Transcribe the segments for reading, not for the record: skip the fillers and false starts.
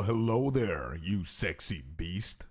Hello there, you sexy beast.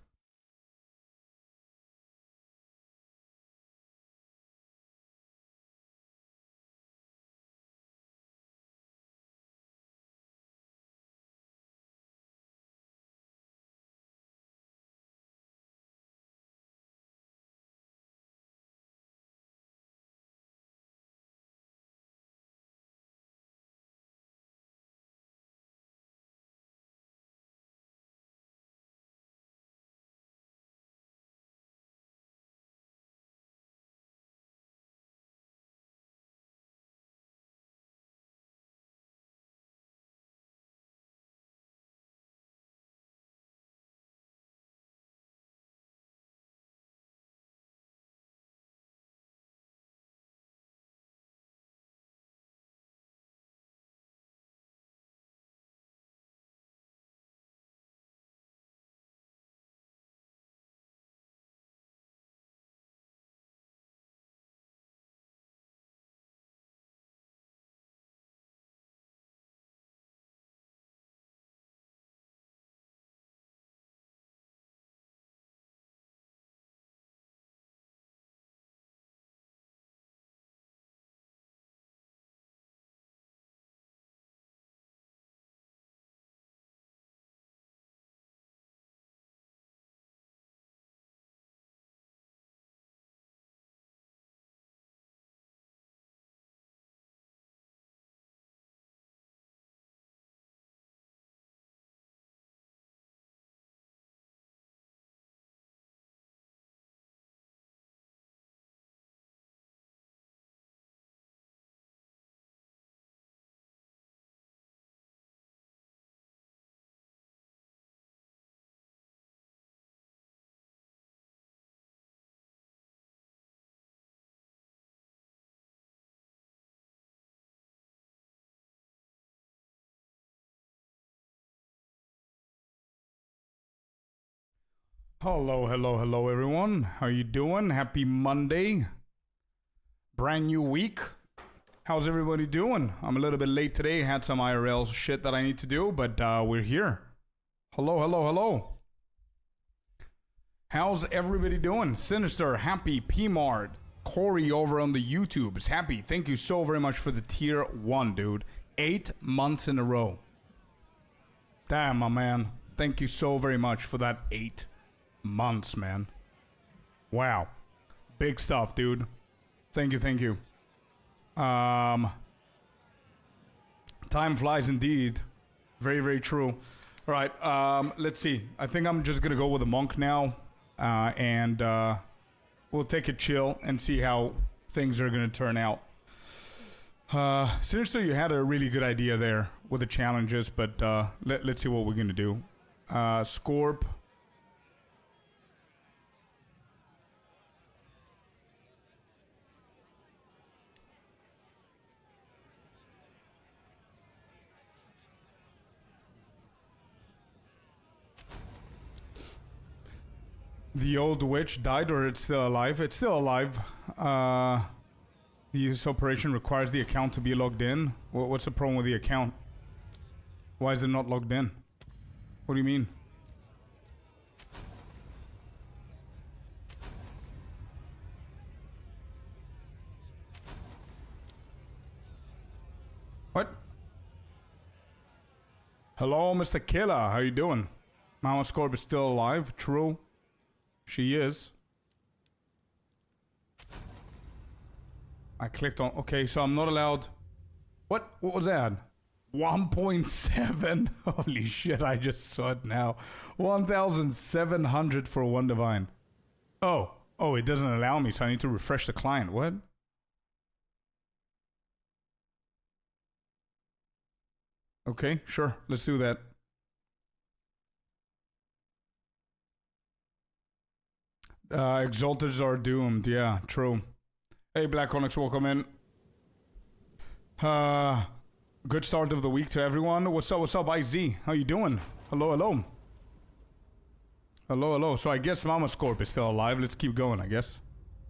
Hello everyone. How you doing? Happy Monday. Brand new week. How's everybody doing? I'm a little bit late today. Had some IRL shit that I need to do, but we're here. Hello. How's everybody doing? Sinister, Happy, PMart, Corey over on the YouTubes. Happy, thank you so very much for the tier 1, dude. 8 months in a row. Damn, my man. Thank you so very much for that 8 months, man. Wow. Big stuff, dude. Thank you. Time flies indeed. Very true. All right, let's see. I think I'm just gonna go with a monk now, and we'll take it chill and see how things are gonna turn out. Sinister, you had a really good idea there with the challenges, but let's see what we're gonna do. Scorp. The old witch died, or it's still alive? It's still alive. This operation requires the account to be logged in. What's the problem with the account? Why is it not logged in? What do you mean? What? Hello, Mr. Killer. How you doing? Mama Scorp is still alive. True. She is. I clicked on... Okay, so I'm not allowed... What was that? 1.7? Holy shit, I just saw it now. 1,700 for one divine. Oh, it doesn't allow me, so I need to refresh the client. What? Okay, sure. Let's do that. Exalteds are doomed. Yeah, true. Hey, Black Onyx, welcome in. Good start of the week to everyone. What's up, IZ? How you doing? Hello. So I guess Mama Scorp is still alive. Let's keep going, I guess.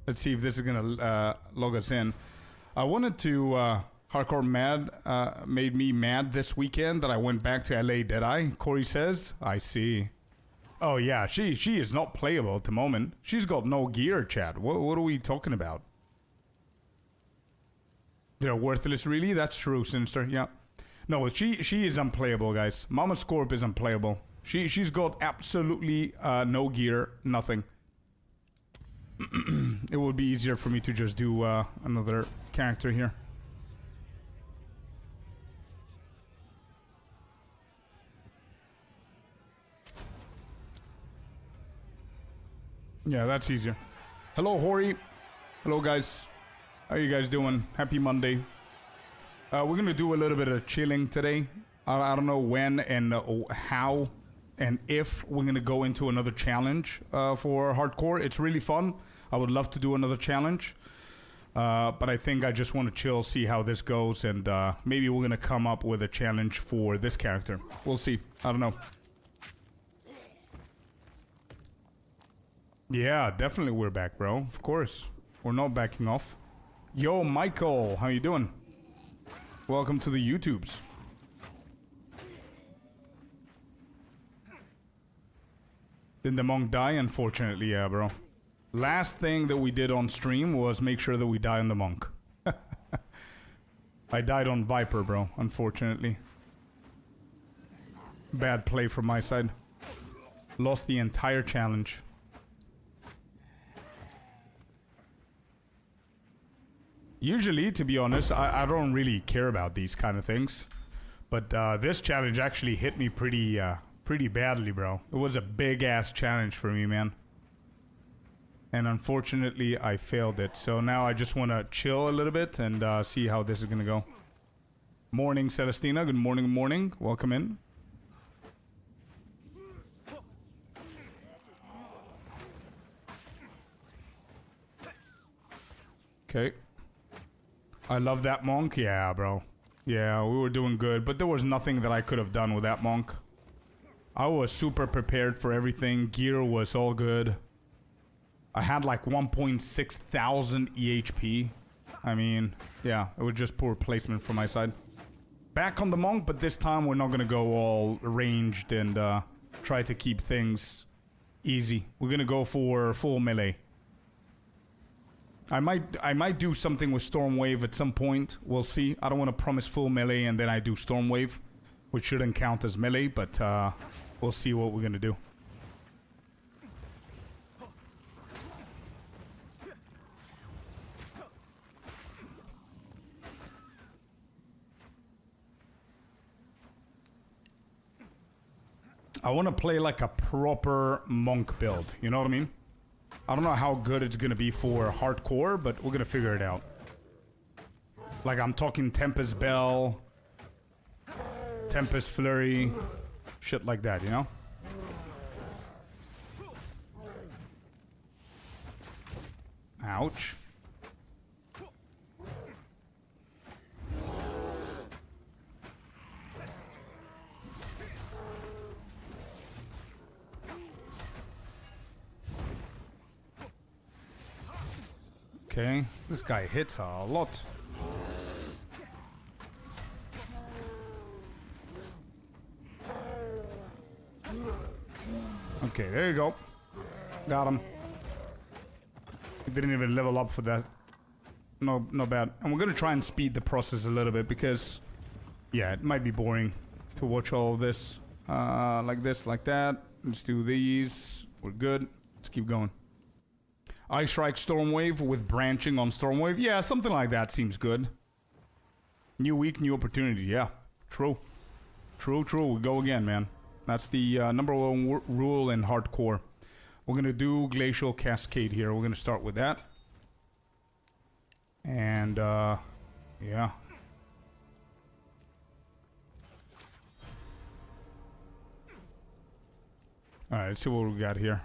Let's see if this is gonna log us in. I wanted to Hardcore mad made me mad this weekend that I went back to LA, did I? Corey says. I see. Oh yeah, she is not playable at the moment. She's got no gear, chat. What are we talking about? They're worthless, really? That's true, Sinister. Yeah. No, she is unplayable, guys. Mama Scorp is unplayable. She's got absolutely no gear, nothing. It would be easier for me to just do another character here. Yeah, that's easier. Hello, Hori. Hello, guys. How you guys doing? Happy Monday. We're gonna do a little bit of chilling today. I don't know when and how and if we're gonna go into another challenge for hardcore. It's really fun. I would love to do another challenge. But I think I just want to chill, see how this goes, and maybe we're gonna come up with a challenge for this character. We'll see. I don't know. Yeah, definitely we're back, bro. Of course. We're not backing off. Yo, Michael, how you doing? Welcome to the YouTubes. Didn't the monk die? Unfortunately, yeah, bro. Last thing that we did on stream was make sure that we die on the monk. I died on Viper, bro, unfortunately. Bad play from my side. Lost the entire challenge. Usually, to be honest, I don't really care about these kind of things. But this challenge actually hit me pretty badly, bro. It was a big-ass challenge for me, man. And unfortunately, I failed it. So now I just want to chill a little bit and see how this is going to go. Morning, Celestina. Good morning, good morning. Welcome in. Okay. I love that monk. Yeah, bro. Yeah, we were doing good, but there was nothing that I could have done with that monk. I was super prepared for everything. Gear was all good. I had like 1.6 thousand EHP. I mean, yeah, it was just poor placement from my side. Back on the monk, but this time we're not gonna go all ranged and try to keep things easy. We're gonna go for full melee. I might do something with Stormwave at some point. We'll see. I don't want to promise full melee and then I do Stormwave, which shouldn't count as melee, but we'll see what we're gonna do. I want to play like a proper monk build, you know what I mean? I don't know how good it's gonna be for hardcore, but we're gonna figure it out. Like I'm talking Tempest Bell, Tempest Flurry, shit like that, you know? Ouch. Okay, this guy hits a lot. Okay, there you go. Got him. He didn't even level up for that. No, not bad. And we're gonna try and speed the process a little bit because, yeah, it might be boring to watch all of this. Like this, like that. Let's do these. We're good. Let's keep going. Ice Strike Stormwave with branching on Stormwave. Yeah, something like that seems good. New week, new opportunity. Yeah, true. True, true. We go again, man. That's the #1 rule in hardcore. We're going to do Glacial Cascade here. We're going to start with that. And, yeah. Alright, let's see what we got here.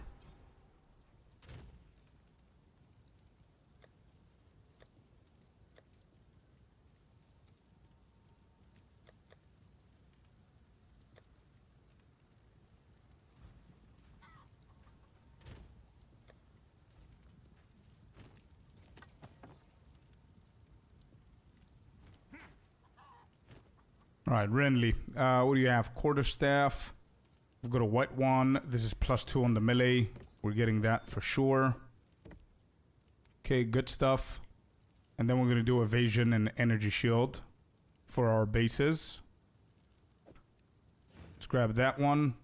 Alright, Renly. What do you have? Quarterstaff. We've got a white one. This is +2 on the melee. We're getting that for sure. Okay, good stuff. And then we're going to do evasion and energy shield for our bases. Let's grab that one.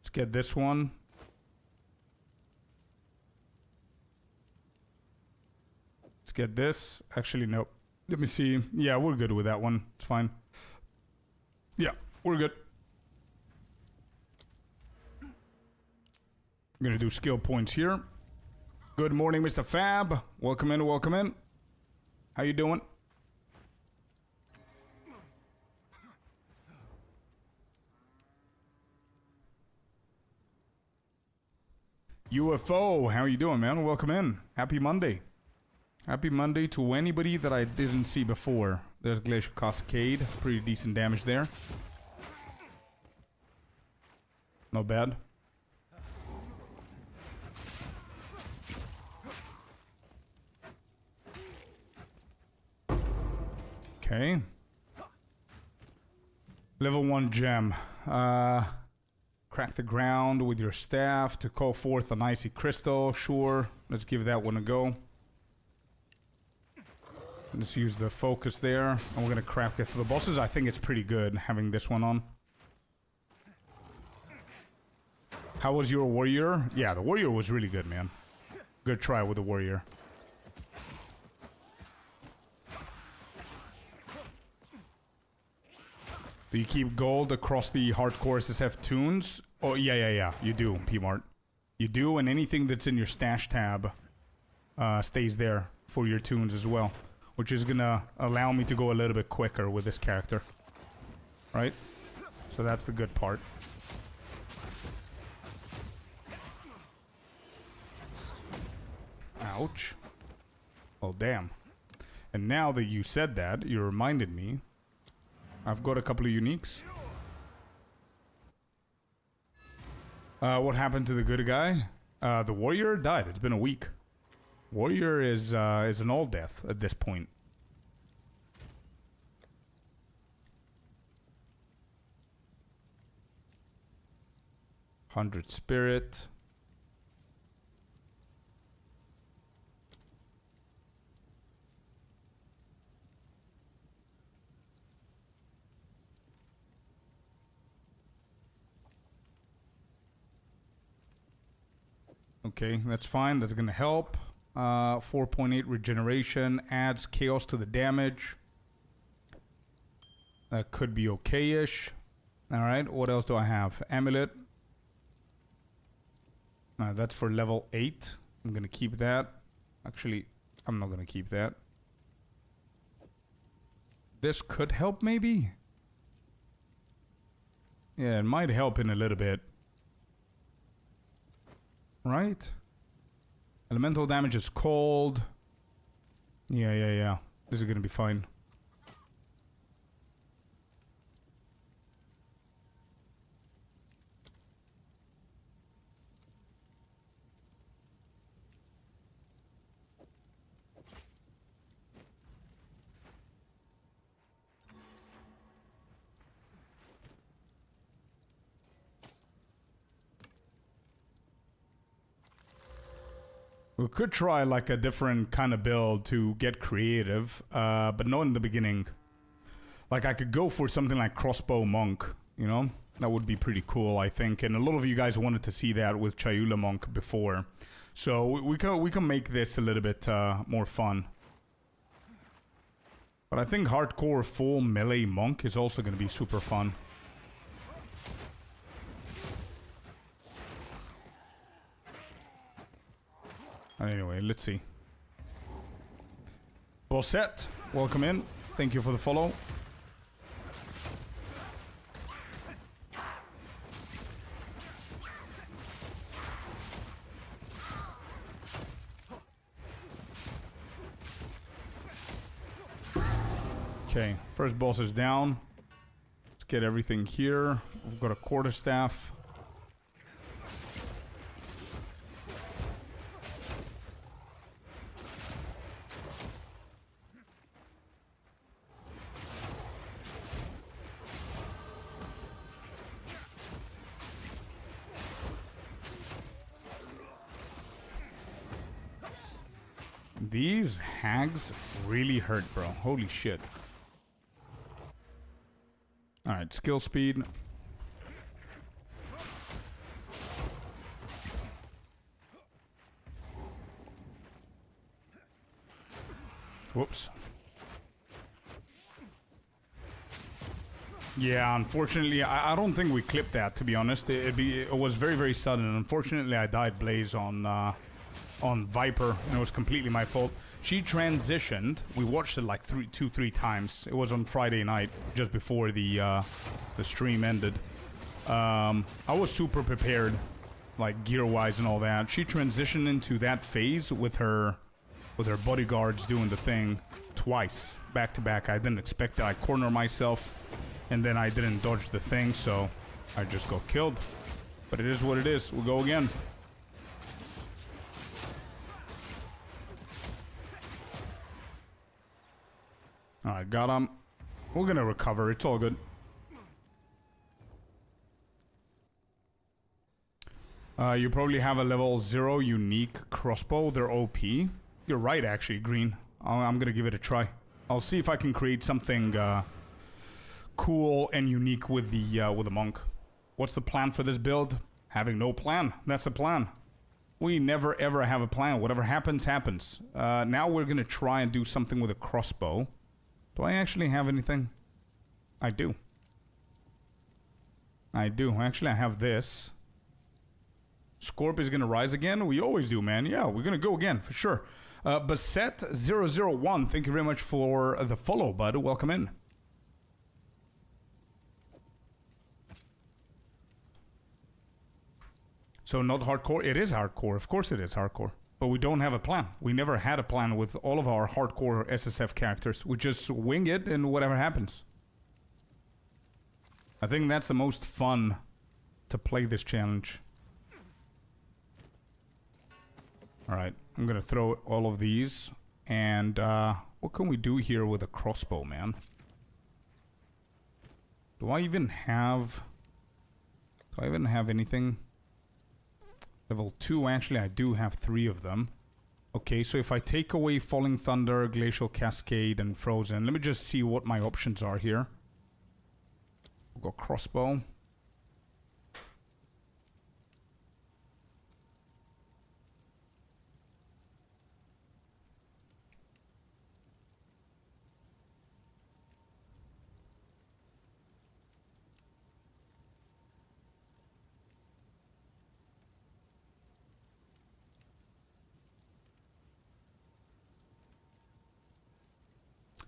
Let's get this one. Let's get this. Actually, nope. Let me see. Yeah, we're good with that one. It's fine. Yeah, we're good. I'm gonna do skill points here. Good morning, Mr. Fab. Welcome in, welcome in. How you doing? UFO, how are you doing, man? Welcome in. Happy Monday. Happy Monday to anybody that I didn't see before. There's Glacial Cascade. Pretty decent damage there. Not bad. Okay. Level 1 gem. Crack the ground with your staff to call forth an icy crystal. Sure. Let's give that one a go. Let's use the focus there. And we're going to crack it for the bosses. I think it's pretty good having this one on. How was your warrior? Yeah, the warrior was really good, man. Good try with the warrior. Do you keep gold across the hardcore SSF tunes? Oh, yeah. You do, P-Mart. You do, and anything that's in your stash tab stays there for your tunes as well. Which is gonna allow me to go a little bit quicker with this character. Right? So that's the good part. Ouch. Oh, damn. And now that you said that, you reminded me. I've got a couple of uniques. What happened to the good guy? The warrior died. It's been a week. Warrior is an all death at this point. $100 spirit. Okay, that's fine. That's gonna help. 4.8 regeneration adds chaos to the damage. That could be okay-ish. Alright, what else do I have? Amulet. That's for level 8. I'm gonna keep that. Actually, I'm not gonna keep that. This could help, maybe? Yeah, it might help in a little bit. Right? Elemental damage is cold. Yeah. This is gonna be fine. We could try like a different kind of build to get creative, but not in the beginning. Like I could go for something like crossbow monk, you know? That would be pretty cool, I think. And a lot of you guys wanted to see that with Chayula monk before. So we can make this a little bit more fun. But I think hardcore full melee monk is also going to be super fun. Anyway, let's see. Bosset, welcome in. Thank you for the follow. Okay, first boss is down. Let's get everything here. We've got a quarterstaff. These hags really hurt, bro. Holy shit. Alright, skill speed. Whoops. Yeah, unfortunately, I don't think we clipped that, to be honest. It was very, very sudden. Unfortunately, I died Blaze on Viper, and it was completely my fault. She transitioned. We watched it like two, three times. It was on Friday night, just before the stream ended. I was super prepared, like gear-wise and all that. She transitioned into that phase with her bodyguards doing the thing twice, back to back. I didn't expect that. I corner myself, and then I didn't dodge the thing, so I just got killed. But it is what it is. We'll go again. Alright, got him. We're gonna recover. It's all good. You probably have a level 0 unique crossbow. They're OP. You're right, actually, Green. I'm gonna give it a try. I'll see if I can create something cool and unique with the monk. What's the plan for this build? Having no plan. That's the plan. We never ever have a plan. Whatever happens, happens. Now we're gonna try and do something with a crossbow. Do I actually have anything? I do. I do. Actually, I have this. Scorpius is gonna rise again? We always do, man. Yeah, we're gonna go again, for sure. Baset001, thank you very much for the follow, bud. Welcome in. So not hardcore? It is hardcore. Of course it is hardcore. But we don't have a plan. We never had a plan with all of our hardcore SSF characters. We just wing it and whatever happens. I think that's the most fun to play this challenge. Alright, I'm gonna throw all of these. And what can we do here with a crossbow, man? Do I even have anything? Level 2, actually I do have 3 of them. Okay, so if I take away Falling Thunder, Glacial Cascade, and Frozen, let me just see what my options are here. We'll go crossbow.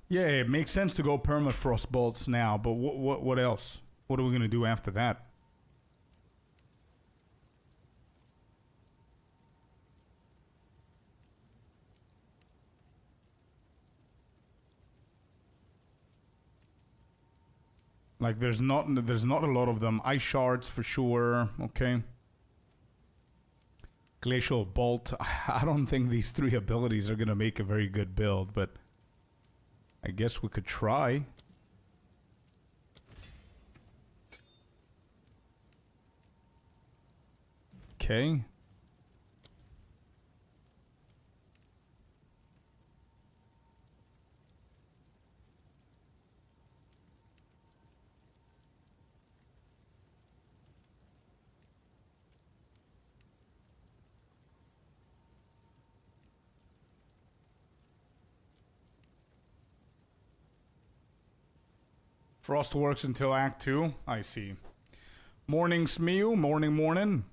Yeah, it makes sense to go permafrost bolts now, but what else? What are we gonna do after that? Like there's not a lot of them. Ice shards for sure. Okay. Glacial bolt. I don't think these 3 abilities are gonna make a very good build, but I guess we could try. Okay. Frost works until Act 2. I see. Morning, Smew. Morning, morning.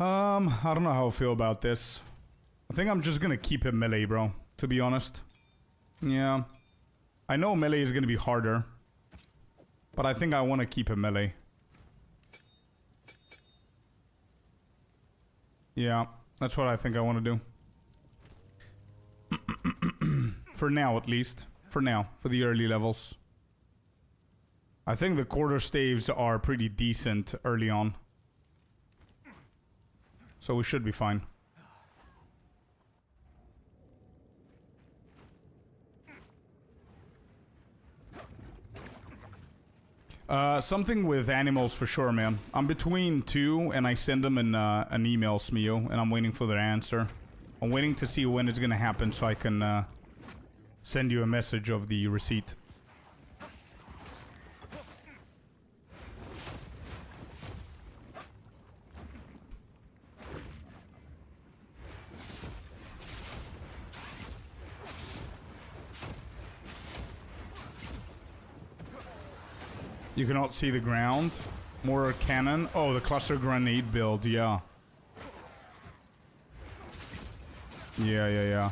I don't know how I feel about this. I think I'm just gonna keep it melee, bro. To be honest. Yeah. I know melee is gonna be harder. But I think I want to keep it melee. Yeah. That's what I think I want to do. For now, at least. For now. For the early levels. I think the quarter staves are pretty decent early on. So we should be fine. Something with animals for sure, man. I'm between two, and I send them an email, Smeo, and I'm waiting for their answer. I'm waiting to see when it's gonna happen so I can send you a message of the receipt. You cannot see the ground. More cannon. Oh, the cluster grenade build, yeah. Yeah.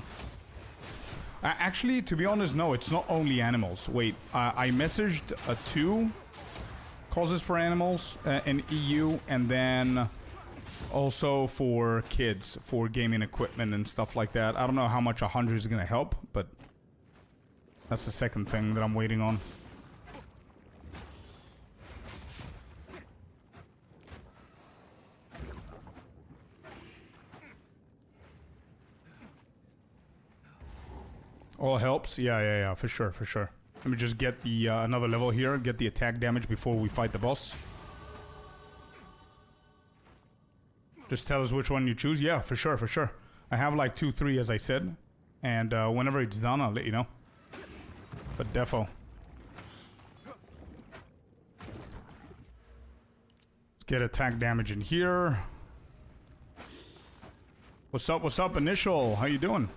Actually, to be honest, no, it's not only animals. Wait, I messaged two causes for animals in EU, and then also for kids, for gaming equipment and stuff like that. I don't know how much 100 is going to help, but that's the second thing that I'm waiting on. All helps. Yeah, for sure. Let me just get the another level here, get the attack damage before we fight the boss. Just tell us which one you choose. Yeah, for sure. I have like 2, 3 as I said, and whenever it's done, I'll let you know. But defo. Let's get attack damage in here. What's up, Initial? How you doing?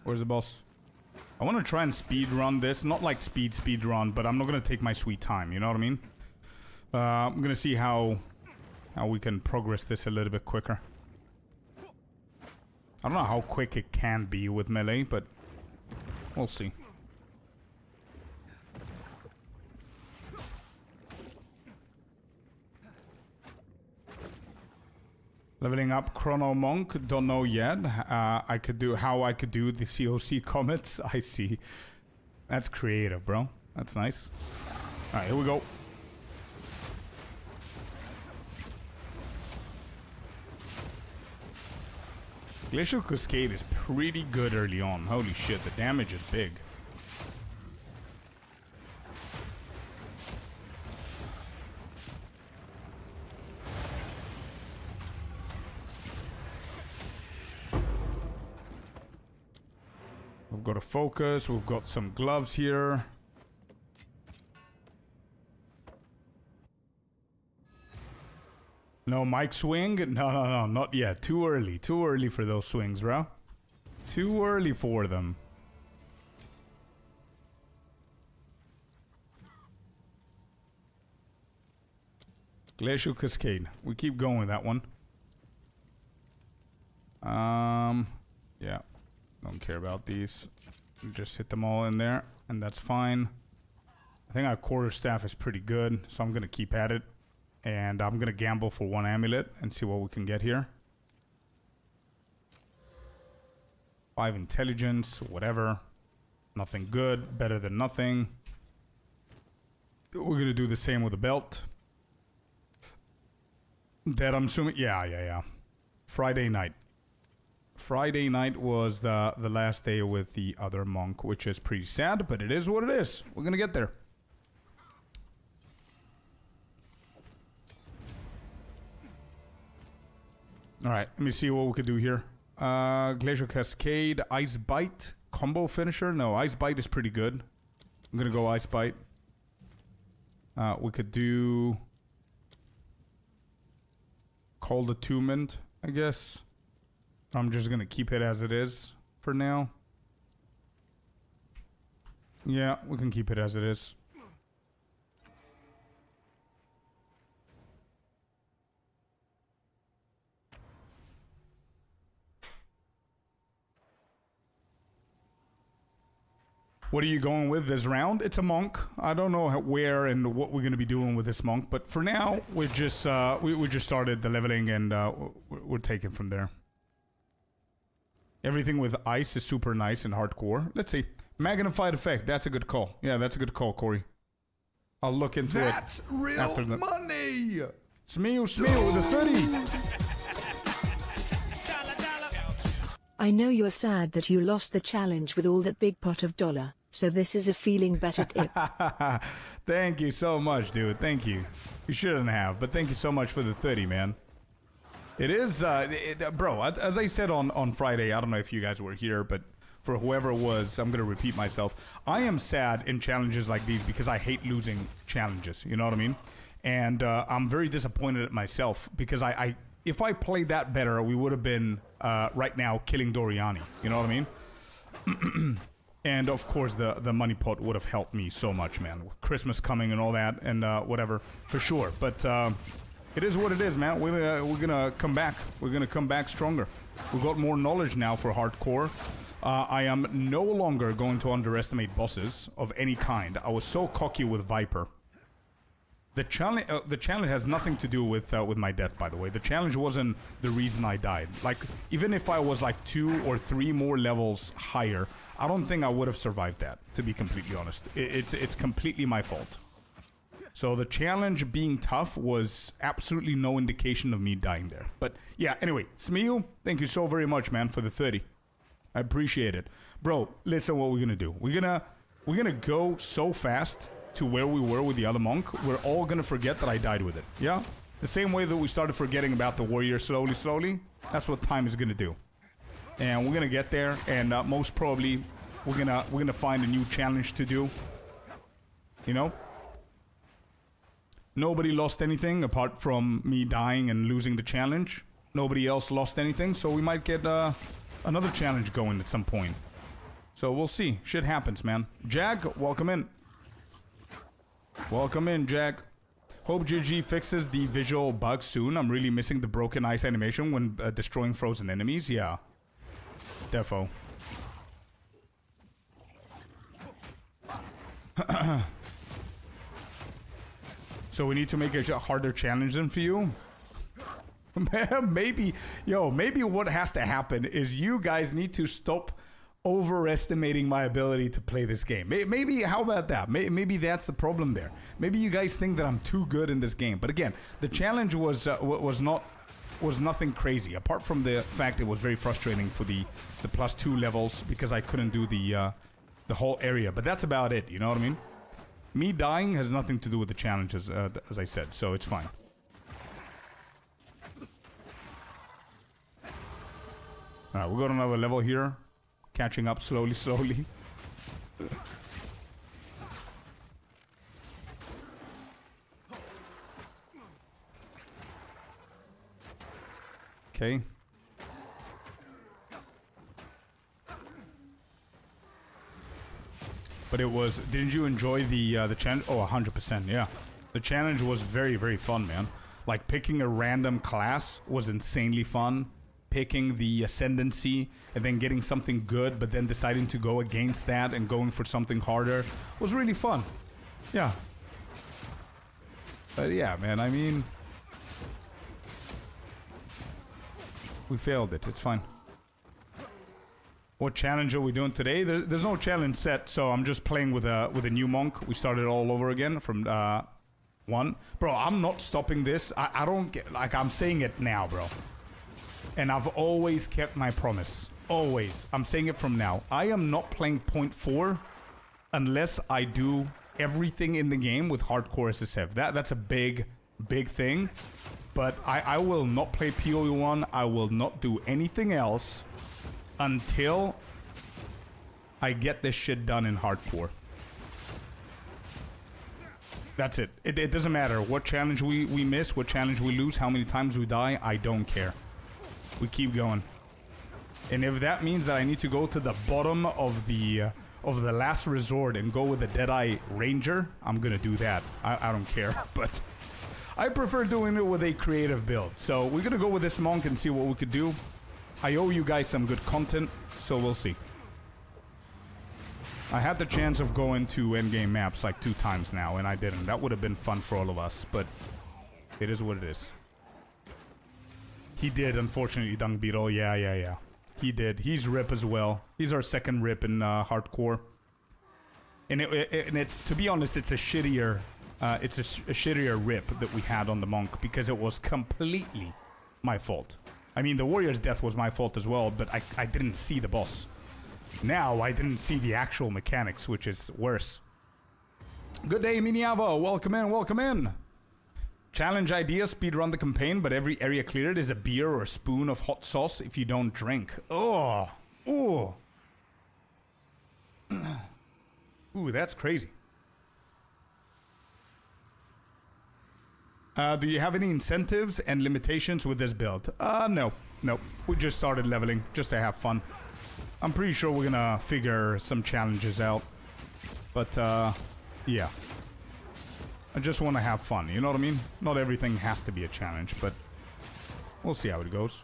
Where's the boss? I want to try and speed run this. Not like speed run, but I'm not going to take my sweet time. You know what I mean? I'm going to see how we can progress this a little bit quicker. I don't know how quick it can be with melee, but we'll see. Leveling up Chrono Monk, don't know yet. I could do the COC comets. I see. That's creative, bro. That's nice. Alright, here we go. Glacial Cascade is pretty good early on. Holy shit, the damage is big. We've got a focus, we've got some gloves here. No mic swing? No, not yet. Too early for those swings, bro. Too early for them. Glacial Cascade. We keep going with that one. Yeah. Don't care about these. Just hit them all in there, and that's fine. I think our quarterstaff is pretty good, so I'm gonna keep at it. And I'm gonna gamble for 1 amulet and see what we can get here. 5 intelligence, whatever. Nothing good, better than nothing. We're gonna do the same with the belt. That I'm assuming, yeah. Friday night. Friday night was the last day with the other monk, which is pretty sad, but it is what it is. We're gonna get there. Alright, let me see what we could do here. Glacial Cascade, Ice Bite, combo finisher? No, Ice Bite is pretty good. I'm gonna go Ice Bite. We could do Cold Attunement, I guess. I'm just gonna keep it as it is for now. Yeah, we can keep it as it is. What are you going with this round? It's a monk. I don't know where and what we're going to be doing with this monk, but for now, we just started the leveling and we're taking from there. Everything with ice is super nice and hardcore. Let's see. Magnified effect. That's a good call. Yeah, that's a good call, Corey. I'll look into That's it. real after the money. Smeo with a 30. I know you're sad that you lost the challenge with all that big pot of dollar, so this is a feeling better tip. Thank you so much, dude. Thank you. You shouldn't have, but thank you so much for the 30, man. It is, bro, as I said on Friday, I don't know if you guys were here, but for whoever it was, I'm going to repeat myself. I am sad in challenges like these because I hate losing challenges, you know what I mean? And I'm very disappointed at myself because if I played that better, we would have been right now killing Doriani, you know what I mean? And of course, the money pot would have helped me so much, man. With Christmas coming and all that, and whatever, for sure. But it is what it is, man. We're gonna come back. We're gonna come back stronger. We've got more knowledge now for hardcore. I am no longer going to underestimate bosses of any kind. I was so cocky with Viper. The challenge has nothing to do with my death, by the way. The challenge wasn't the reason I died. Like, even if I was like 2 or 3 more levels higher, I don't think I would have survived that, to be completely honest. It's completely my fault. So the challenge being tough was absolutely no indication of me dying there. But yeah, anyway, Smeo, thank you so very much, man, for the 30. I appreciate it. Bro, listen what we're gonna do. We're gonna go so fast to where we were with the other monk, we're all gonna forget that I died with it. Yeah? The same way that we started forgetting about the warrior slowly, that's what time is gonna do. And we're gonna get there, and most probably we're gonna find a new challenge to do. You know? Nobody lost anything apart from me dying and losing the challenge. Nobody else lost anything, so we might get another challenge going at some point. So we'll see. Shit happens, man. Jag, welcome in. Welcome in, Jag. Hope GG fixes the visual bug soon. I'm really missing the broken ice animation when destroying frozen enemies. Yeah. Defo. So we need to make a harder challenge than for you? Maybe what has to happen is you guys need to stop overestimating my ability to play this game. Maybe, how about that? Maybe that's the problem there. Maybe you guys think that I'm too good in this game. But again, the challenge was nothing crazy. Apart from the fact it was very frustrating for the +2 levels because I couldn't do the whole area. But that's about it, you know what I mean? Me dying has nothing to do with the challenges, as I said, so it's fine. Alright, we'll go to another level here. Catching up slowly. Okay. But it was, didn't you enjoy the challenge? Oh, 100%, yeah. The challenge was very, very fun, man. Like, picking a random class was insanely fun. Picking the ascendancy and then getting something good, but then deciding to go against that and going for something harder was really fun. Yeah. But yeah, man, I mean, we failed it. It's fine. What challenge are we doing today? There's no challenge set, so I'm just playing with a new monk. We started all over again from 1. Bro, I'm not stopping this. I don't get, like, I'm saying it now, bro. And I've always kept my promise. Always. I'm saying it from now. I am not playing point 4 unless I do everything in the game with hardcore SSF. That's a big thing. But I will not play PoE 1. I will not do anything else until I get this shit done in hardcore. That's it. It doesn't matter what challenge we miss, what challenge we lose, how many times we die. I don't care. We keep going. And if that means that I need to go to the bottom of the last resort and go with the Deadeye Ranger, I'm gonna do that. I don't care. But I prefer doing it with a creative build. So we're gonna go with this monk and see what we could do. I owe you guys some good content, so we'll see. I had the chance of going to endgame maps like 2 times now, and I didn't. That would have been fun for all of us, but it is what it is. He did, unfortunately, Dung Beetle. Yeah. He did. He's RIP as well. He's our second RIP in hardcore. And it's, to be honest, it's a shittier It's a shittier rip that we had on the monk because it was completely my fault. I mean, the warrior's death was my fault as well, but I didn't see the boss. Now I didn't see the actual mechanics, which is worse. Good day, Miniavo. Welcome in, welcome in. Challenge idea, speedrun the campaign, but every area cleared is a beer or a spoon of hot sauce if you don't drink. Oh, ooh. Ooh, that's crazy. Do you have any incentives and limitations with this build? No. We just started leveling, just to have fun. I'm pretty sure we're gonna figure some challenges out. But, yeah. I just want to have fun, you know what I mean? Not everything has to be a challenge, but we'll see how it goes.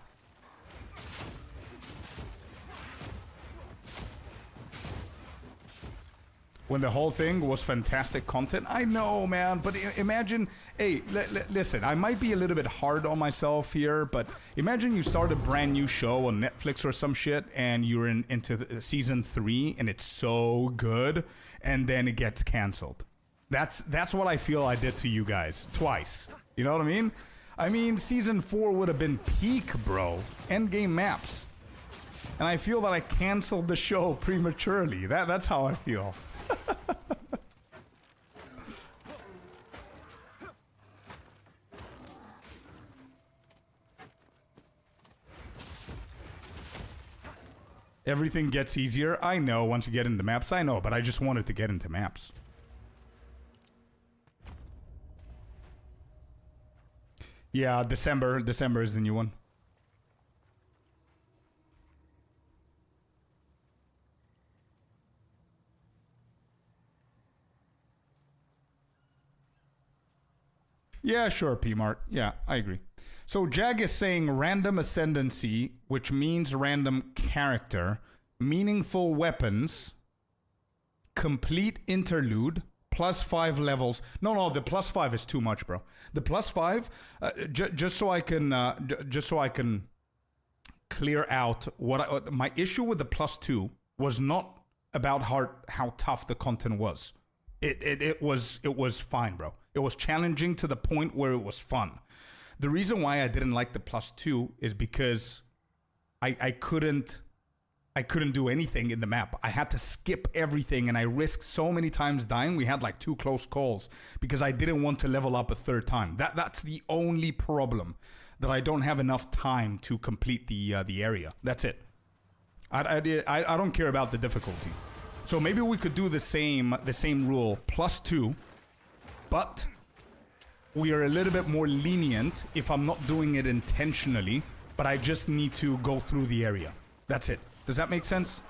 When the whole thing was fantastic content, I know, man, but imagine, hey, listen, I might be a little bit hard on myself here, but imagine you start a brand new show on Netflix or some shit, and you're into season 3, and it's so good, and then it gets canceled. That's what I feel I did to you guys twice. You know what I mean? I mean, season 4 would have been peak, bro. Endgame maps. And I feel that I canceled the show prematurely. That's how I feel. Everything gets easier. I know once you get into maps. I know, but I just wanted to get into maps. Yeah, December is the new one. Yeah, sure, P-Mart. Yeah, I agree. So Jag is saying random ascendancy, which means random character, meaningful weapons, complete interlude, +5 levels. No, the +5 is too much, bro. The +5, just so I can clear out what my issue with the +2 was not about how tough the content was. It was fine, bro. It was challenging to the point where it was fun. The reason why I didn't like the +2 is because I couldn't do anything in the map. I had to skip everything, and I risked so many times dying. We had like 2 close calls because I didn't want to level up a 3rd time. That's the only problem, that I don't have enough time to complete the area. That's it. I don't care about the difficulty. So maybe we could do the same rule, +2, but we are a little bit more lenient if I'm not doing it intentionally, but I just need to go through the area. That's it. Does that make sense?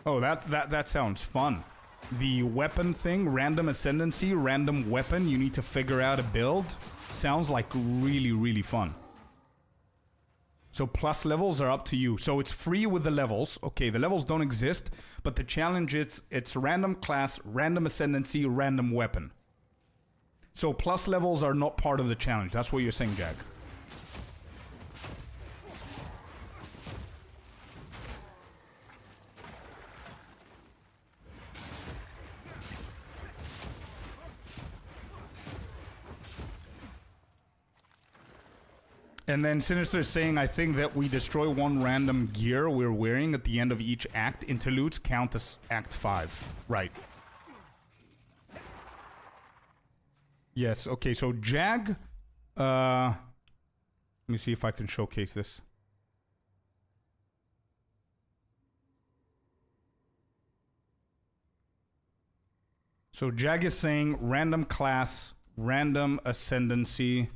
Oh, that sounds fun. The weapon thing, random ascendancy, random weapon, you need to figure out a build. Sounds like really, really fun. So plus levels are up to you. So it's free with the levels. Okay, the levels don't exist, but the challenge is it's random class, random ascendancy, random weapon. So plus levels are not part of the challenge. That's what you're saying, Jag. And then Sinister is saying, I think that we destroy one random gear we're wearing at the end of each act. Interludes count as Act 5. Right. Yes, okay, so Jag... let me see if I can showcase this. So Jag is saying random class, random ascendancy,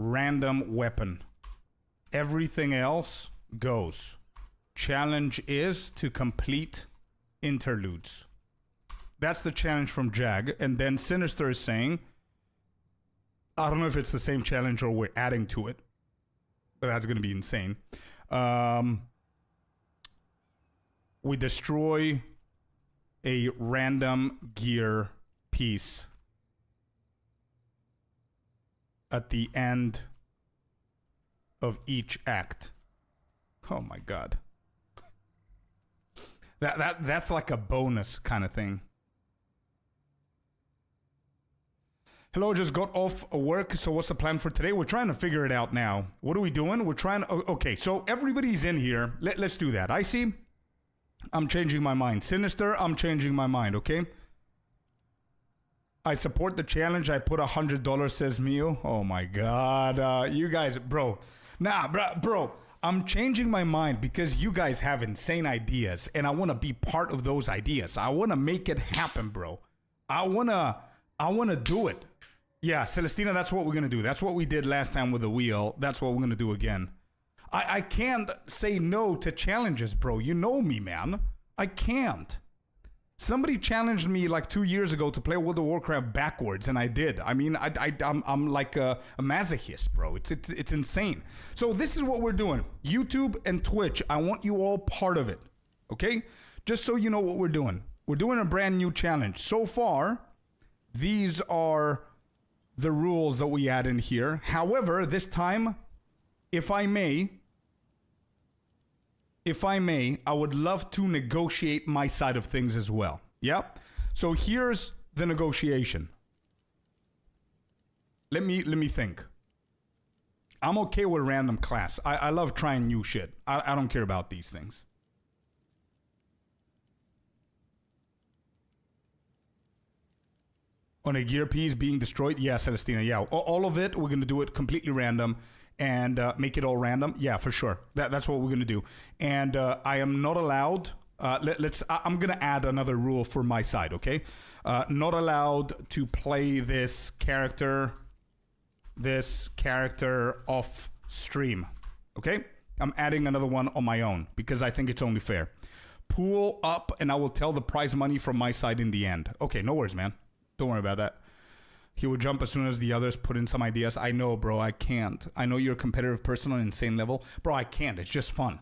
random weapon. Everything else goes. Challenge is to complete interludes. That's the challenge from Jag. And then Sinister is saying, I don't know if it's the same challenge or we're adding to it, but that's going to be insane. We destroy a random gear piece at the end of each act. Oh my god. That's like a bonus kind of thing. Hello, just got off work, so what's the plan for today? We're trying to figure it out now. What are we doing? We're trying to... Okay, so everybody's in here. Let's do that. I see. I'm changing my mind. Sinister, I'm changing my mind, okay? I support the challenge. I put $100, says Mio. Oh my god. You guys, bro. Nah, bro. I'm changing my mind because you guys have insane ideas, and I want to be part of those ideas. I want to make it happen, bro. I want to do it. Yeah, Celestina, that's what we're going to do. That's what we did last time with the wheel. That's what we're going to do again. I can't say no to challenges, bro. You know me, man. I can't. Somebody challenged me like 2 years ago to play World of Warcraft backwards, and I did. I mean, I'm like a masochist, bro. It's insane. So this is what we're doing. YouTube and Twitch, I want you all part of it, okay? Just so you know what we're doing. We're doing a brand new challenge. So far, these are the rules that we add in here. However, this time, if I may, I would love to negotiate my side of things as well. Yeah? So here's the negotiation. Let me think. I'm okay with random class. I love trying new shit. I don't care about these things. On a gear piece being destroyed? Yeah, Celestina, yeah. All of it, we're going to do it completely random and make it all random. Yeah, for sure. That's what we're going to do. And I am not allowed... I'm going to add another rule for my side, okay? Not allowed to play this character off stream, okay? I'm adding another one on my own because I think it's only fair. Pool up, and I will tell the prize money from my side in the end. Okay, no worries, man. Don't worry about that. He would jump as soon as the others put in some ideas. I know, bro. I can't. I know you're a competitive person on an insane level. Bro, I can't. It's just fun.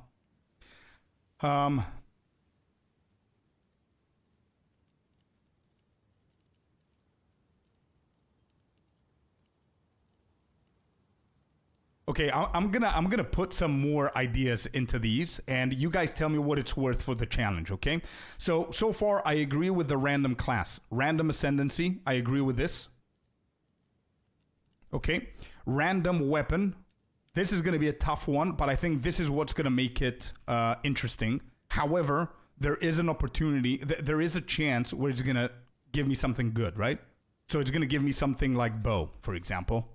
Okay, I'm gonna put some more ideas into these, and you guys tell me what it's worth for the challenge, okay? So far, I agree with the random class. Random ascendancy, I agree with this. Okay, random weapon. This is gonna be a tough one, but I think this is what's gonna make it interesting. However, there is an opportunity, there is a chance where it's gonna give me something good, right? So it's gonna give me something like bow, for example.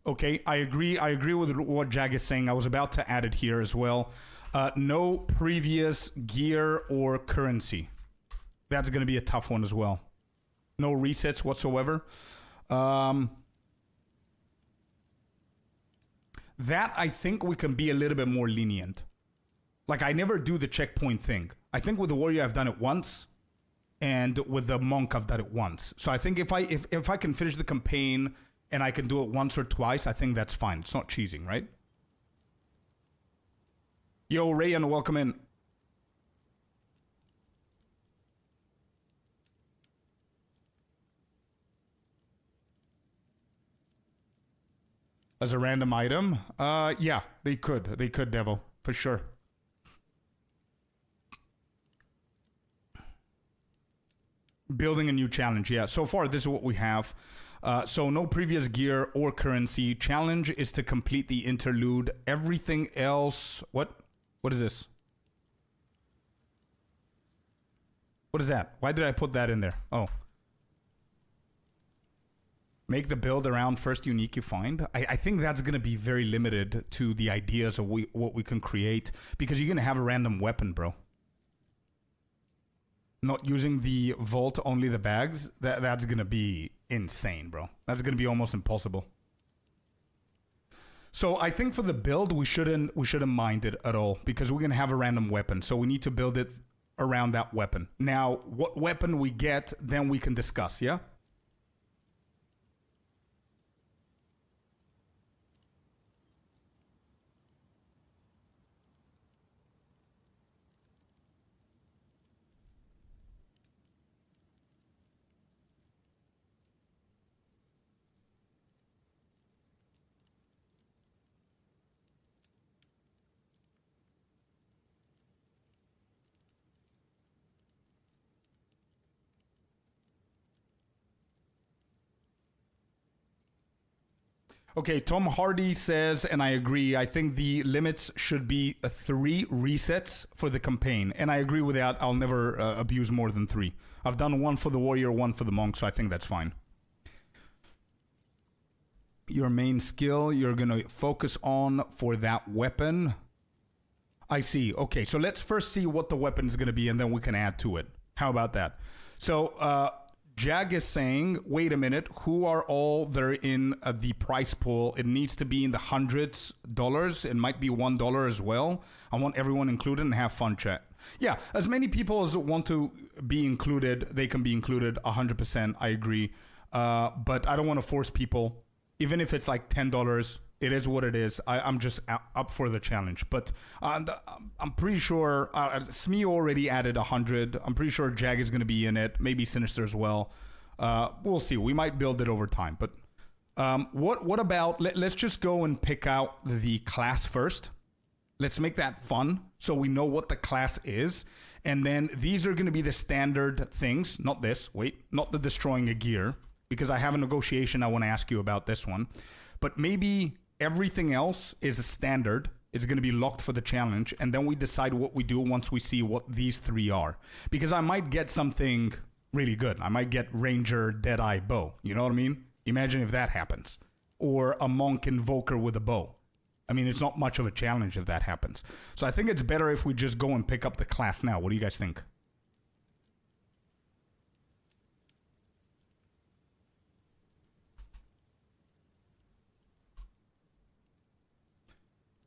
Okay, I agree with what Jag is saying. I was about to add it here as well. No previous gear or currency. That's going to be a tough one as well. No resets whatsoever. That I think we can be a little bit more lenient. Like, I never do the checkpoint thing. I think with the warrior I've done it once, and with the monk I've done it once. So I think if I can finish the campaign and I can do it once or twice, I think that's fine. It's not cheesing, right? Yo, Rayan, welcome in. As a random item? Yeah, they could. They could, Devil, for sure. Building a new challenge, yeah. So far, this is what we have. So no previous gear or currency. Challenge is to complete the interlude. Everything else... What is this? What is that? Why did I put that in there? Oh. Make the build around first unique you find. I think that's going to be very limited to the ideas of what we can create. Because you're going to have a random weapon, bro. Not using the vault, only the bags. That's going to be insane, bro. That's going to be almost impossible. So I think for the build, we shouldn't mind it at all. Because we're going to have a random weapon. So we need to build it around that weapon. Now, what weapon we get, then we can discuss, yeah? Okay, Tom Hardy says, and I agree, I think the limits should be 3 resets for the campaign. And I agree with that. I'll never abuse more than 3. I've done 1 for the warrior, 1 for the monk, so I think that's fine. Your main skill you're going to focus on for that weapon. I see. Okay, so let's first see what the weapon is going to be, and then we can add to it. How about that? So, Jag is saying, wait a minute, who are all there in the price pool? It needs to be in the hundreds dollars. It might be $1 as well. I want everyone included and have fun, chat. Yeah, as many people as want to be included, they can be included 100%. I agree. But I don't want to force people. Even if it's like $10, it is what it is. I'm just up for the challenge. But I'm pretty sure Smee already added 100. I'm pretty sure Jag is going to be in it. Maybe Sinister as well. We'll see. We might build it over time. But what about... Let's just go and pick out the class first. Let's make that fun so we know what the class is. And then these are going to be the standard things. Not this. Wait. Not the destroying a gear. Because I have a negotiation I want to ask you about this one. But maybe everything else is a standard. It's going to be locked for the challenge. And then we decide what we do once we see what these 3 are. Because I might get something really good. I might get Ranger, Deadeye, Bow. You know what I mean? Imagine if that happens. Or a Monk Invoker with a bow. I mean, it's not much of a challenge if that happens. So I think it's better if we just go and pick up the class now. What do you guys think?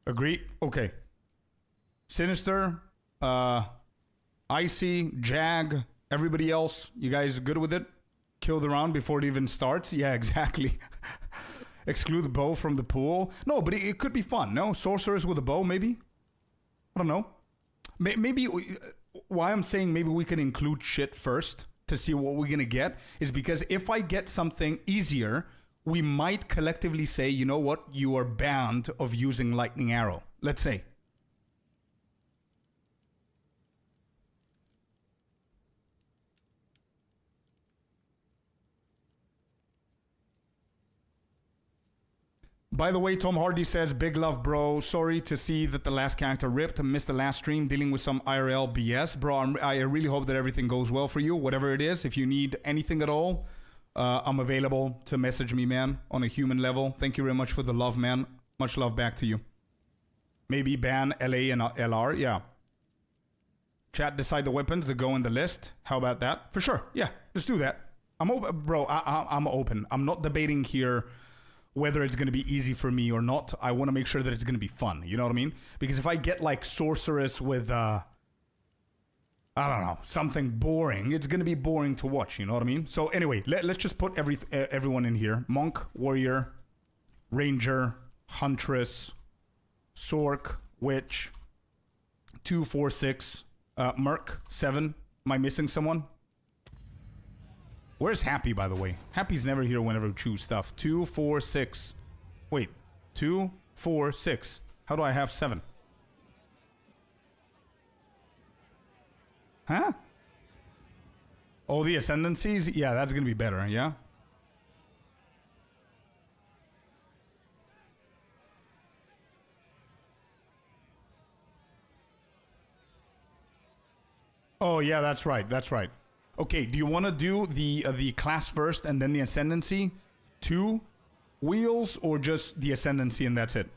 Agree? Okay. Sinister, Icy, Jag, everybody else, you guys good with it? Kill the round before it even starts? Yeah, exactly. Exclude the bow from the pool? No, but it could be fun, no? Sorcerers with a bow, maybe? I don't know. Maybe, why I'm saying maybe we can include shit first to see what we're gonna get is because if I get something easier... we might collectively say, you know what, you are banned of using lightning arrow. Let's say. By the way, Tom Hardy says, big love, bro. Sorry to see that the last character ripped. Missed the last stream dealing with some IRL BS. Bro, I really hope that everything goes well for you, whatever it is. If you need anything at all, I'm available to message me, man, on a human level. Thank you very much for the love, man. Much love back to you. Maybe ban LA and LR, yeah. Chat, decide the weapons that go in the list. How about that? For sure, yeah, let's do that. I'm open, bro, I'm open. I'm not debating here whether it's going to be easy for me or not. I want to make sure that it's going to be fun, you know what I mean? Because if I get like Sorceress with... I don't know, something boring. It's going to be boring to watch, you know what I mean? So anyway, let's just put everyone in here. Monk, Warrior, Ranger, Huntress, Sork, Witch, 2, 4, 6, Merc, 7. Am I missing someone? Where's Happy, by the way? Happy's never here whenever we choose stuff. 2, 4, 6. Wait, 2, 4, 6. How do I have 7? Huh? Oh, the ascendancies? Yeah, that's going to be better, yeah? Oh, yeah, that's right, that's right. Okay, do you want to do the class first and then the ascendancy? 2 wheels or just the ascendancy and that's it?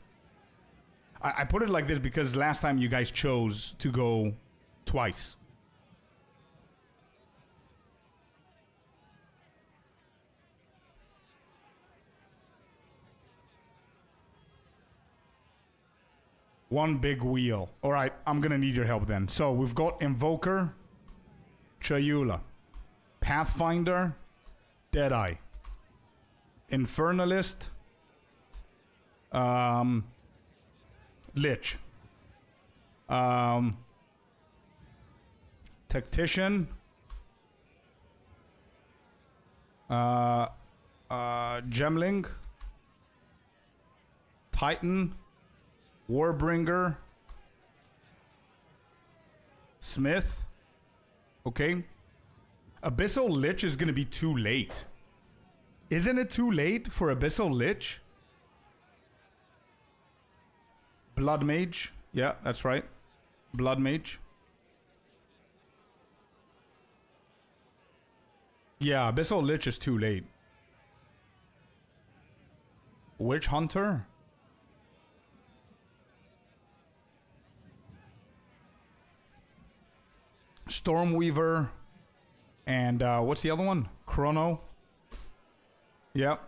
I put it like this because last time you guys chose to go twice. One big wheel. All right, I'm going to need your help then. So we've got Invoker, Chayula, Pathfinder, Deadeye, Infernalist, Lich, Tactician, Gemling, Titan, Warbringer, Smith. Okay. Abyssal Lich is going to be too late. Isn't it too late for Abyssal Lich? Blood Mage. Yeah, that's right. Blood Mage. Yeah, Abyssal Lich is too late. Witch Hunter? Stormweaver. And what's the other one? Chrono. Yep.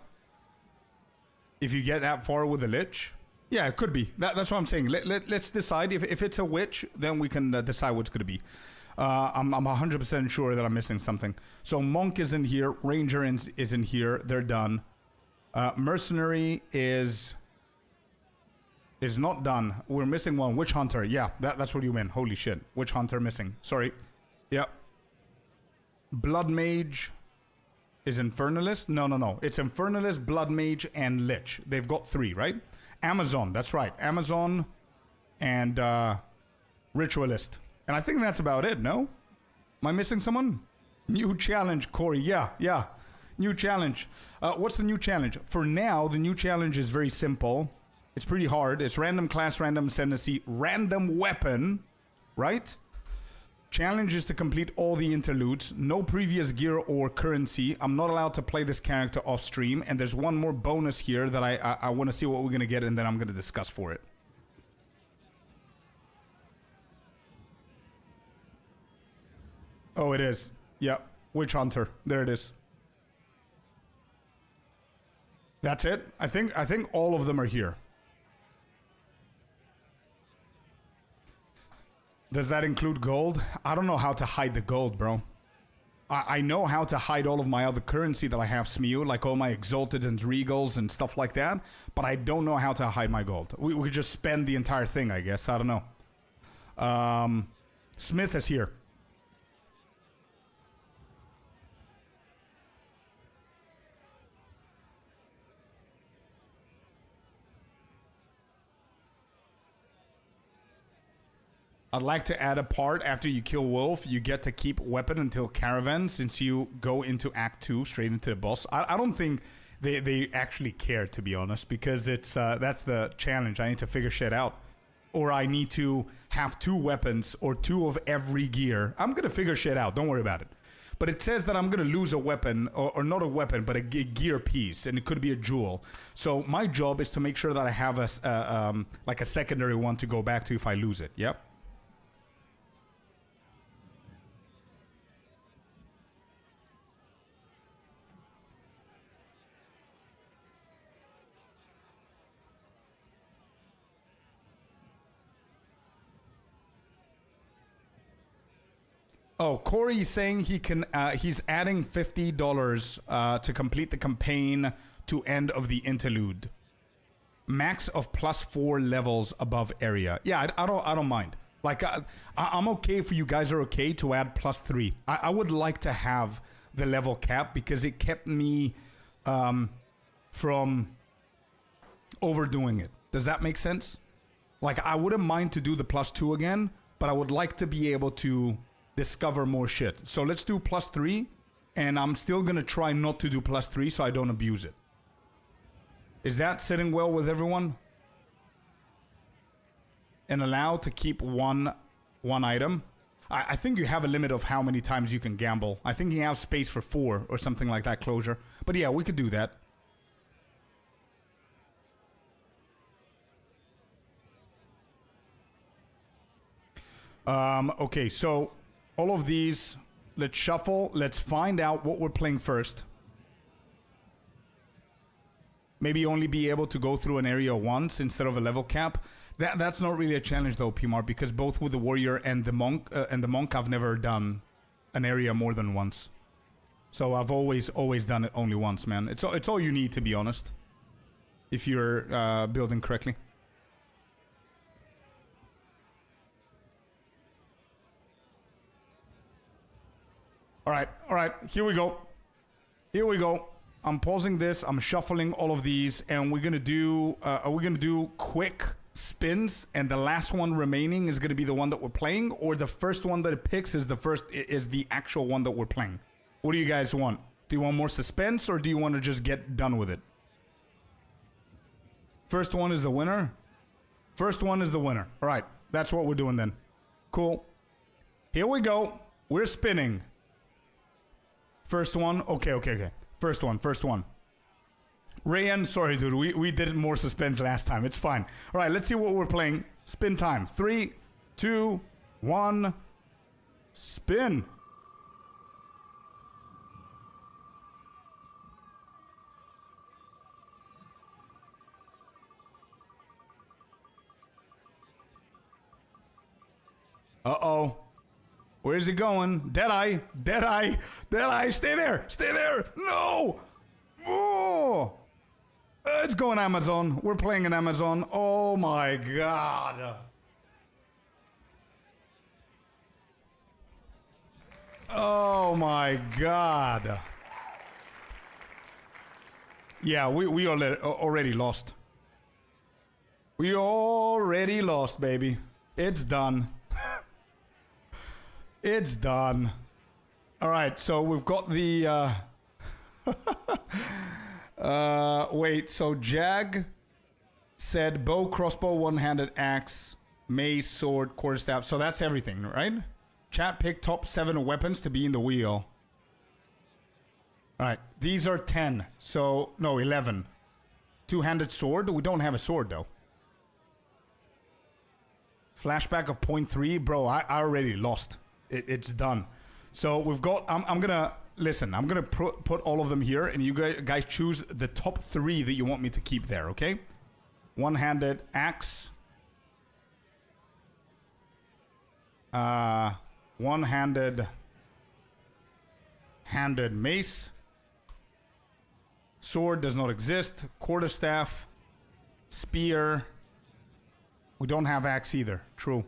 If you get that far with a Lich. Yeah, it could be. That's what I'm saying. Let's decide. If it's a Witch, then we can decide what's going to be. I'm 100% sure that I'm missing something. So Monk is in here. Ranger is in here. They're done. Mercenary is not done. We're missing one. Witch Hunter. Yeah, that's what you meant. Holy shit. Witch Hunter missing. Sorry. Yeah. Blood Mage is Infernalist. No. It's Infernalist, Blood Mage, and Lich. They've got 3, right? Amazon. That's right. Amazon and Ritualist. And I think that's about it, no? Am I missing someone? New challenge, Corey. Yeah. New challenge. What's the new challenge? For now, the new challenge is very simple. It's pretty hard. It's random class, random ascendancy, random weapon, right? Challenge is to complete all the interludes. No previous gear or currency. I'm not allowed to play this character off stream. And there's one more bonus here that I want to see what we're going to get, and then I'm going to discuss for it. Oh, it is. Yep. Witch Hunter. There it is. That's it. I think all of them are here. Does that include gold? I don't know how to hide the gold, bro. I know how to hide all of my other currency that I have, Smew, like all my Exalted and Regals and stuff like that, but I don't know how to hide my gold. We could just spend the entire thing, I guess. I don't know. Smith is here. I'd like to add a part after you kill Wolf, you get to keep weapon until Caravan, since you go into Act 2 straight into the boss. I don't think they actually care, to be honest, because it's that's the challenge. I need to figure shit out. Or I need to have 2 weapons or 2 of every gear. I'm going to figure shit out. Don't worry about it. But it says that I'm going to lose a weapon, or not a weapon, but a gear piece, and it could be a jewel. So my job is to make sure that I have like a secondary one to go back to if I lose it. Yep. Oh, Corey is saying he can. He's adding $50 to complete the campaign to end of the interlude. Max of +4 levels above area. Yeah, I don't mind. Like I'm okay if you guys are okay to add +3. I would like to have the level cap because it kept me from overdoing it. Does that make sense? Like I wouldn't mind to do the +2 again, but I would like to be able to discover more shit. So let's do +3, and I'm still gonna try not to do +3 so I don't abuse it. Is that sitting well with everyone? And allow to keep one item. I think you have a limit of how many times you can gamble. I think you have space for 4 or something like that, closure. But yeah, we could do that. Okay, so all of these, let's shuffle. Let's find out what we're playing first. Maybe only be able to go through an area once instead of a level cap. That's not really a challenge though, PMAR, because both with the warrior and the monk, I've never done an area more than once. So I've always done it only once, man. It's all you need, to be honest, if you're building correctly. All right, here we go. I'm pausing this, I'm shuffling all of these, and we're gonna do, quick spins, and the last one remaining is gonna be the one that we're playing, or the first one that it picks is the actual one that we're playing. What do you guys want? Do you want more suspense, or do you want to just get done with it? First one is the winner? First one is the winner. All right, that's what we're doing then. Cool. Here we go. We're spinning. First one. Okay. First one. Rayan, sorry, dude. We did more suspense last time. It's fine. All right, let's see what we're playing. Spin time. 3, 2, 1. Spin. Uh-oh. Where's he going? Deadeye. Stay there. No. Oh. It's going Amazon. We're playing in Amazon. Oh my God. Oh my God. Yeah, we already lost. We already lost, baby. It's done. It's done. All right, so we've got the... wait, so Jag said bow, crossbow, one-handed axe, mace, sword, quarterstaff. So that's everything, right? Chat picked top 7 weapons to be in the wheel. All right, these are 10. So, no, 11. Two-handed sword. We don't have a sword, though. Flashback of 0.3. Bro, I already lost. It's done. So we've got... I'm gonna... Listen, I'm gonna put all of them here, and you guys choose the top 3 that you want me to keep there, okay? One-handed axe. One-handed... handed mace. Sword does not exist. Quarterstaff. Spear. We don't have axe either. True.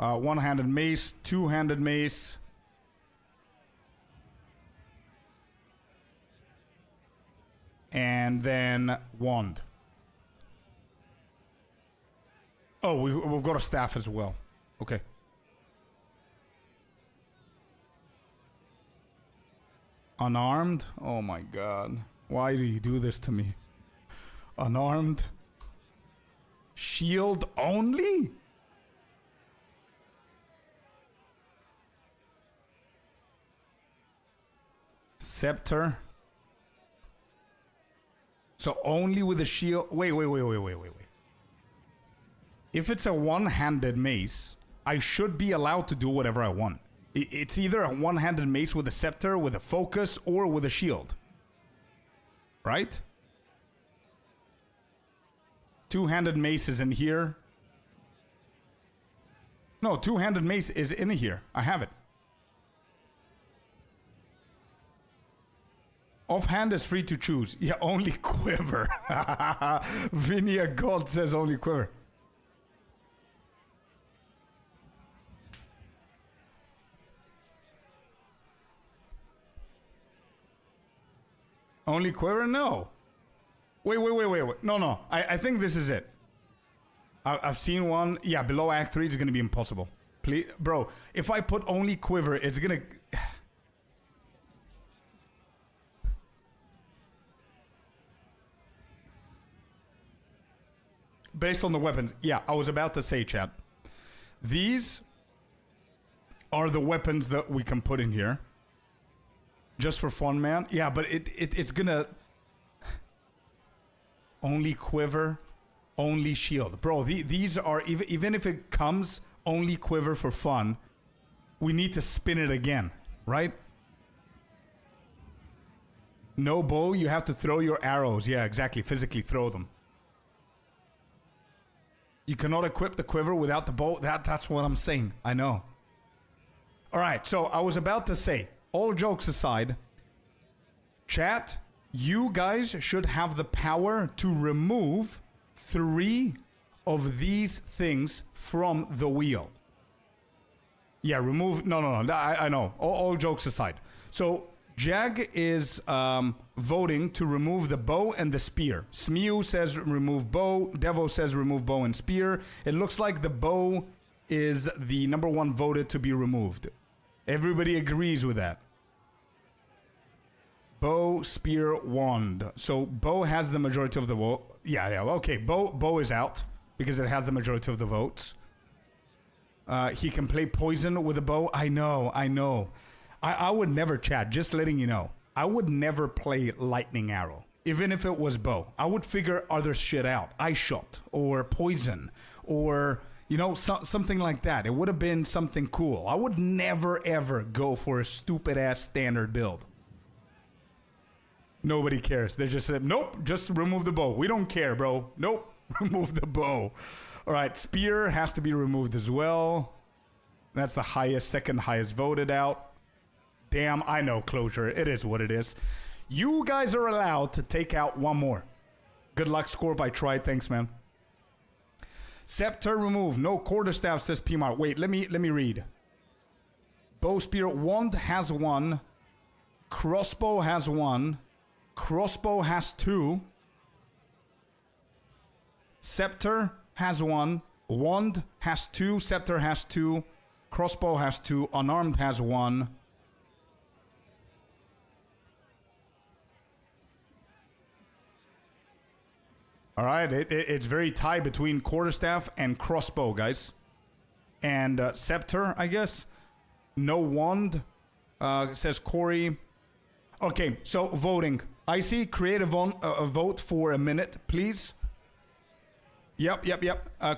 One-handed mace, two-handed mace. And then wand. Oh, we've got a staff as well. Okay. Unarmed? Oh my God. Why do you do this to me? Unarmed? Shield only? Scepter. So only with a shield. Wait. If it's a one-handed mace, I should be allowed to do whatever I want. It's either a one-handed mace with a scepter, with a focus, or with a shield. Right? Two-handed mace is in here. No, two-handed mace is in here. I have it. Offhand is free to choose. Yeah, only quiver. Vinia God says only quiver. Only quiver? No. Wait. No. I think this is it. I've seen one. Yeah, below Act 3 it's going to be impossible. Please, bro, if I put only quiver, it's going to... Based on the weapons. Yeah, I was about to say, chat. These are the weapons that we can put in here. Just for fun, man. Yeah, but it's gonna... Only quiver, only shield. Bro, these are... Even if it comes only quiver for fun, we need to spin it again, right? No bow, you have to throw your arrows. Yeah, exactly. Physically throw them. You cannot equip the quiver without the bow. That's what I'm saying. I know. All right, so I was about to say, all jokes aside, chat, you guys should have the power to remove 3 of these things from the wheel. Yeah, remove... No. I know. All jokes aside. So... Jag is voting to remove the bow and the spear. Smew says remove bow. Devo says remove bow and spear. It looks like the bow is the number 1 voted to be removed. Everybody agrees with that. Bow, spear, wand. So bow has the majority of the vote. Yeah, okay. Bow is out because it has the majority of the votes. He can play poison with a bow. I know. I would never, chat, just letting you know. I would never play lightning arrow, even if it was bow. I would figure other shit out. Eye shot or poison or, you know, something like that. It would have been something cool. I would never, ever go for a stupid-ass standard build. Nobody cares. They just said, nope, just remove the bow. We don't care, bro. Nope, remove the bow. All right, spear has to be removed as well. That's the highest, second highest voted out. Damn, I know, closure. It is what it is. You guys are allowed to take out one more. Good luck, Scorp. I tried. Thanks, man. Scepter removed. No quarterstaff, says PMR. Wait, let me read. Bow, spear, wand has one. Crossbow has one. Crossbow has two. Scepter has one. Wand has two. Scepter has two. Crossbow has two. Unarmed has one. All right, it's very tight between quarterstaff and crossbow, guys. And scepter, I guess. No wand, says Corey. Okay, so voting. Icy, create a vote for a minute, please. Yep.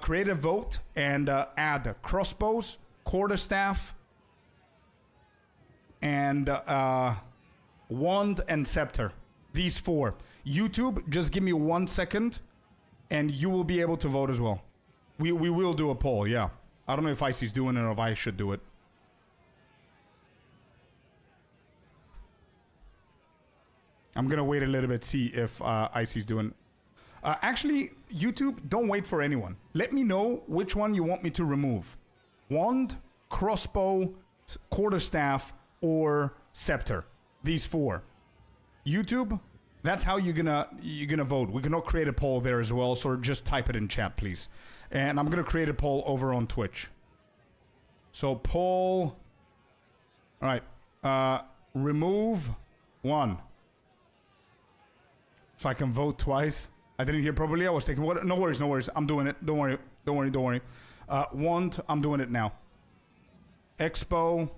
Create a vote and add crossbows, quarterstaff, and wand and scepter. These four. YouTube, just give me 1 second, and you will be able to vote as well. We will do a poll, yeah. I don't know if Icy's doing it or if I should do it. I'm gonna wait a little bit, see if Icy's doing. Actually, YouTube, don't wait for anyone. Let me know which one you want me to remove. Wand, crossbow, quarterstaff, or scepter. These four. YouTube, that's how you're gonna vote. We cannot create a poll there as well, so just type it in chat, please. And I'm gonna create a poll over on Twitch. So poll. All right. Remove one. So I can vote twice. I didn't hear properly. I was taking what? No worries. I'm doing it. Don't worry. Wand, I'm doing it now. Expo.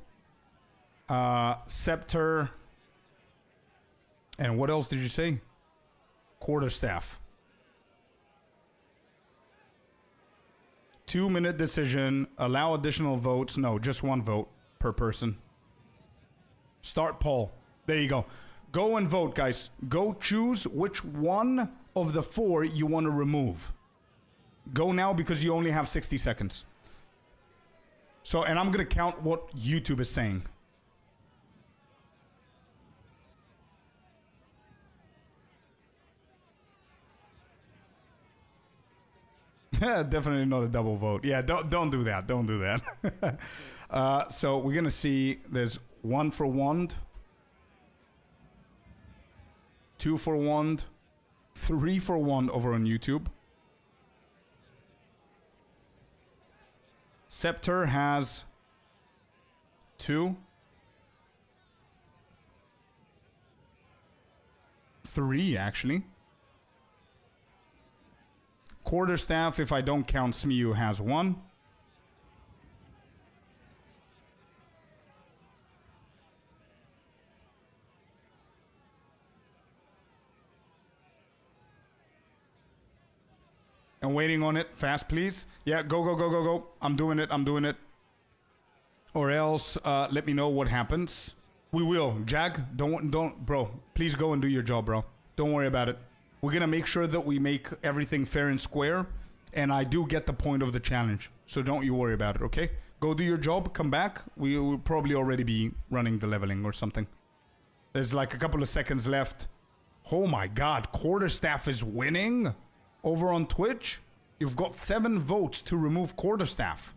Scepter. And what else did you say? Quarterstaff. 2-minute decision. Allow additional votes. No, just one vote per person. Start poll. There you go. Go and vote, guys. Go choose which one of the four you want to remove. Go now because you only have 60 seconds. So, and I'm going to count what YouTube is saying. Definitely not a double vote. Yeah, don't do that. Don't do that. So we're going to see there's 1 for wand. 2 for wand. 3 for wand over on YouTube. Scepter has 2. 3 actually. Quarterstaff, if I don't count Smiu, has 1. And waiting on it. Fast, please. Yeah, go. I'm doing it. Or else, let me know what happens. We will. Jag, don't, bro. Please go and do your job, bro. Don't worry about it. We're going to make sure that we make everything fair and square. And I do get the point of the challenge. So don't you worry about it, okay? Go do your job. Come back. We will probably already be running the leveling or something. There's like a couple of seconds left. Oh my god. Quarterstaff is winning over on Twitch. You've got 7 votes to remove quarterstaff.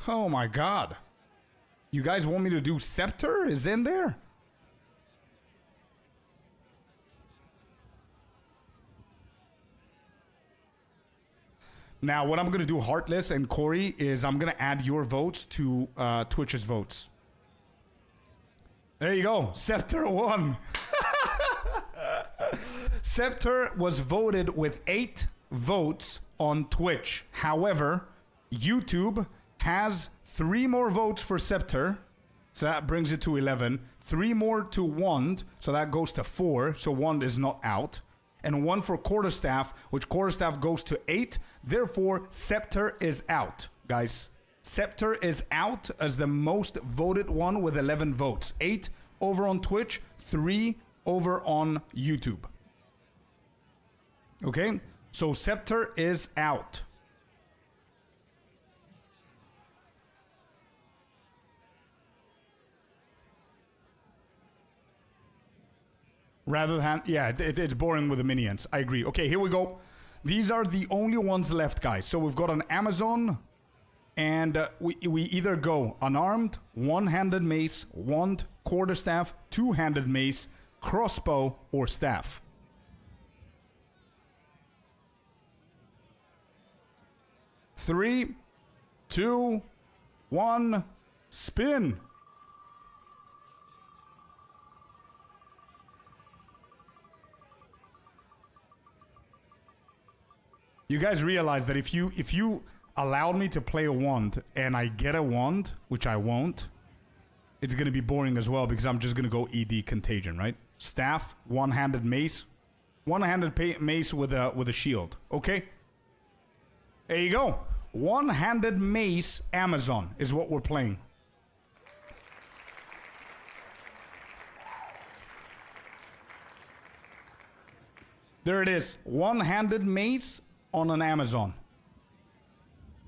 Oh my god. You guys want me to do scepter? Is in there? Now, what I'm going to do, Heartless and Corey, is I'm going to add your votes to Twitch's votes. There you go. Scepter won. Scepter was voted with 8 votes on Twitch. However, YouTube has 3 more votes for Scepter. So that brings it to 11. 3 more to Wand. So that goes to 4. So Wand is not out. And 1 for Quarterstaff, which Quarterstaff goes to 8. Therefore, Scepter is out, guys. Scepter is out as the most voted one with 11 votes. 8 over on Twitch, 3 over on YouTube. Okay, so Scepter is out. Rather than, yeah, it's boring with the minions. I agree. Okay, here we go. These are the only ones left, guys. So we've got an Amazon, and we either go unarmed, one-handed mace, wand, quarterstaff, two-handed mace, crossbow, or staff. Three, two, one, spin. You guys realize that if you allowed me to play a wand and I get a wand, which I won't, it's gonna be boring as well because I'm just gonna go ED contagion, right? Staff, one-handed mace, one-handed mace with a shield. Okay. There you go. One-handed mace Amazon is what we're playing. There it is. One-handed mace on an Amazon.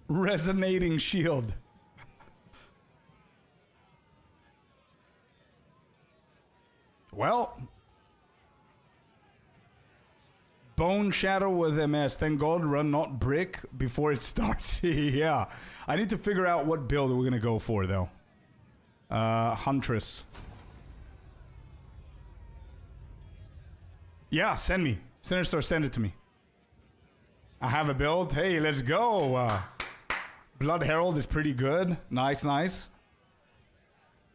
Resonating shield. Well, Bone Shadow with MS. Thank God run not brick before it starts. Yeah. I need to figure out what build we're gonna go for though. Huntress. Yeah, send me. Sinister, send it to me. I have a build. Hey, let's go. Blood Herald is pretty good. Nice, nice.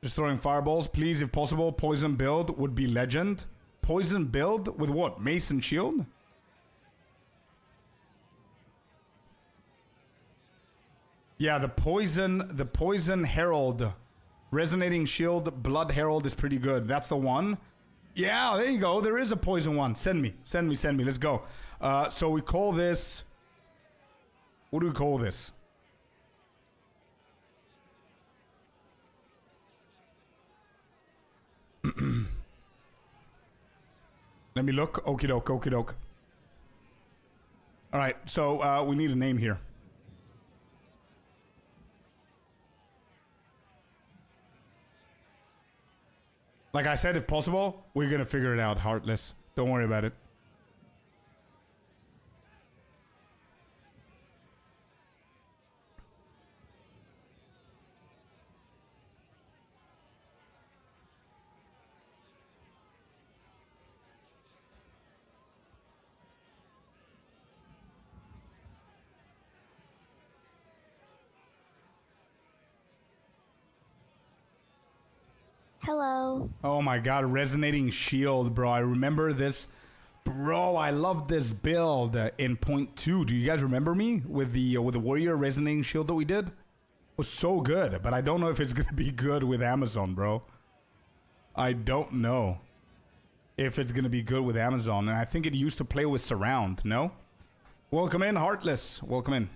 Just throwing fireballs. Please, if possible, poison build would be legend. Poison build with what? Mace and shield? Yeah, the poison herald. Resonating shield, blood herald is pretty good. That's the one. Yeah, there you go. There is a poison one. Send me. Send me, send me. Let's go. So we call this... What do we call this? Let me look. Okie doke, okie doke. Alright, so we need a name here. Like I said, if possible, we're gonna figure it out, Heartless. Don't worry about it. Hello. Oh my god, resonating shield, bro. I remember this. Bro, I love this build in point 2. Do you guys remember me with the warrior resonating shield that we did? It was so good, but I don't know if it's gonna be good with Amazon, bro. I don't know if it's gonna be good with Amazon, and I think it used to play with surround, no? Welcome in, Heartless. Welcome in.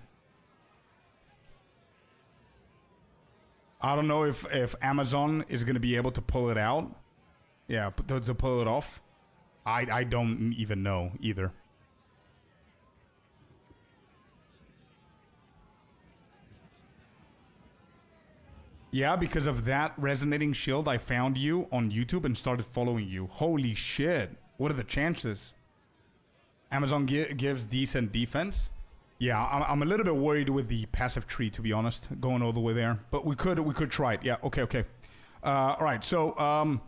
I don't know if Amazon is going to be able to pull it out. Yeah, to pull it off. I don't even know either. Yeah, because of that resonating shield, I found you on YouTube and started following you. Holy shit. What are the chances? Amazon gives decent defense. Yeah, I'm a little bit worried with the passive tree, to be honest, going all the way there. But we could try it. Yeah, okay, okay. All right, so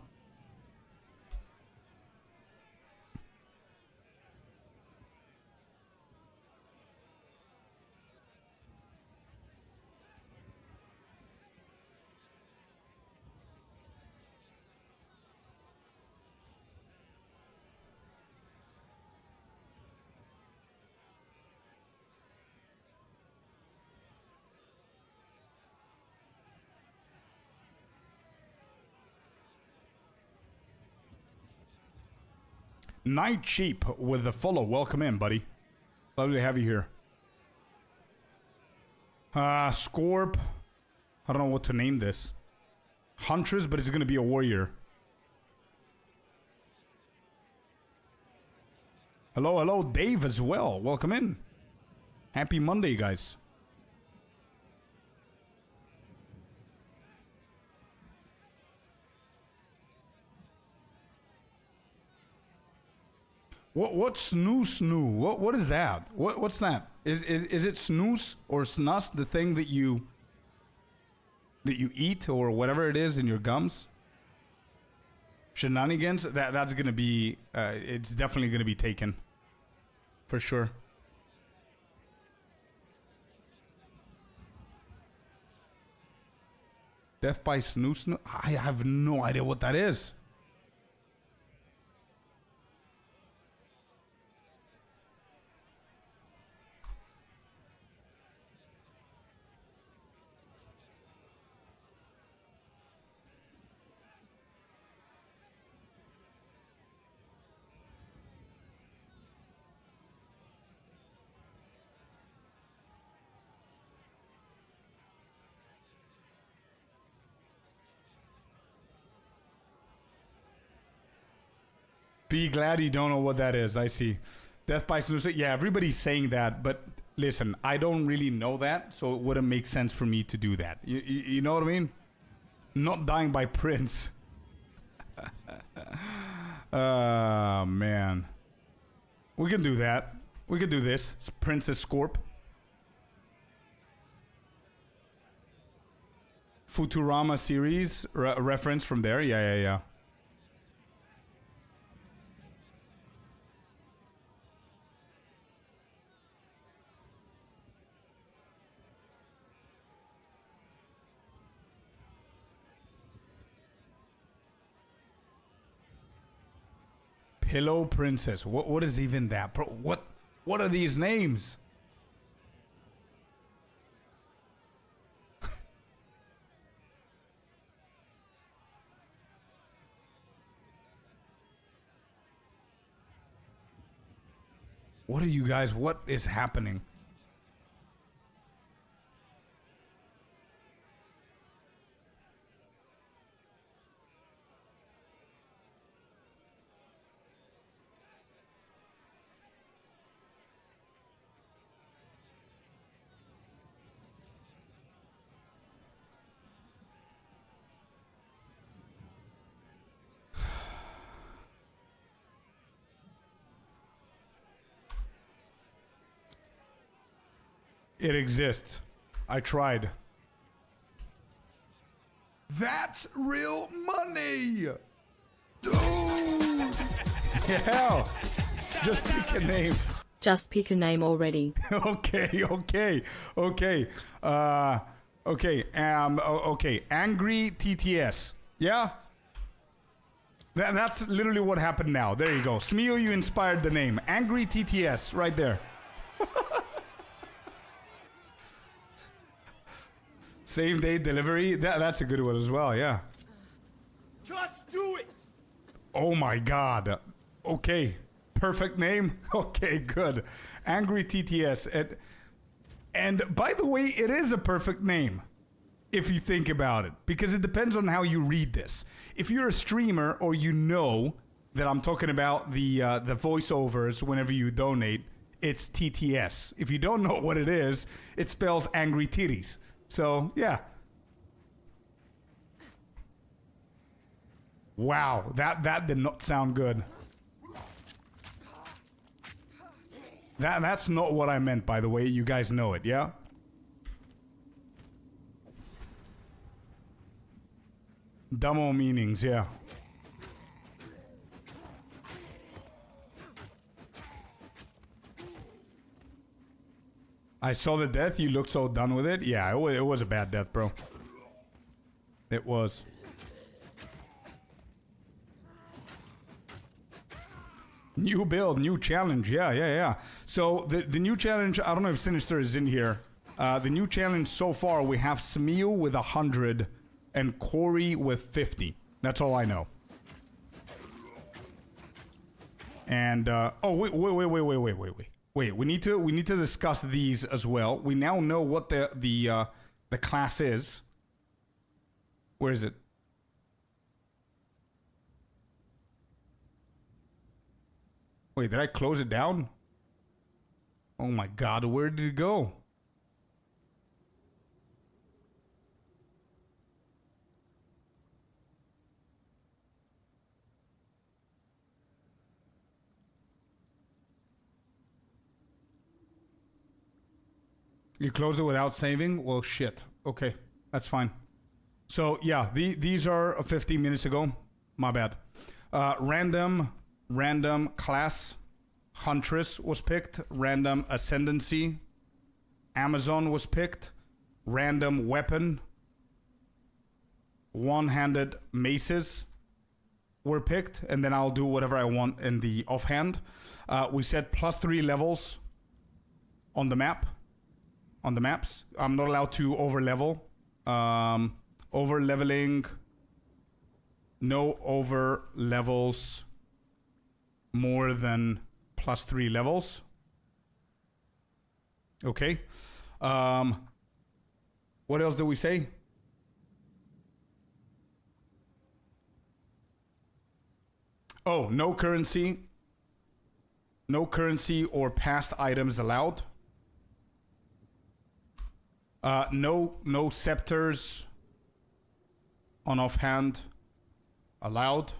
Night Sheep with the follow. Welcome in, buddy. Lovely to have you here. Scorp. I don't know what to name this. Huntress, but it's gonna be a warrior. Hello, hello, Dave as well. Welcome in. Happy Monday, guys. What's snoo? What is that? What's that? Is it snooze or snus, the thing that you eat or whatever it is in your gums? Shenanigans? That's gonna be it's definitely gonna be taken. For sure. Death by snoo? I have no idea what that is. Be glad you don't know what that is. I see. Death by snooze. Yeah, everybody's saying that, but listen, I don't really know that, so it wouldn't make sense for me to do that. You know what I mean? Not dying by Prince. Man. We can do that. We can do this. It's Princess Scorp. Futurama series reference from there. Yeah. Pillow Princess. What is even that? Bro, what are these names? What are you guys? What is happening? It exists. I tried. That's real money! Dude! Yeah! Just pick a name. Just pick a name already. Okay. Okay. Angry TTS. Yeah? That's literally what happened now. There you go. Smeo, you inspired the name. Angry TTS, right there. Same day delivery. That's a good one as well, yeah. Just do it! Oh my god. Okay. Perfect name. Okay, good. Angry TTS. And by the way, it is a perfect name. If you think about it. Because it depends on how you read this. If you're a streamer or you know that I'm talking about the voiceovers whenever you donate, it's TTS. If you don't know what it is, it spells angry titties. So, yeah. Wow, that did not sound good. That's not what I meant, by the way. You guys know it, yeah? Dumbo meanings, yeah. I saw the death. You looked so done with it. Yeah, it was a bad death, bro. It was. New build, new challenge. Yeah. So the new challenge, I don't know if Sinister is in here. The new challenge so far, we have Smeo with 100 and Corey with 50. That's all I know. And wait. We need to discuss these as well. We now know what the class is. Where is it? Wait, did I close it down? Oh my god, where did it go? You closed it without saving? Well, shit. Okay, that's fine. So, yeah, these are 15 minutes ago. My bad. Random class. Huntress was picked. Random ascendancy. Amazon was picked. Random weapon. One-handed maces were picked. And then I'll do whatever I want in the offhand. We set +3 levels on the map. On the maps. I'm not allowed to over-level. Over-leveling. No over-levels more than +3 levels. Okay. What else did we say? Oh, no currency. No currency or past items allowed. No scepters on offhand allowed.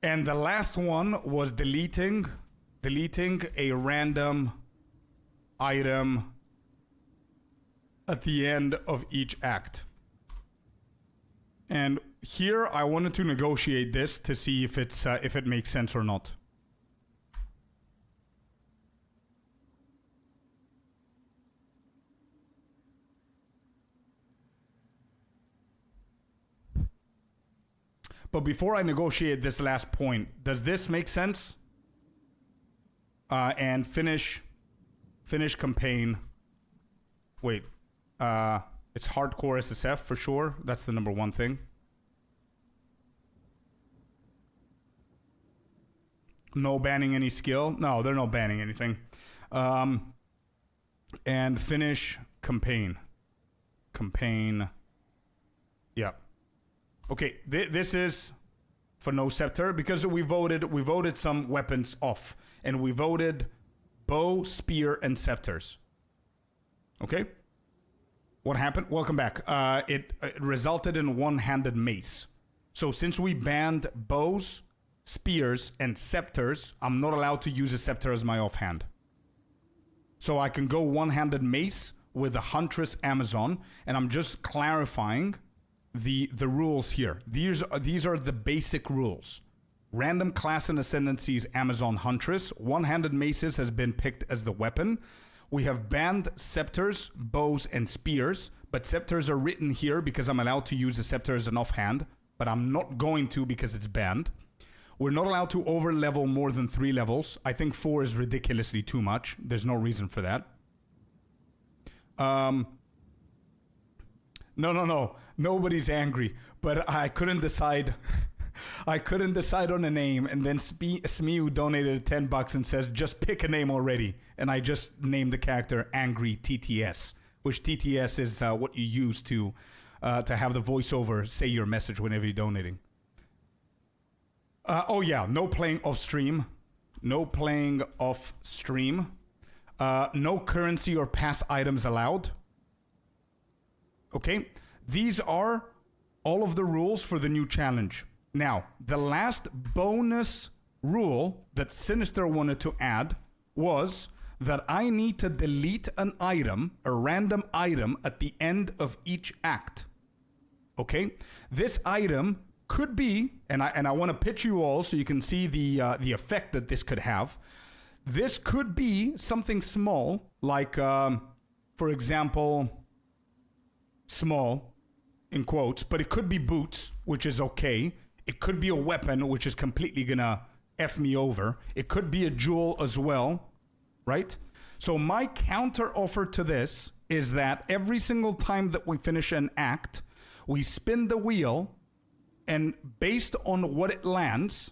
And the last one was deleting a random item at the end of each act. And here I wanted to negotiate this to see if it makes sense or not. But before I negotiate this last point, does this make sense? And finish campaign. Wait, it's hardcore SSF for sure. That's the number one thing. No banning any skill. No, they're not banning anything. And finish campaign. Yeah. Okay, this is for no scepter because we voted some weapons off, and we voted bow, spear, and scepters. Okay, what happened? Welcome back. It resulted in one-handed mace. So since we banned bows, spears, and scepters, I'm not allowed to use a scepter as my offhand. So I can go one-handed mace with the Huntress Amazon, and I'm just clarifying the rules here. These are the basic rules. Random class and ascendancies Amazon Huntress. One-handed maces has been picked as the weapon. We have banned scepters, bows, and spears, but scepters are written here because I'm allowed to use a scepter as an offhand, but I'm not going to because it's banned. We're not allowed to over-level more than 3 levels. I think 4 is ridiculously too much. There's no reason for that. No. Nobody's angry, but I couldn't decide. I couldn't decide on a name, and then Smiu donated $10 and says, just pick a name already. And I just named the character Angry TTS, which TTS is what you use to have the voiceover say your message whenever you're donating. Oh yeah, no playing off stream. No playing off stream. No currency or past items allowed. Okay, these are all of the rules for the new challenge. Now, the last bonus rule that Sinister wanted to add was that I need to delete an item, a random item, at the end of each act. Okay, this item could be, and I want to pitch you all so you can see the effect that this could have. This could be something small, like, for example, small, in quotes, but it could be boots, which is okay. It could be a weapon, which is completely gonna F me over. It could be a jewel as well, right? So my counter offer to this is that every single time that we finish an act, we spin the wheel And based on what it lands,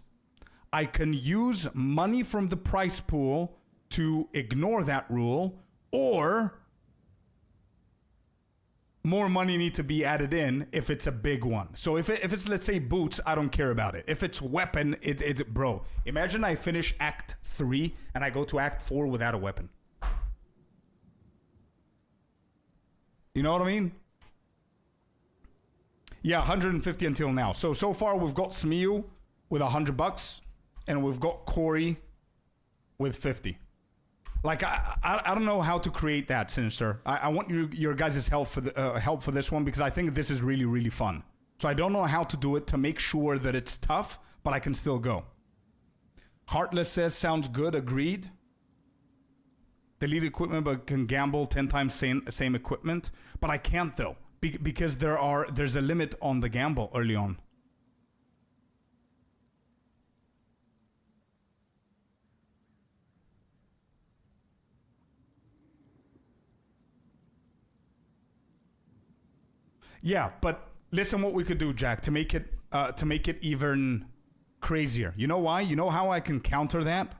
I can use money from the price pool to ignore that rule, or more money need to be added in if it's a big one. So if it's, let's say, boots, I don't care about it. If it's weapon, bro, imagine I finish Act 3 and I go to Act 4 without a weapon. You know what I mean? Yeah, 150 until now. So far we've got Smiu with $100, and we've got Corey with 50. Like, I don't know how to create that, Sinister. I want your guys' help for this one, because I think this is really, really fun. So I don't know how to do it to make sure that it's tough, but I can still go. Heartless says, sounds good, agreed. Delete equipment, but can gamble 10 times same equipment. But I can't, though, because there's a limit on the gamble early on. Yeah, but listen what we could do, Jack, to make it even crazier. You know why? You know how I can counter that?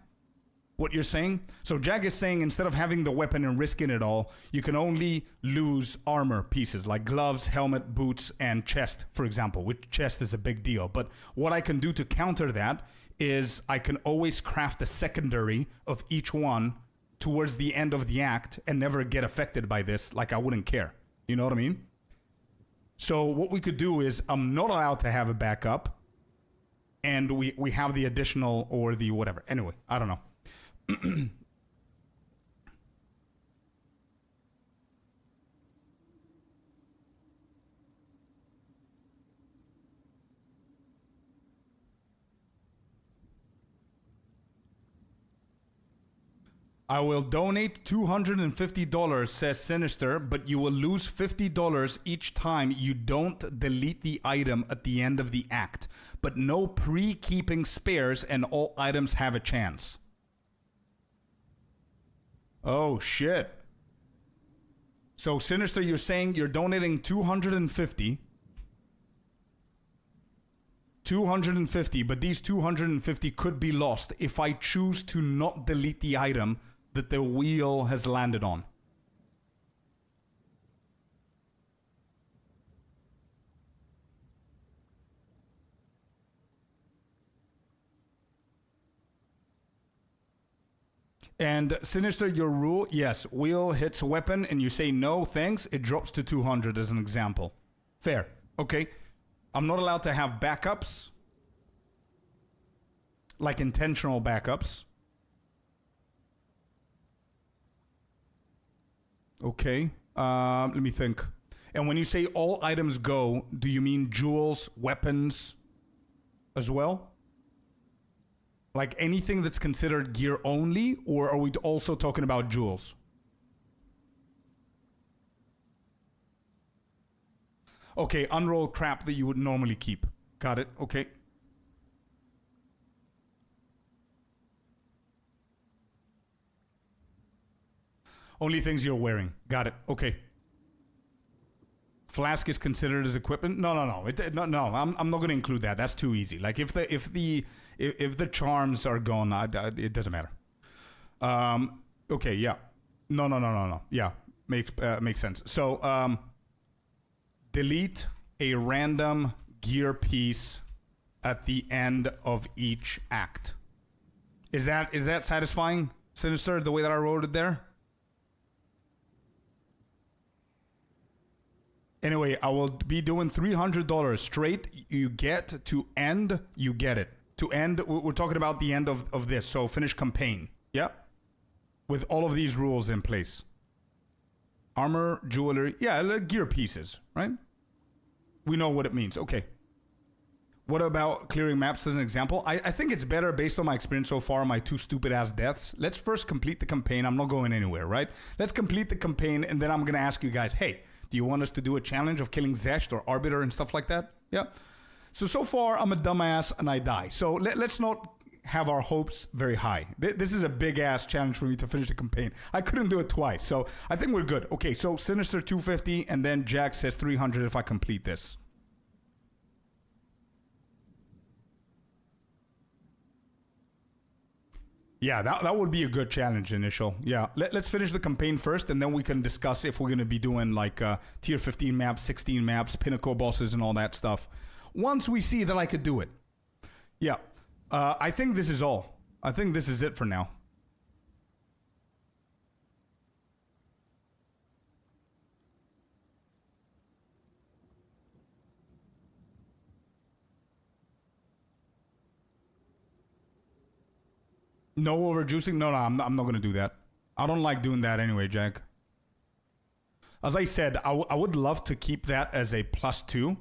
What you're saying? So Jack is saying instead of having the weapon and risking it all, you can only lose armor pieces like gloves, helmet, boots, and chest, for example, which chest is a big deal. But what I can do to counter that is I can always craft a secondary of each one towards the end of the act and never get affected by this, like I wouldn't care. You know what I mean? So what we could do is I'm not allowed to have a backup, and we have the additional or the whatever. Anyway, I don't know. I will donate $250, says Sinister, but you will lose $50 each time you don't delete the item at the end of the act. But no pre-keeping spares, and all items have a chance. Oh, shit. So, Sinister, you're saying you're donating $250, but these $250 could be lost if I choose to not delete the item that the wheel has landed on. And Sinister, your rule, yes, wheel hits weapon and you say no, thanks, it drops to 200 as an example. Fair. Okay. I'm not allowed to have backups, like intentional backups. Okay. Let me think. And when you say all items go, do you mean jewels, weapons as well? Like anything that's considered gear only, or are we also talking about jewels? Okay, unroll crap that you would normally keep. Got it, okay. Only things you're wearing. Got it, okay. Flask is considered as equipment? No. I'm not going to include that. That's too easy. Like if the charms are gone, it doesn't matter. Okay, yeah. No. Yeah, makes sense. So delete a random gear piece at the end of each act. Is that satisfying, Sinister? The way that I wrote it there. Anyway, I will be doing $300 straight. You get to end, you get it. To end, we're talking about the end of this. So finish campaign. Yeah? With all of these rules in place. Armor, jewelry. Yeah, like gear pieces, right? We know what it means. Okay. What about clearing maps as an example? I think it's better based on my experience so far, my 2 stupid ass deaths. Let's first complete the campaign. I'm not going anywhere, right? Let's complete the campaign, and then I'm going to ask you guys, hey, do you want us to do a challenge of killing Zesht or Arbiter and stuff like that? Yeah. So far, I'm a dumbass and I die. So let's not have our hopes very high. This is a big-ass challenge for me to finish the campaign. I couldn't do it twice, so I think we're good. Okay, so Sinister 250, and then Jack says 300 if I complete this. Yeah, that would be a good challenge initial. Yeah, let's finish the campaign first, and then we can discuss if we're going to be doing like tier 15 maps, 16 maps, pinnacle bosses, and all that stuff. Once we see that I could do it. Yeah, I think this is all. I think this is it for now. No overjuicing? No, I'm not going to do that. I don't like doing that anyway, Jack. As I said, I would love to keep that as a +2.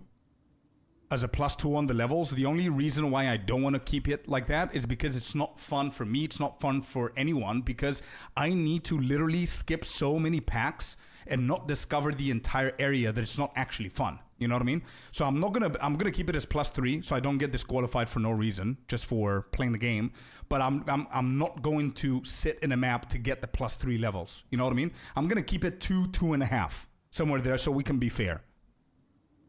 As a +2 on the levels. The only reason why I don't want to keep it like that is because it's not fun for me. It's not fun for anyone because I need to literally skip so many packs and not discover the entire area that it's not actually fun. You know what I mean? So I'm gonna keep it as +3 so I don't get disqualified for no reason, just for playing the game. But I'm not going to sit in a map to get the +3 levels. You know what I mean? I'm gonna keep it 2, 2.5, somewhere there so we can be fair.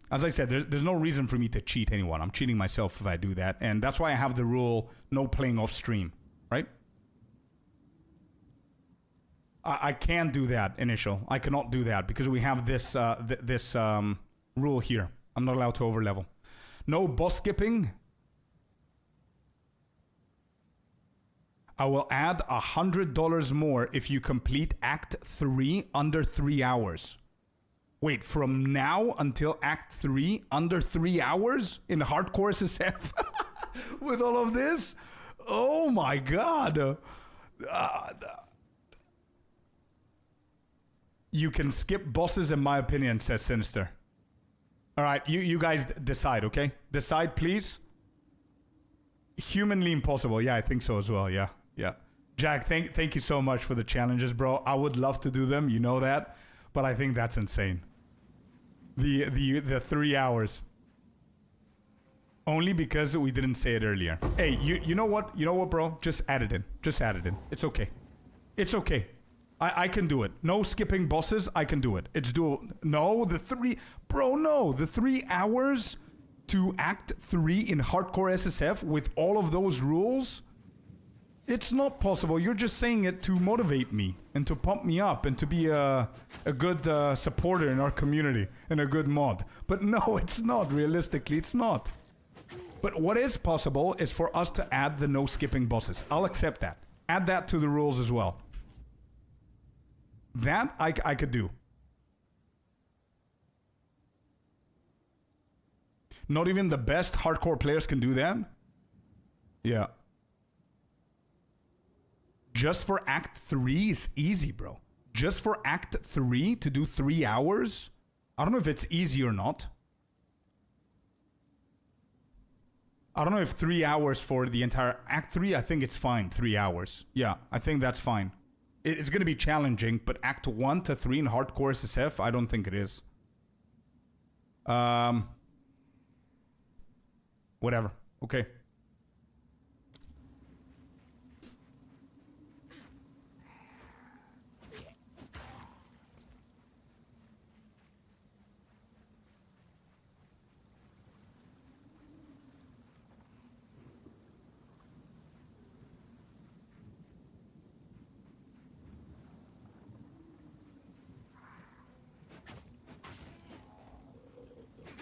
As I said, there's no reason for me to cheat anyone. I'm cheating myself if I do that. And that's why I have the rule, no playing off stream, right? I can't do that, initial. I cannot do that because we have this rule here. I'm not allowed to overlevel. No boss skipping. I will add $100 more if you complete Act 3 under 3 hours. Wait, from now until Act 3, under 3 hours in hardcore SSF? With all of this? Oh my god. You can skip bosses in my opinion, says Sinister. Alright, you guys decide, okay? Decide, please. Humanly impossible. Yeah, I think so as well, yeah. Jack, thank you so much for the challenges, bro. I would love to do them, you know that. But I think that's insane. The 3 hours. Only because we didn't say it earlier. Hey, you know what? You know what, bro? Just add it in. Just add it in. It's okay. It's okay. I can do it. No skipping bosses. I can do it. It's doable. No, the 3... Bro, no. The 3 hours to Act 3 in hardcore SSF with all of those rules... It's not possible. You're just saying it to motivate me and to pump me up and to be a good supporter in our community and a good mod. But no, it's not. Realistically, it's not. But what is possible is for us to add the no skipping bosses. I'll accept that. Add that to the rules as well. That I could do. Not even the best hardcore players can do that? Yeah. Just for Act 3 is easy, bro. Just for Act 3 to do 3 hours? I don't know if it's easy or not. I don't know if 3 hours for the entire Act 3, I think it's fine, 3 hours. Yeah, I think that's fine. It's going to be challenging, but Act 1 to 3 in hardcore SSF, I don't think it is. Whatever. Okay.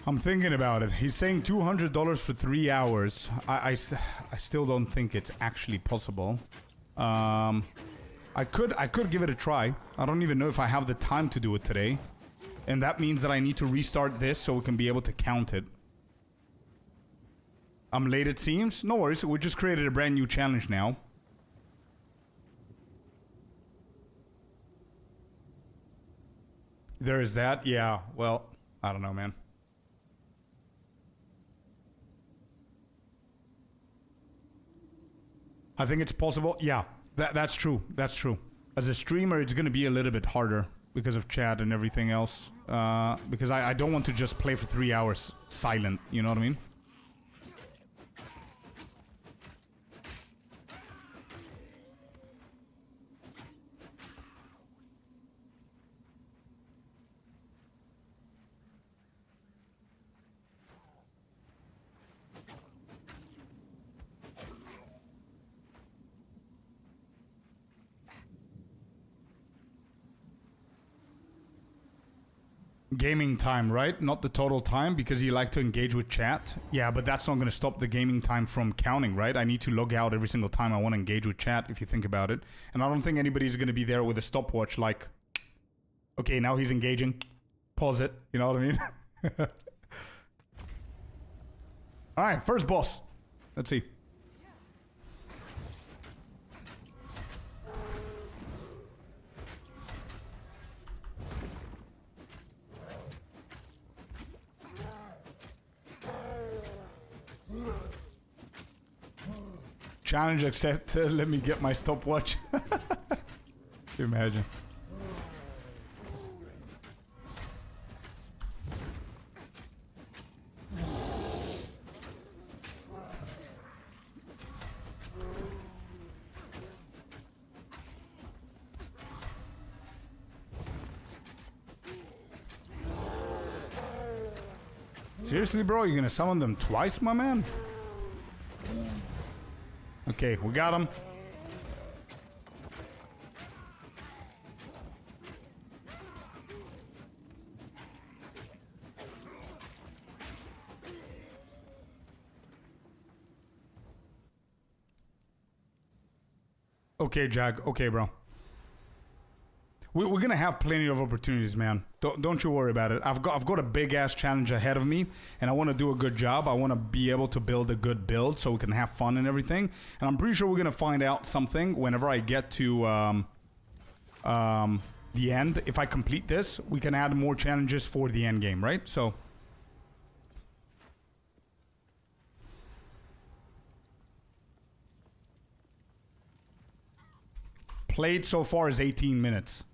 I'm thinking about it. He's saying $200 for 3 hours. I still don't think it's actually possible. I could give it a try. I don't even know if I have the time to do it today. And that means that I need to restart this so we can be able to count it. I'm late it seems. No worries, we just created a brand new challenge now. There is that? Yeah, well, I don't know, man. I think it's possible. Yeah, that's true. That's true. As a streamer, it's going to be a little bit harder because of chat and everything else. Because I don't want to just play for 3 hours silent. You know what I mean? Gaming time, right? Not the total time, because you like to engage with chat. Yeah, but that's not going to stop the gaming time from counting, right? I need to log out every single time I want to engage with chat, if you think about it. And I don't think anybody's going to be there with a stopwatch like, okay, now he's engaging. Pause it. You know what I mean? All right, first boss. Let's see. Challenge accepted. Let me get my stopwatch. Imagine. Seriously, bro? You're gonna summon them twice, my man? Okay, we got him. Okay, Jag. Okay, bro. We're gonna have plenty of opportunities, man. Don't you worry about it. I've got a big ass challenge ahead of me, and I want to do a good job. I want to be able to build a good build so we can have fun and everything. And I'm pretty sure we're gonna find out something whenever I get to the end. If I complete this, we can add more challenges for the end game, right? So. Played so far is 18 minutes.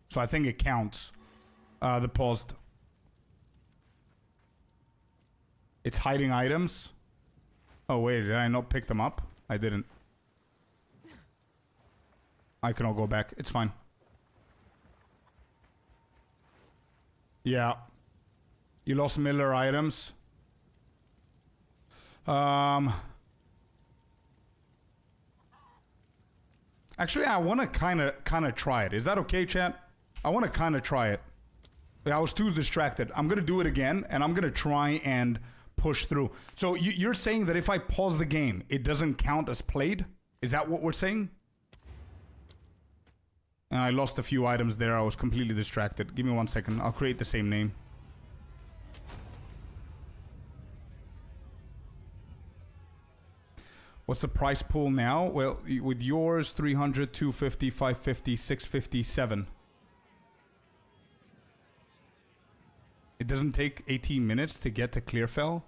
So I think it counts. The paused. It's hiding items. Oh wait, did I not pick them up? I didn't. I cannot go back. It's fine. Yeah. You lost Miller items. Actually, I want to kind of try it. Is that okay, chat? I want to kind of try it. I was too distracted. I'm going to do it again, and I'm going to try and push through. So you're saying that if I pause the game, it doesn't count as played? Is that what we're saying? And I lost a few items there. I was completely distracted. Give me 1 second. I'll create the same name. What's the price pool now? Well, with yours, 300, 250, 550, 650, 7. It doesn't take 18 minutes to get to Clearfell?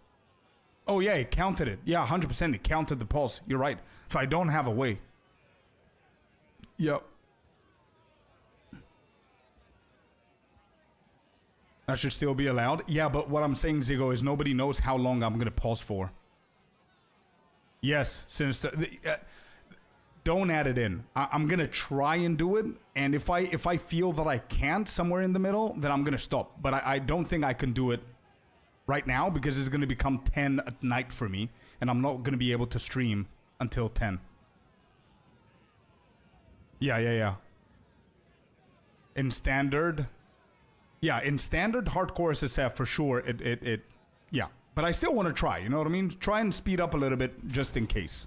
Oh yeah, it counted it. Yeah, 100% it counted the pulse. You're right. So I don't have a way. Yep. That should still be allowed. Yeah, but what I'm saying, Zigo, is nobody knows how long I'm going to pause for. Yes, Sinister. Don't add it in. I'm gonna try and do it, and if I feel that I can't somewhere in the middle, then I'm gonna stop. But I don't think I can do it right now because it's gonna become 10 at night for me, and I'm not gonna be able to stream until 10. Yeah. In standard, yeah, in standard hardcore SSF for sure. Yeah. But I still want to try, you know what I mean? Try and speed up a little bit just in case.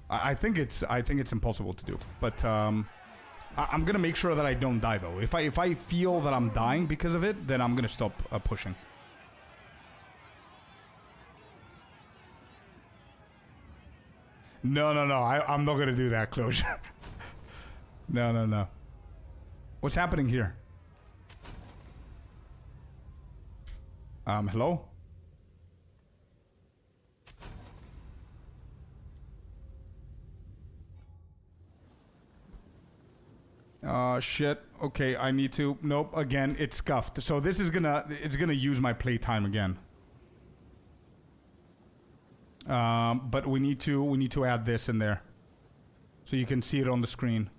I think it's impossible to do. But I'm gonna make sure that I don't die though. If I feel that I'm dying because of it, then I'm gonna stop pushing. No. I'm not gonna do that, Closure. No. What's happening here? Hello? Shit. Okay, I need to... Nope, again, it's scuffed. So this is it's gonna use my playtime again. But we need to add this in there. So you can see it on the screen.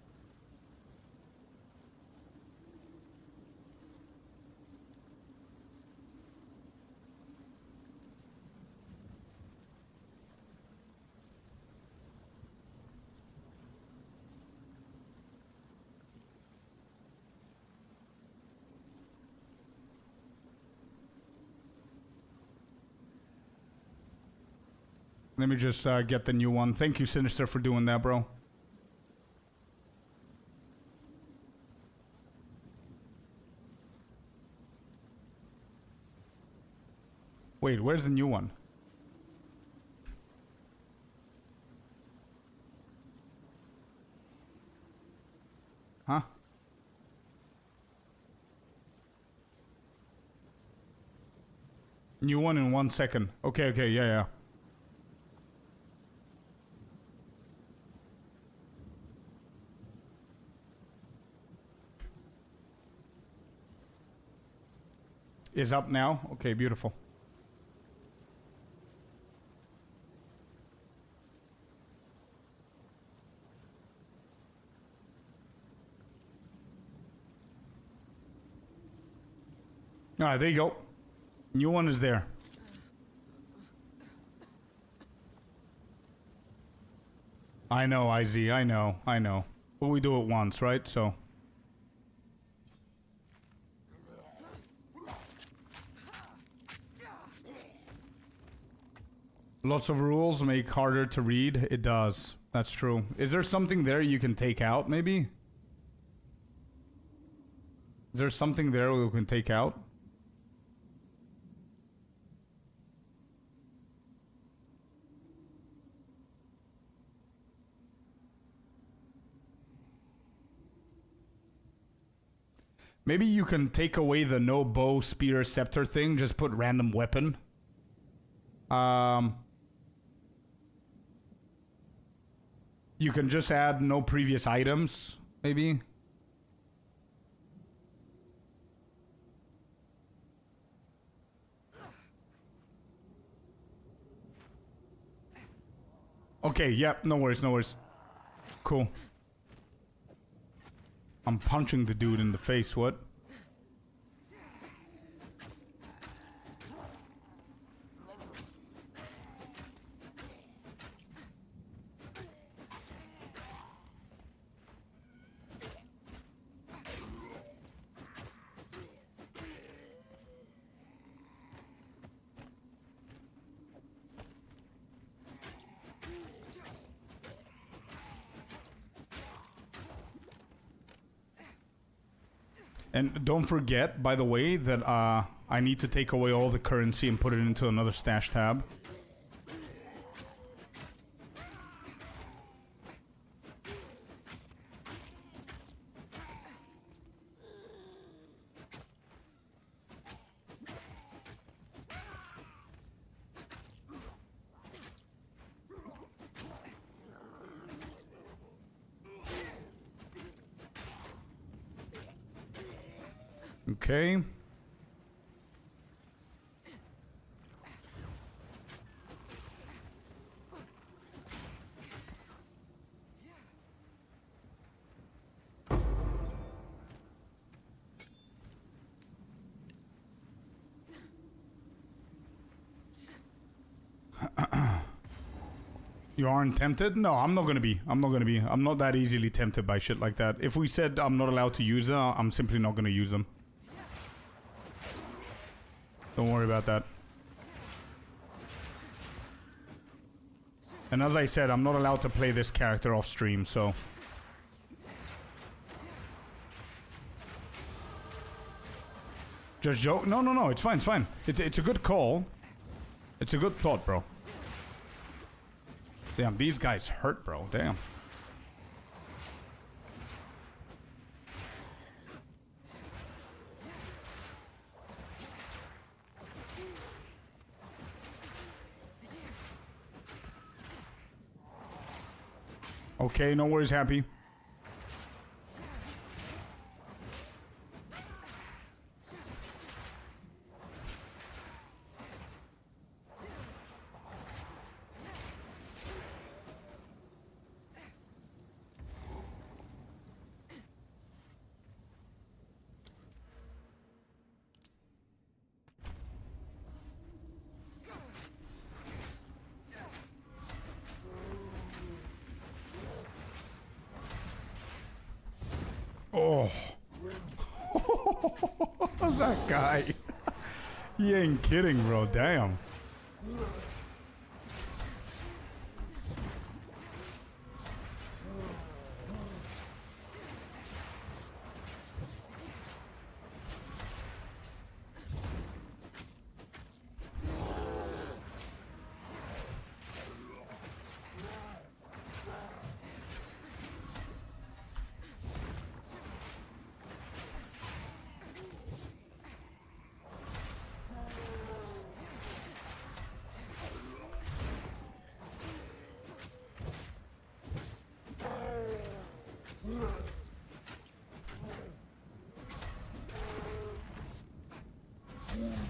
Let me just get the new one. Thank you, Sinister, for doing that, bro. Wait, where's the new one? Huh? New one in 1 second. Okay, okay, yeah, yeah. Is up now? Okay, beautiful. Alright, there you go. New one is there. I know, IZ, I know. But we do it once, right? So. Lots of rules make harder to read. It does. That's true. Is there something there you can take out, maybe? Is there something there we can take out? Maybe you can take away the no bow, spear, scepter thing. Just put random weapon. You can just add no previous items, maybe. Okay, yep, no worries, no worries. Cool. I'm punching the dude in the face, what? And don't forget, by the way, that I need to take away all the currency and put it into another stash tab. Okay. You aren't tempted? No, I'm not gonna be. I'm not that easily tempted by shit like that. If we said I'm not allowed to use them, I'm simply not gonna use them. Don't worry about that. And as I said, I'm not allowed to play this character off stream, so... Just joke? No, no, no, it's fine, it's fine. It's a good call. It's a good thought, bro. Damn, these guys hurt, bro. Damn. Okay, no worries, Happy. Oh. That guy. He ain't kidding, bro. Damn.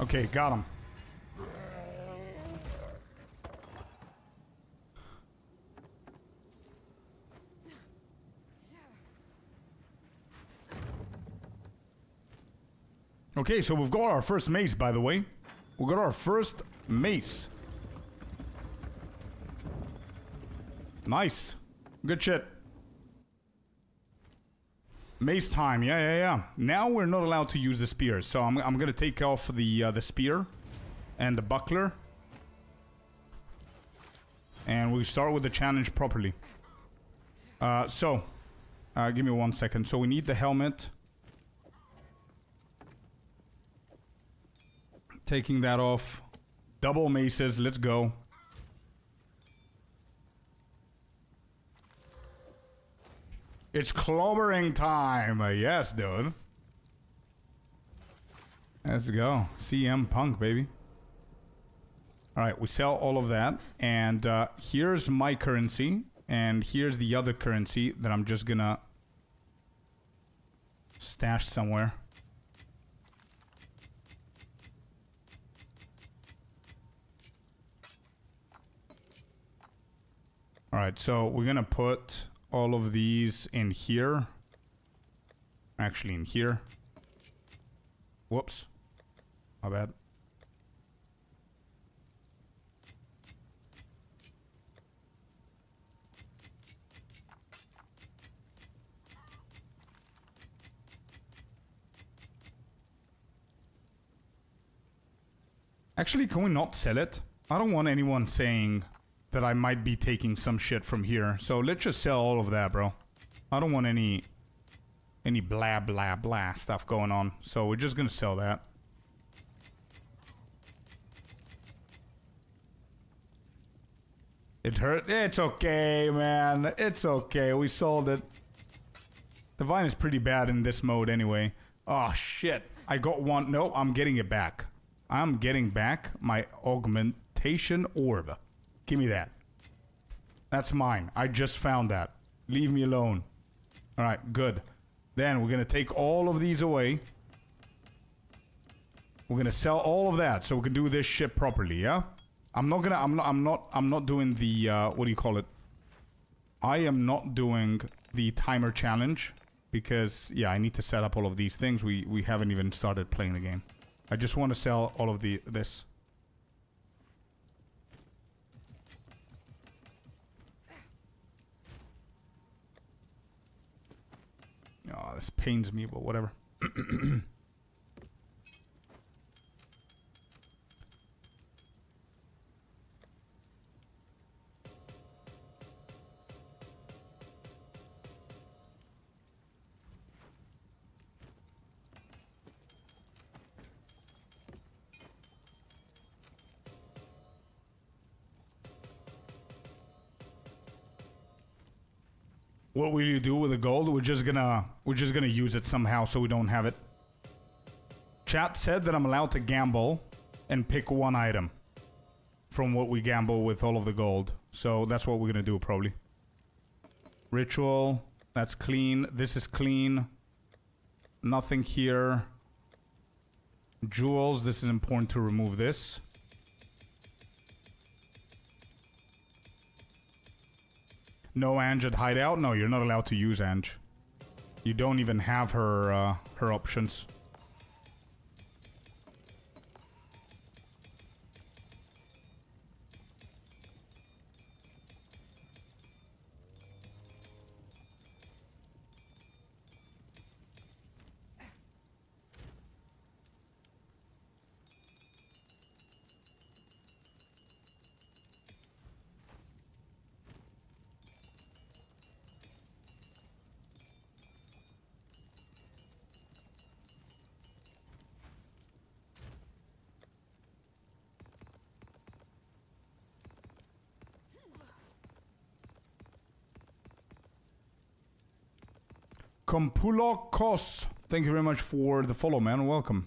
Okay, got him. Okay, so we've got our first mace, by the way. We got our first mace. Nice. Good shit. Mace time, yeah. Now we're not allowed to use the spears, so I'm gonna take off the spear and the buckler. And we start with the challenge properly. Give me 1 second. So we need the helmet. Taking that off. Double maces, let's go. It's clobbering time. Yes, dude. Let's go. CM Punk, baby. Alright, we sell all of that. And here's my currency. And here's the other currency that I'm just gonna stash somewhere. Alright, so we're gonna put all of these in here. Actually, in here. Whoops. My bad. Actually, can we not sell it? I don't want anyone saying that I might be taking some shit from here. So let's just sell all of that, bro. I don't want any blah blah blah stuff going on. So we're just gonna sell that. It hurt. It's okay, man. It's okay. We sold it. The vine is pretty bad in this mode anyway. Oh shit. I got one. No, I'm getting it back. I'm getting back my augmentation orb. Give me that. That's mine. I just found that. Leave me alone. Alright, good. Then we're gonna take all of these away. We're gonna sell all of that so we can do this shit properly, yeah? I'm not doing the what do you call it? I am not doing the timer challenge because yeah, I need to set up all of these things. We haven't even started playing the game. I just want to sell all of this. Oh, this pains me, but whatever. What will you do with the gold? We're just gonna use it somehow so we don't have it. Chat said that I'm allowed to gamble and pick one item from what we gamble with all of the gold. So that's what we're gonna do probably. Ritual, that's clean. This is clean. Nothing here. Jewels, this is important to remove this. No Ange at hideout? No, you're not allowed to use Ange. You don't even have her her options. Kompulokos, thank you very much for the follow, man. Welcome.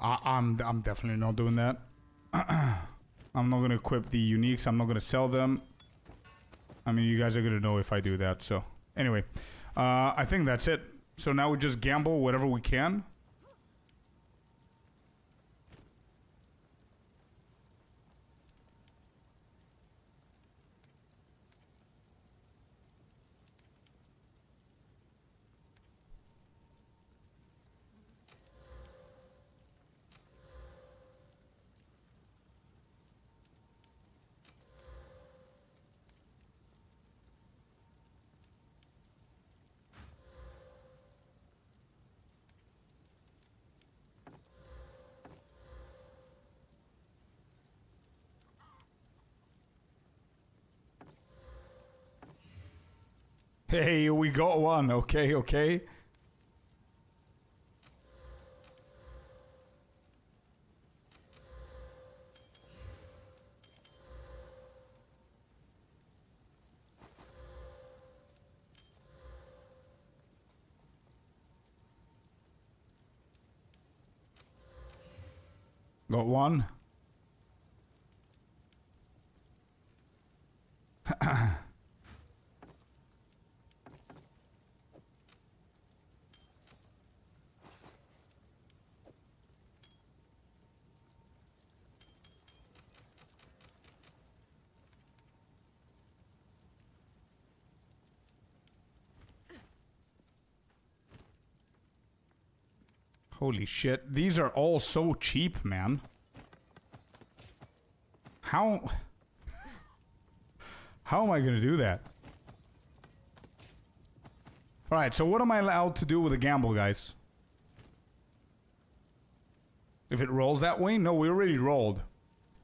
I'm definitely not doing that. I'm not gonna equip the uniques. I'm not gonna sell them. I mean, you guys are gonna know if I do that. So anyway, I think that's it. So now we just gamble whatever we can. Hey, we got one. Okay, okay. Got one. Holy shit. These are all so cheap, man. How am I gonna do that? Alright, so what am I allowed to do with a gamble, guys? If it rolls that way? No, we already rolled.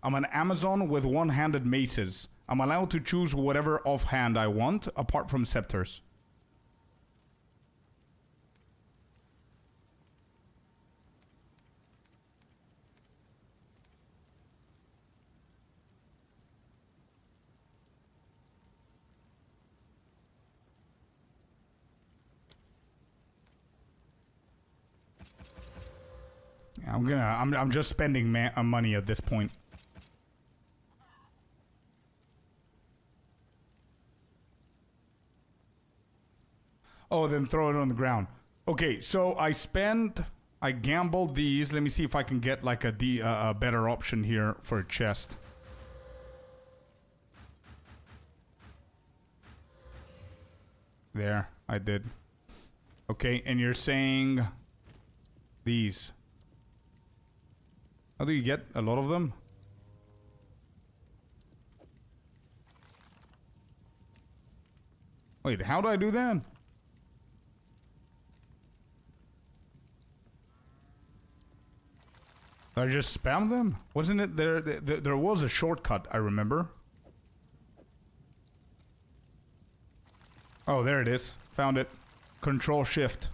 I'm an Amazon with one-handed maces. I'm allowed to choose whatever offhand I want, apart from scepters. I'm just spending money at this point. Oh, then throw it on the ground. Okay, so I gambled these. Let me see if I can get like a better option here for a chest. There, I did. Okay, and you're saying these. How do you get a lot of them? Wait, how do I do that? I just spam them? Wasn't it there was a shortcut, I remember. Oh, there it is. Found it. Control Shift.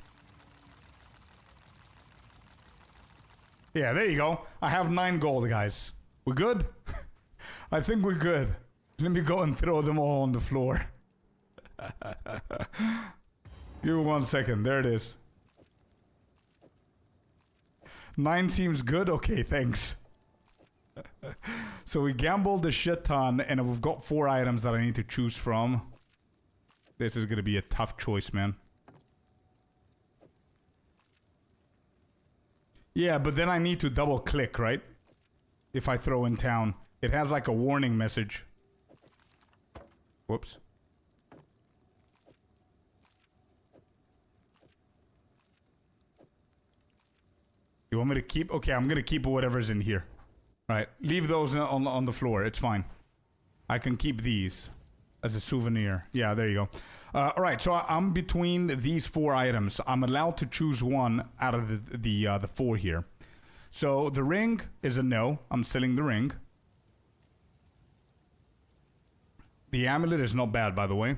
Yeah, there you go. I have 9 gold, guys. We good? I think we're good. Let me go and throw them all on the floor. Give me 1 second. There it is. 9 seems good? Okay, thanks. So we gambled a shit ton, and we've got 4 items that I need to choose from. This is gonna be a tough choice, man. Yeah, but then I need to double click, right? If I throw in town. It has like a warning message. Whoops. You want me to keep? Okay, I'm gonna keep whatever's in here. Right, leave those on the floor. It's fine. I can keep these as a souvenir. Yeah, there you go. All right, so I'm between these 4 items. I'm allowed to choose one out of the 4 here. So the ring is a no. I'm selling the ring. The amulet is not bad, by the way.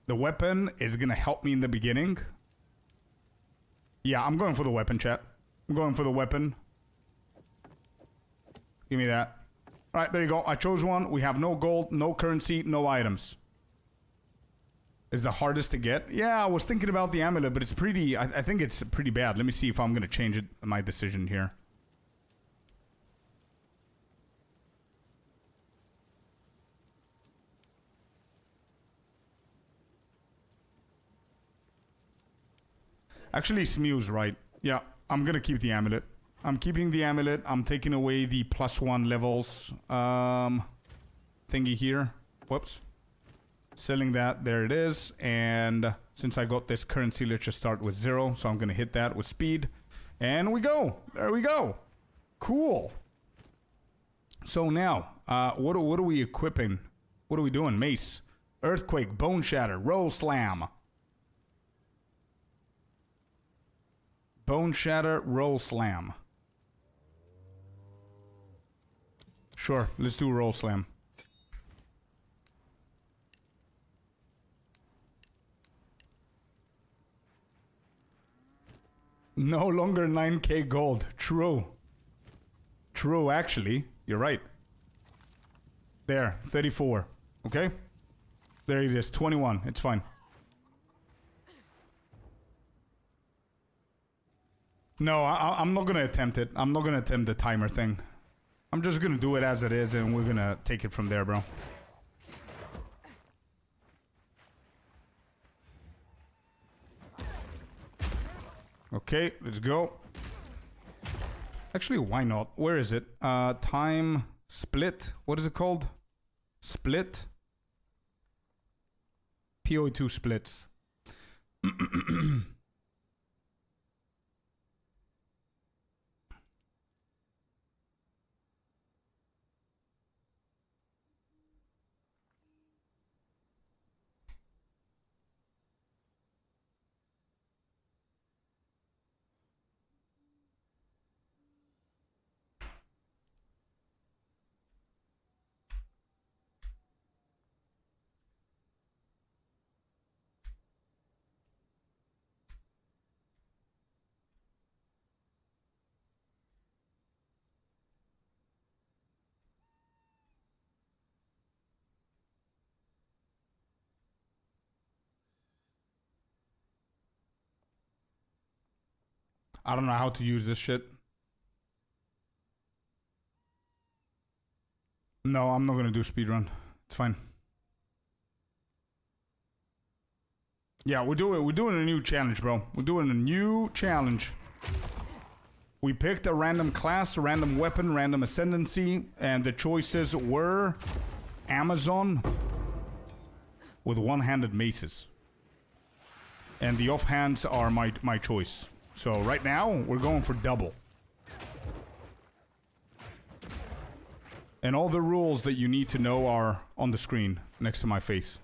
The weapon is gonna help me in the beginning. Yeah, I'm going for the weapon, chat. I'm going for the weapon. Give me that. All right, there you go. I chose one. We have no gold, no currency, no items. Is the hardest to get? Yeah, I was thinking about the amulet, but it's pretty... I think it's pretty bad. Let me see if I'm going to change it. My decision here. Actually, Smew's right. Yeah, I'm gonna keep the amulet. I'm keeping the amulet. I'm taking away the +1 levels thingy here. Whoops. Selling that. There it is. And since I got this currency, let's just start with 0. So I'm gonna hit that with speed. And we go. There we go. Cool. So now, what are we equipping? What are we doing? Mace. Earthquake. Bone Shatter. Roll Slam. Bone Shatter. Roll Slam. Sure, let's do Roll Slam. No longer 9k gold. True. True, actually. You're right. There, 34. Okay? There it is, 21. It's fine. No, I'm not gonna attempt it. I'm not gonna attempt the timer thing. I'm just gonna do it as it is, and we're gonna take it from there, bro. Okay, let's go. Actually, why not? Where is it? Time split. What is it called? Split? PO2 splits. I don't know how to use this shit. No, I'm not gonna do speedrun. It's fine. Yeah, we're doing a new challenge, bro. We're doing a new challenge. We picked a random class, a random weapon, random ascendancy, and the choices were Amazon with one-handed maces. And the offhands are my choice. So right now, we're going for double. And all the rules that you need to know are on the screen next to my face.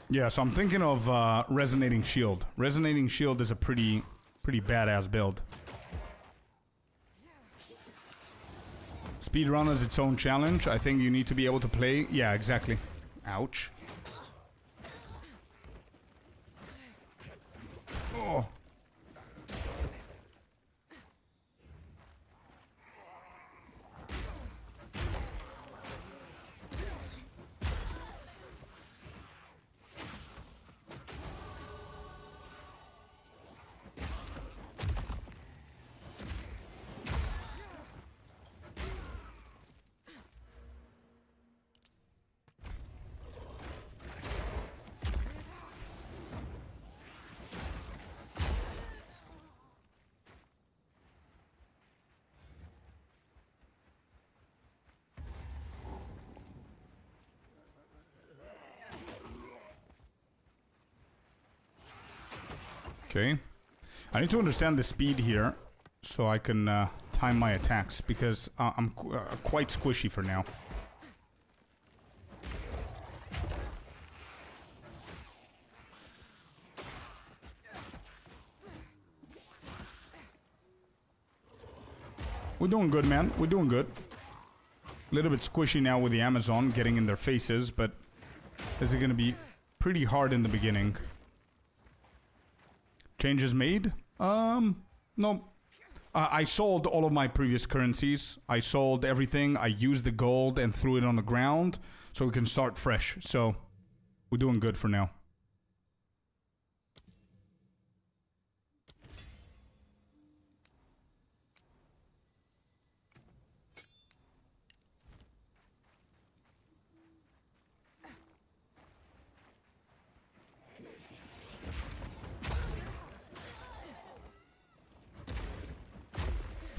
Yeah, so I'm thinking of Resonating Shield. Resonating Shield is a pretty badass build. Speedrun is its own challenge. I think you need to be able to play... Yeah, exactly. Ouch. Oh. Okay. I need to understand the speed here so I can time my attacks because I'm quite squishy for now. We're doing good, man. We're doing good. A little bit squishy now with the Amazon getting in their faces, but this is going to be pretty hard in the beginning. Changes made? No. I sold all of my previous currencies. I sold everything. I used the gold and threw it on the ground so we can start fresh. So, we're doing good for now.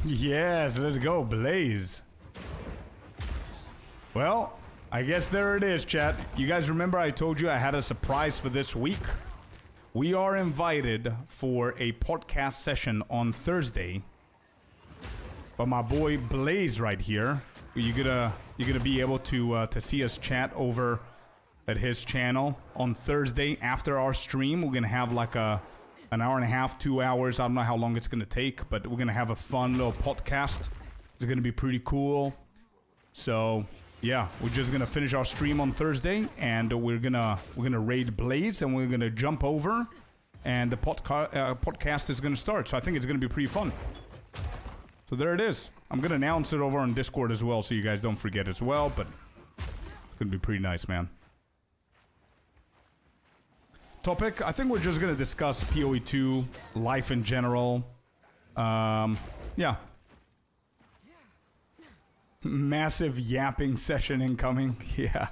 Yes, let's go, Blaze. Well, I guess there it is, chat. You guys remember I told you I had a surprise for this week? We are invited for a podcast session on Thursday by my boy Blaze right here. You're gonna be able to see us chat over at his channel on Thursday after our stream. We're gonna have like an hour and a half, 2 hours. I don't know how long it's gonna take, but we're gonna have a fun little podcast. It's gonna be pretty cool. So yeah, we're just gonna finish our stream on Thursday, and we're gonna raid Blaze, and we're gonna jump over, and the podcast is gonna start. So I think it's gonna be pretty fun. So there it is. I'm gonna announce it over on Discord as well, so you guys don't forget as well. But it's gonna be pretty nice, man. Topic, I think we're just gonna discuss PoE2, life in general. Yeah. Massive yapping session incoming. Yeah.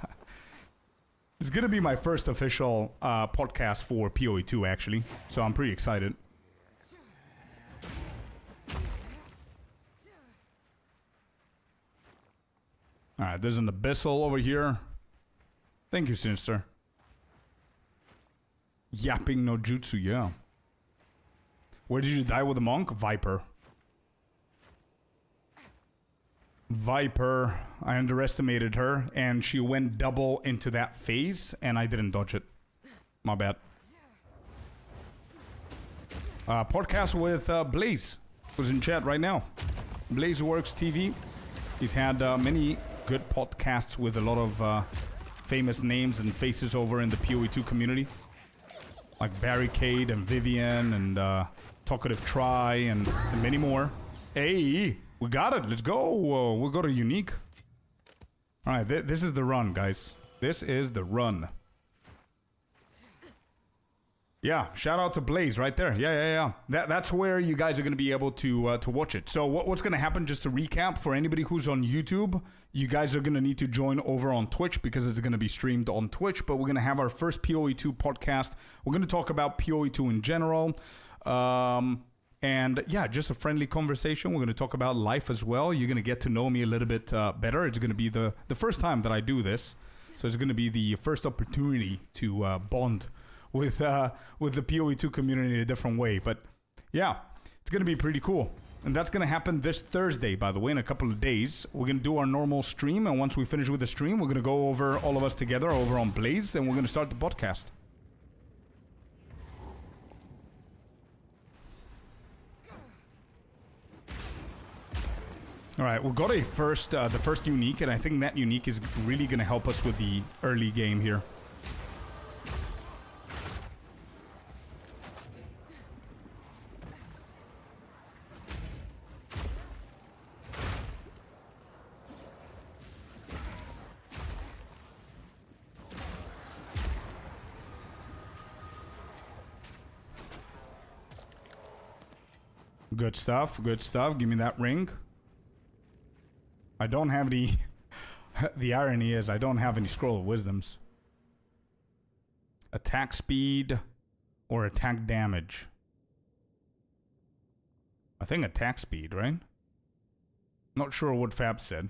It's gonna be my first official podcast for PoE2, actually. So I'm pretty excited. Alright, there's an Abyssal over here. Thank you, Sinister. Yapping no jutsu, yeah. Where did you die with the monk? Viper. Viper, I underestimated her, and she went double into that phase, and I didn't dodge it. My bad. Podcast with Blaze, who's in chat right now. Blaze Works TV. He's had many good podcasts with a lot of famous names and faces over in the PoE2 community. Like Barricade and Vivian and Talkative Try and many more. Hey, we got it. Let's go. We'll go to Unique. Alright, this is the run, guys. This is the run. Yeah, shout out to Blaze right there. Yeah. That's where you guys are going to be able to watch it. So what's going to happen, just to recap, for anybody who's on YouTube, you guys are going to need to join over on Twitch because it's going to be streamed on Twitch. But we're going to have our first PoE2 podcast. We're going to talk about PoE2 in general. And yeah, just a friendly conversation. We're going to talk about life as well. You're going to get to know me a little bit better. It's going to be the first time that I do this. So it's going to be the first opportunity to bond with the PoE2 community in a different way. But yeah, it's going to be pretty cool. And that's going to happen this Thursday, by the way, in a couple of days. We're going to do our normal stream, and once we finish with the stream, we're going to go over, all of us together, over on Blaze, and we're going to start the podcast. All right, we've got the first unique, and I think that unique is really going to help us with the early game here. Good stuff, good stuff. Give me that ring. I don't have any... The irony is I don't have any Scroll of Wisdoms. Attack speed or attack damage? I think attack speed, right? Not sure what Fab said.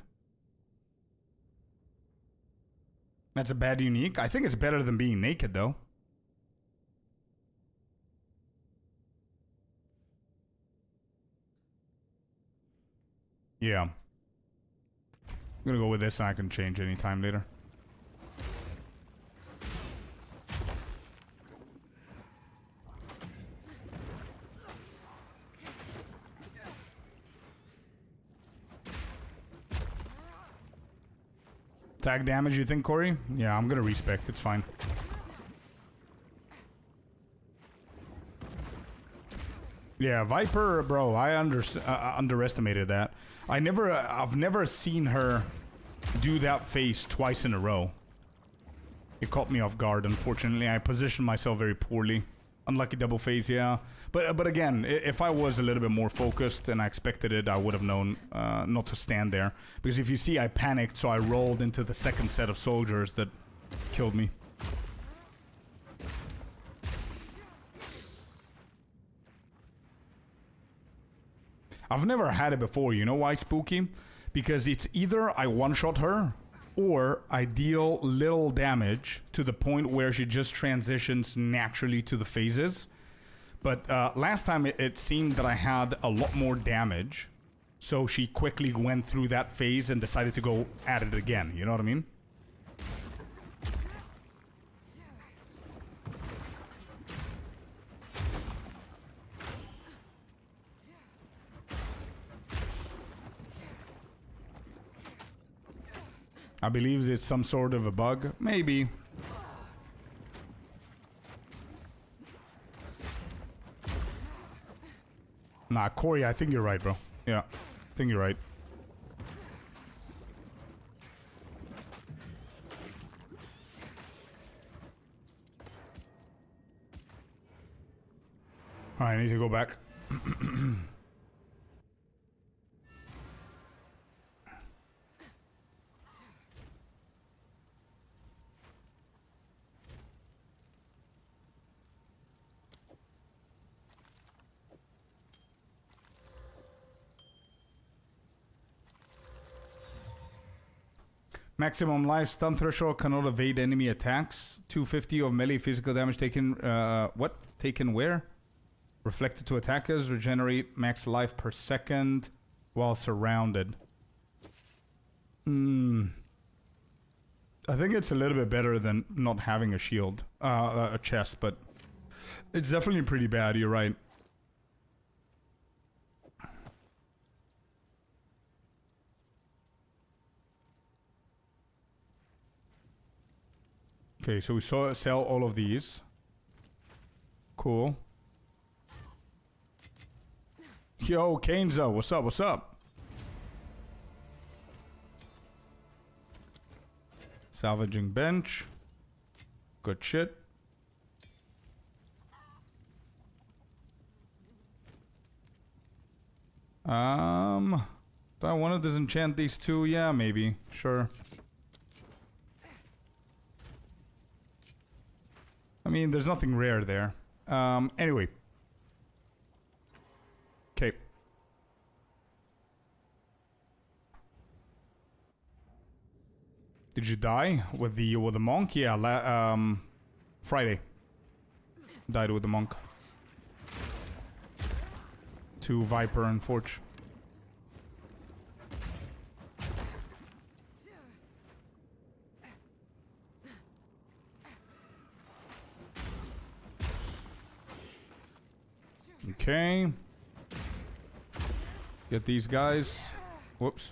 That's a bad unique. I think it's better than being naked, though. Yeah. I'm gonna go with this, and I can change anytime later. Attack damage, you think, Corey? Yeah, I'm gonna respec. It's fine. Yeah, Viper, bro. I underestimated that. I've never seen her do that face twice in a row. It caught me off guard. Unfortunately, I positioned myself very poorly. Unlucky double phase, yeah. But again, if I was a little bit more focused and I expected it, I would have known not to stand there. Because if you see, I panicked, so I rolled into the second set of soldiers that killed me. I've never had it before. You know why, Spooky? Because it's either I one-shot her, or I deal little damage to the point where she just transitions naturally to the phases. But last time it seemed that I had a lot more damage, so she quickly went through that phase and decided to go at it again. You know what I mean? I believe it's some sort of a bug. Maybe. Nah, Corey, I think you're right, bro. Yeah, I think you're right. Alright, I need to go back. Maximum life stun threshold cannot evade enemy attacks. 250 of melee physical damage taken. What? Taken where? Reflected to attackers. Regenerate max life per second while surrounded. I think it's a little bit better than not having a shield, a chest, but it's definitely pretty bad. You're right. Okay, so we sell all of these. Cool. Yo, Kanezo, what's up? What's up? Salvaging bench. Good shit. Do I want to disenchant these two? Yeah, maybe. Sure. I mean, there's nothing rare there. Anyway. Okay. Did you die with the monk? Yeah, Friday. Died with the monk. 2 Viper and Forge. Okay. Get these guys. Whoops.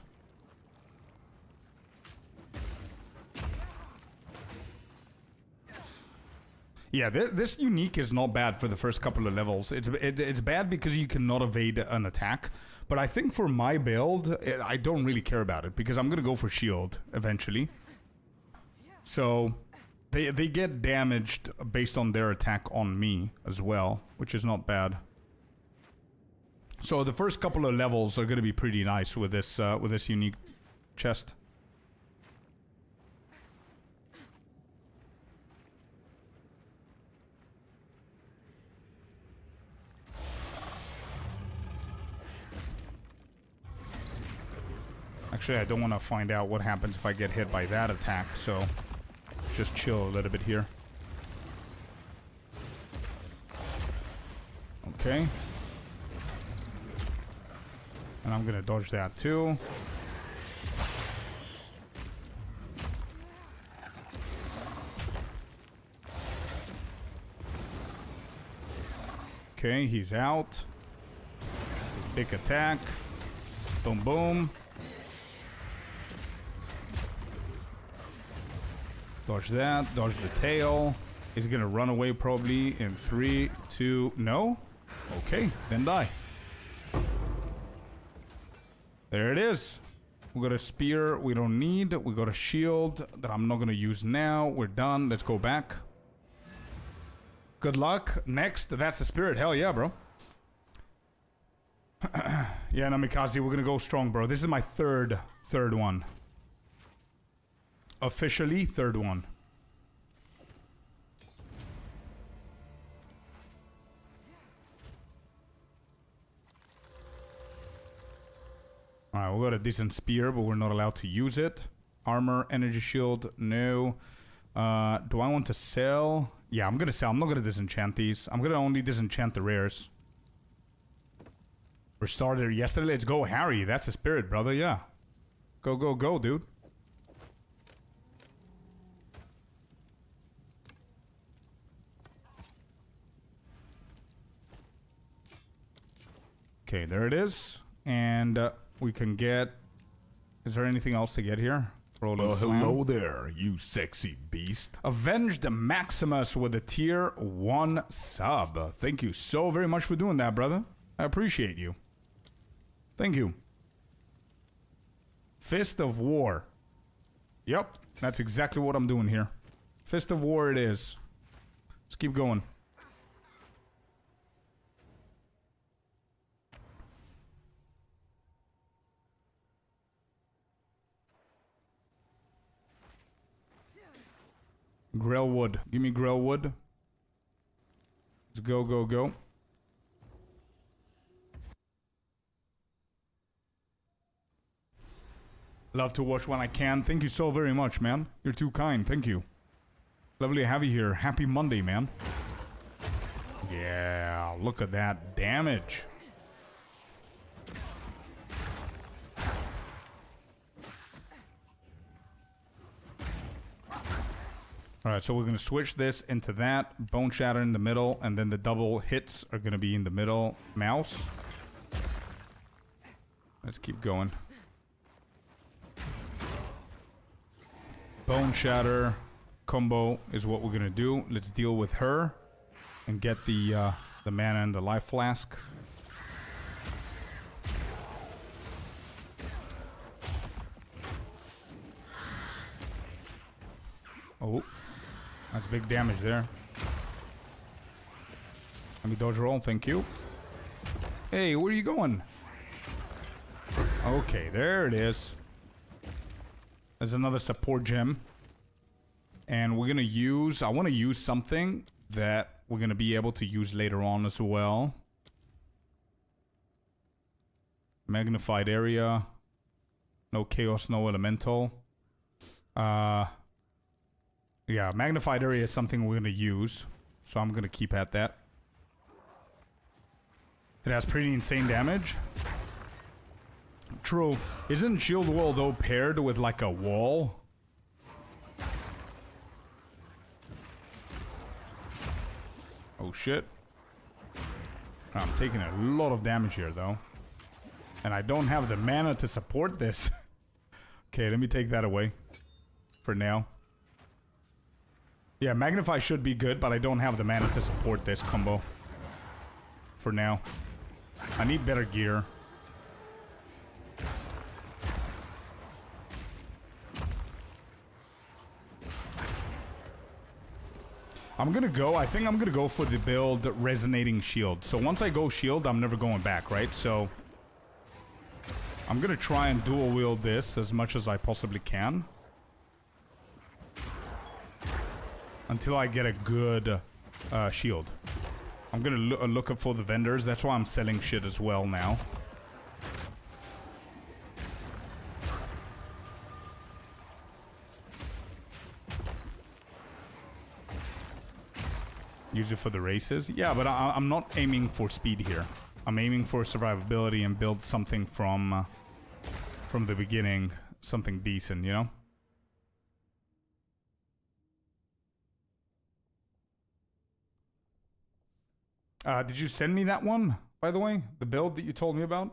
Yeah, this unique is not bad for the first couple of levels. It's bad because you cannot evade an attack. But I think for my build, I don't really care about it because I'm going to go for shield eventually. So they get damaged based on their attack on me as well, which is not bad. So the first couple of levels are going to be pretty nice with this unique chest. Actually, I don't want to find out what happens if I get hit by that attack, so just chill a little bit here. Okay. And I'm gonna dodge that too. Okay, he's out. Big attack. Boom, boom. Dodge that. Dodge the tail. He's gonna run away probably in 3, 2... No? Okay, then die. There it is. We got a spear we don't need. We got a shield that I'm not going to use now. We're done. Let's go back. Good luck. Next, that's the spirit. Hell yeah, bro. Yeah, Namikaze, we're going to go strong, bro. This is my third one. Officially, third one. Alright, we got a decent spear, but we're not allowed to use it. Armor, energy shield, no. Do I want to sell? Yeah, I'm gonna sell. I'm not gonna disenchant these. I'm gonna only disenchant the rares. We started yesterday. Let's go, Harry. That's a spirit, brother. Yeah. Go, go, go, dude. Okay, there it is. And we can get... Is there anything else to get here? Rolling Slam. Hello there, you sexy beast. Avenged Maximus with a tier 1 sub. Thank you so very much for doing that, brother. I appreciate you. Thank you. Fist of War. Yep, that's exactly what I'm doing here. Fist of War it is. Let's keep going. Grell wood. Give me grell wood. Let's go, go, go. Love to watch when I can. Thank you so very much, man. You're too kind. Thank you. Lovely to have you here. Happy Monday, man. Yeah, look at that damage. Alright, so we're going to switch this into that. Bone Shatter in the middle, and then the double hits are going to be in the middle. Mouse. Let's keep going. Bone Shatter combo is what we're going to do. Let's deal with her and get the mana and the life flask. Oh. That's big damage there. Let me dodge roll, thank you. Hey, where are you going? Okay, there it is. There's another support gem. And we're gonna use... I want to use something that we're gonna be able to use later on as well. Magnified area. No chaos, no elemental. Yeah, magnified area is something we're going to use. So I'm going to keep at that. It has pretty insane damage. True. Isn't shield wall, though, paired with, like, a wall? Oh, shit. I'm taking a lot of damage here, though. And I don't have the mana to support this. Okay, let me take that away. For now. Yeah, Magnify should be good, but I don't have the mana to support this combo. For now. I need better gear. I think I'm gonna go for the build Resonating Shield. So once I go shield, I'm never going back, right? So I'm gonna try and dual wield this as much as I possibly can. Until I get a good shield. I'm gonna look up for the vendors. That's why I'm selling shit as well now. Use it for the races. Yeah, but I'm not aiming for speed here. I'm aiming for survivability and build something from the beginning. Something decent, you know? Did you send me that one, by the way? The build that you told me about?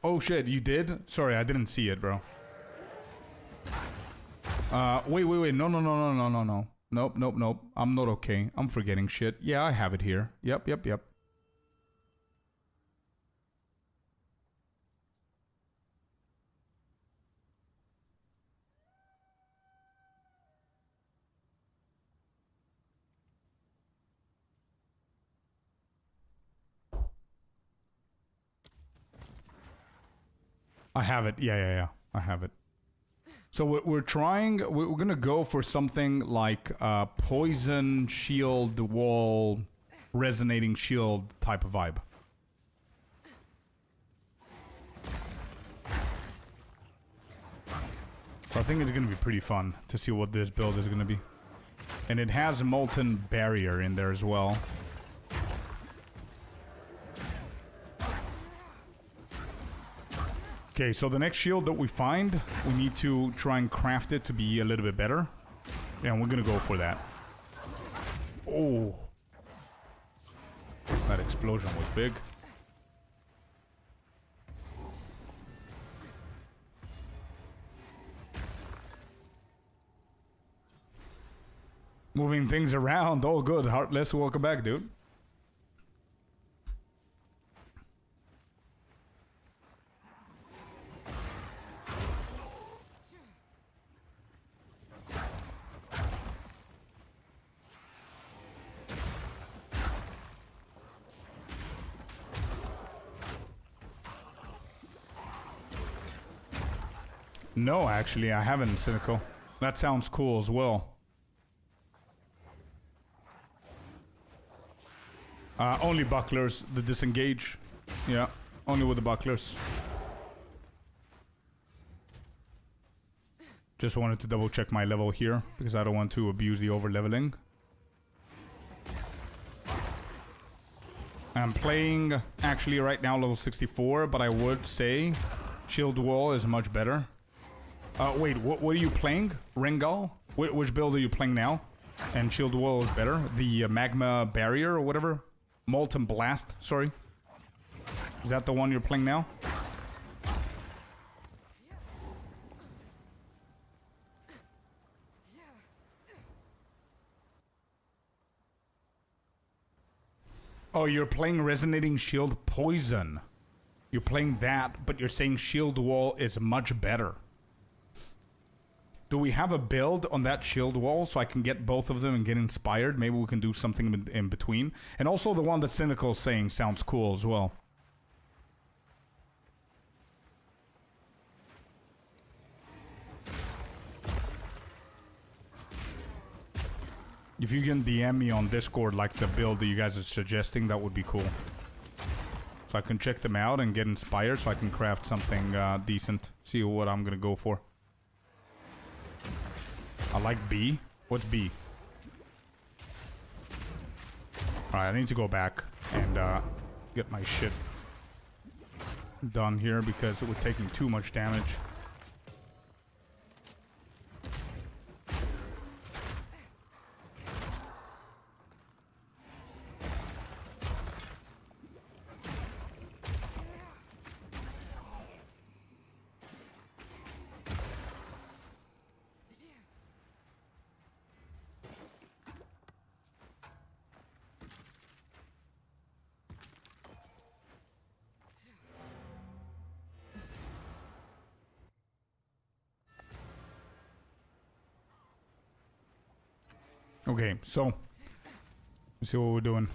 Oh shit, you did? Sorry, I didn't see it, bro. Wait. No. Nope. I'm not okay. I'm forgetting shit. Yeah, I have it here. Yep. I have it. Yeah. I have it. So we're trying... We're gonna go for something like poison, shield, wall, resonating shield type of vibe. So I think it's gonna be pretty fun to see what this build is gonna be. And it has a molten barrier in there as well. Okay, so the next shield that we find, we need to try and craft it to be a little bit better. And we're gonna go for that. Oh. That explosion was big. Moving things around. Oh, good. Heartless, welcome back, dude. No, actually, I haven't, Cynical. That sounds cool as well. Only bucklers, the disengage. Yeah, only with the bucklers. Just wanted to double check my level here, because I don't want to abuse the over leveling. I'm playing, actually right now, level 64, but I would say Shield Wall is much better. Wait, what are you playing? Ringal? Which build are you playing now? And Shield Wall is better? The Magma Barrier or whatever? Molten Blast, sorry. Is that the one you're playing now? Oh, you're playing Resonating Shield Poison. You're playing that, but you're saying Shield Wall is much better. Do we have a build on that shield wall so I can get both of them and get inspired? Maybe we can do something in between. And also the one that Cynical is saying sounds cool as well. If you can DM me on Discord like the build that you guys are suggesting, that would be cool. So I can check them out and get inspired so I can craft something decent. See what I'm gonna go for. I like B. What's B? Alright, I need to go back and get my shit done here because it would take me too much damage. Okay, so let's see what we're doing.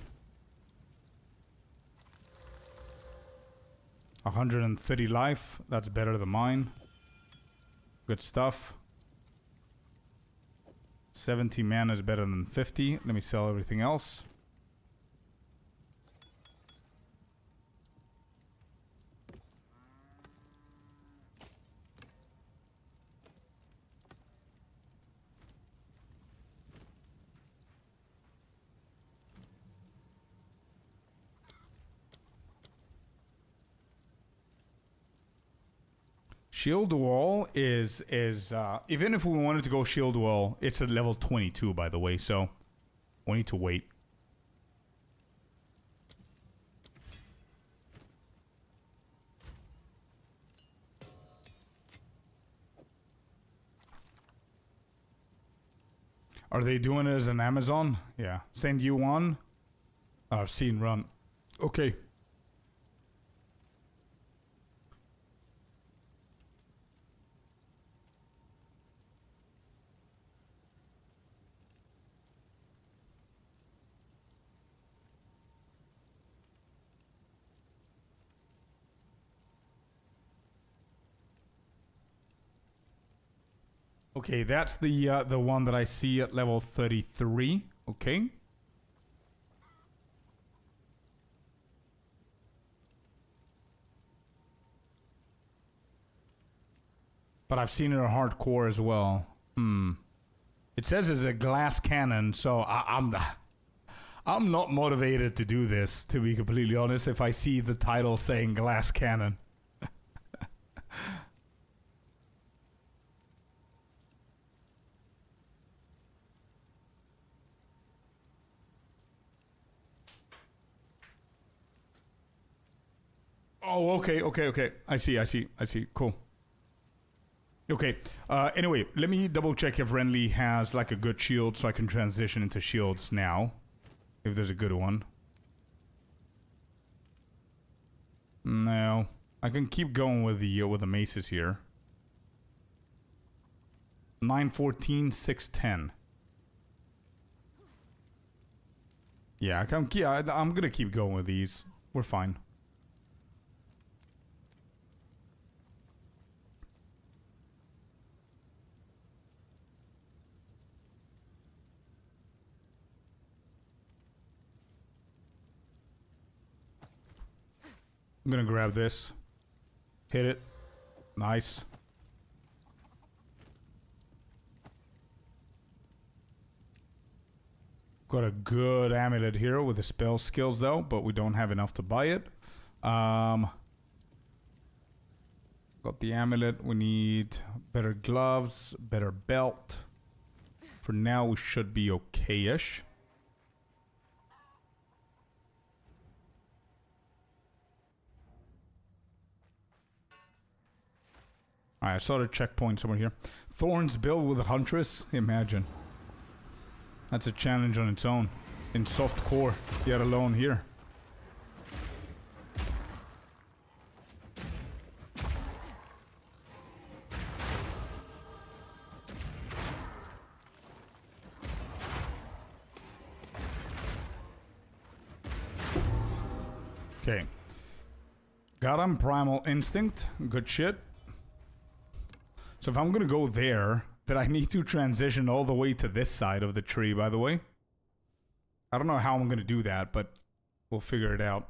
130 life, that's better than mine. Good stuff. 70 mana is better than 50. Let me sell everything else. Shield Wall is even if we wanted to go Shield Wall, it's at level 22 by the way, so we need to wait. Are they doing it as an Amazon? Yeah. Send you one? I've seen run. Okay. Okay, that's the one that I see at level 33. Okay. But I've seen it in hardcore as well. It says it's a glass cannon, so I'm not motivated to do this, to be completely honest, if I see the title saying glass cannon. Oh, okay. I see. Cool. Okay, anyway, let me double check if Renly has like a good shield so I can transition into shields now. If there's a good one. No. I can keep going with the maces here. 914, 610. Yeah, I'm gonna keep going with these. We're fine. I'm gonna grab this. Hit it. Nice. Got a good amulet here with the spell skills though, but we don't have enough to buy it. Got the amulet. We need better gloves, better belt. For now, we should be okay-ish. Alright, I saw the checkpoint somewhere here. Thorns build with a Huntress? Imagine. That's a challenge on its own. In soft core, yet alone here. Okay. Got him, Primal Instinct. Good shit. So if I'm gonna go there, then I need to transition all the way to this side of the tree, by the way. I don't know how I'm gonna do that, but we'll figure it out.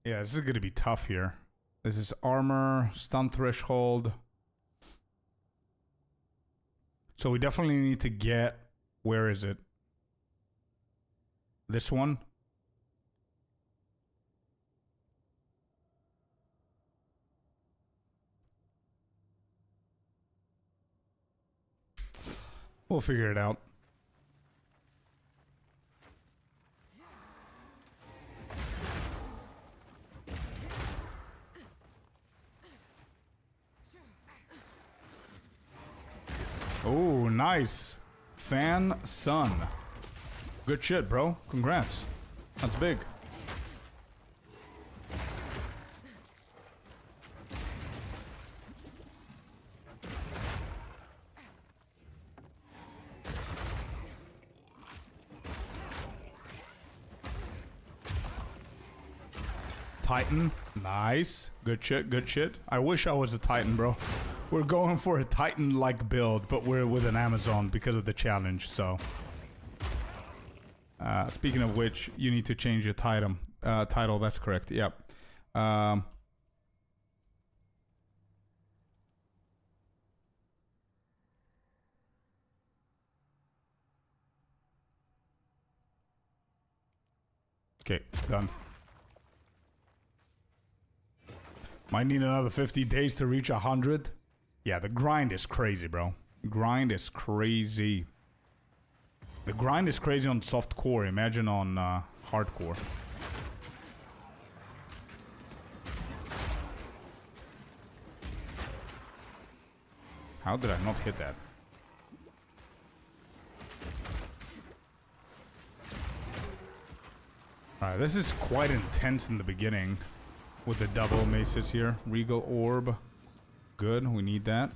Yeah, this is gonna be tough here. This is armor, stun threshold. So we definitely need to get... Where is it? This one? We'll figure it out. Oh, nice. Fan Sun. Good shit, bro. Congrats. That's big. Titan. Nice. Good shit, good shit. I wish I was a Titan, bro. We're going for a Titan-like build, but we're with an Amazon because of the challenge, so... speaking of which, you need to change your title. That's correct. Yep. Okay, done. Might need another 50 days to reach 100. Yeah, the grind is crazy, bro. Grind is crazy. The grind is crazy on soft core. Imagine on hardcore. How did I not hit that? Alright, this is quite intense in the beginning. With the double maces here. Regal Orb. Good, we need that.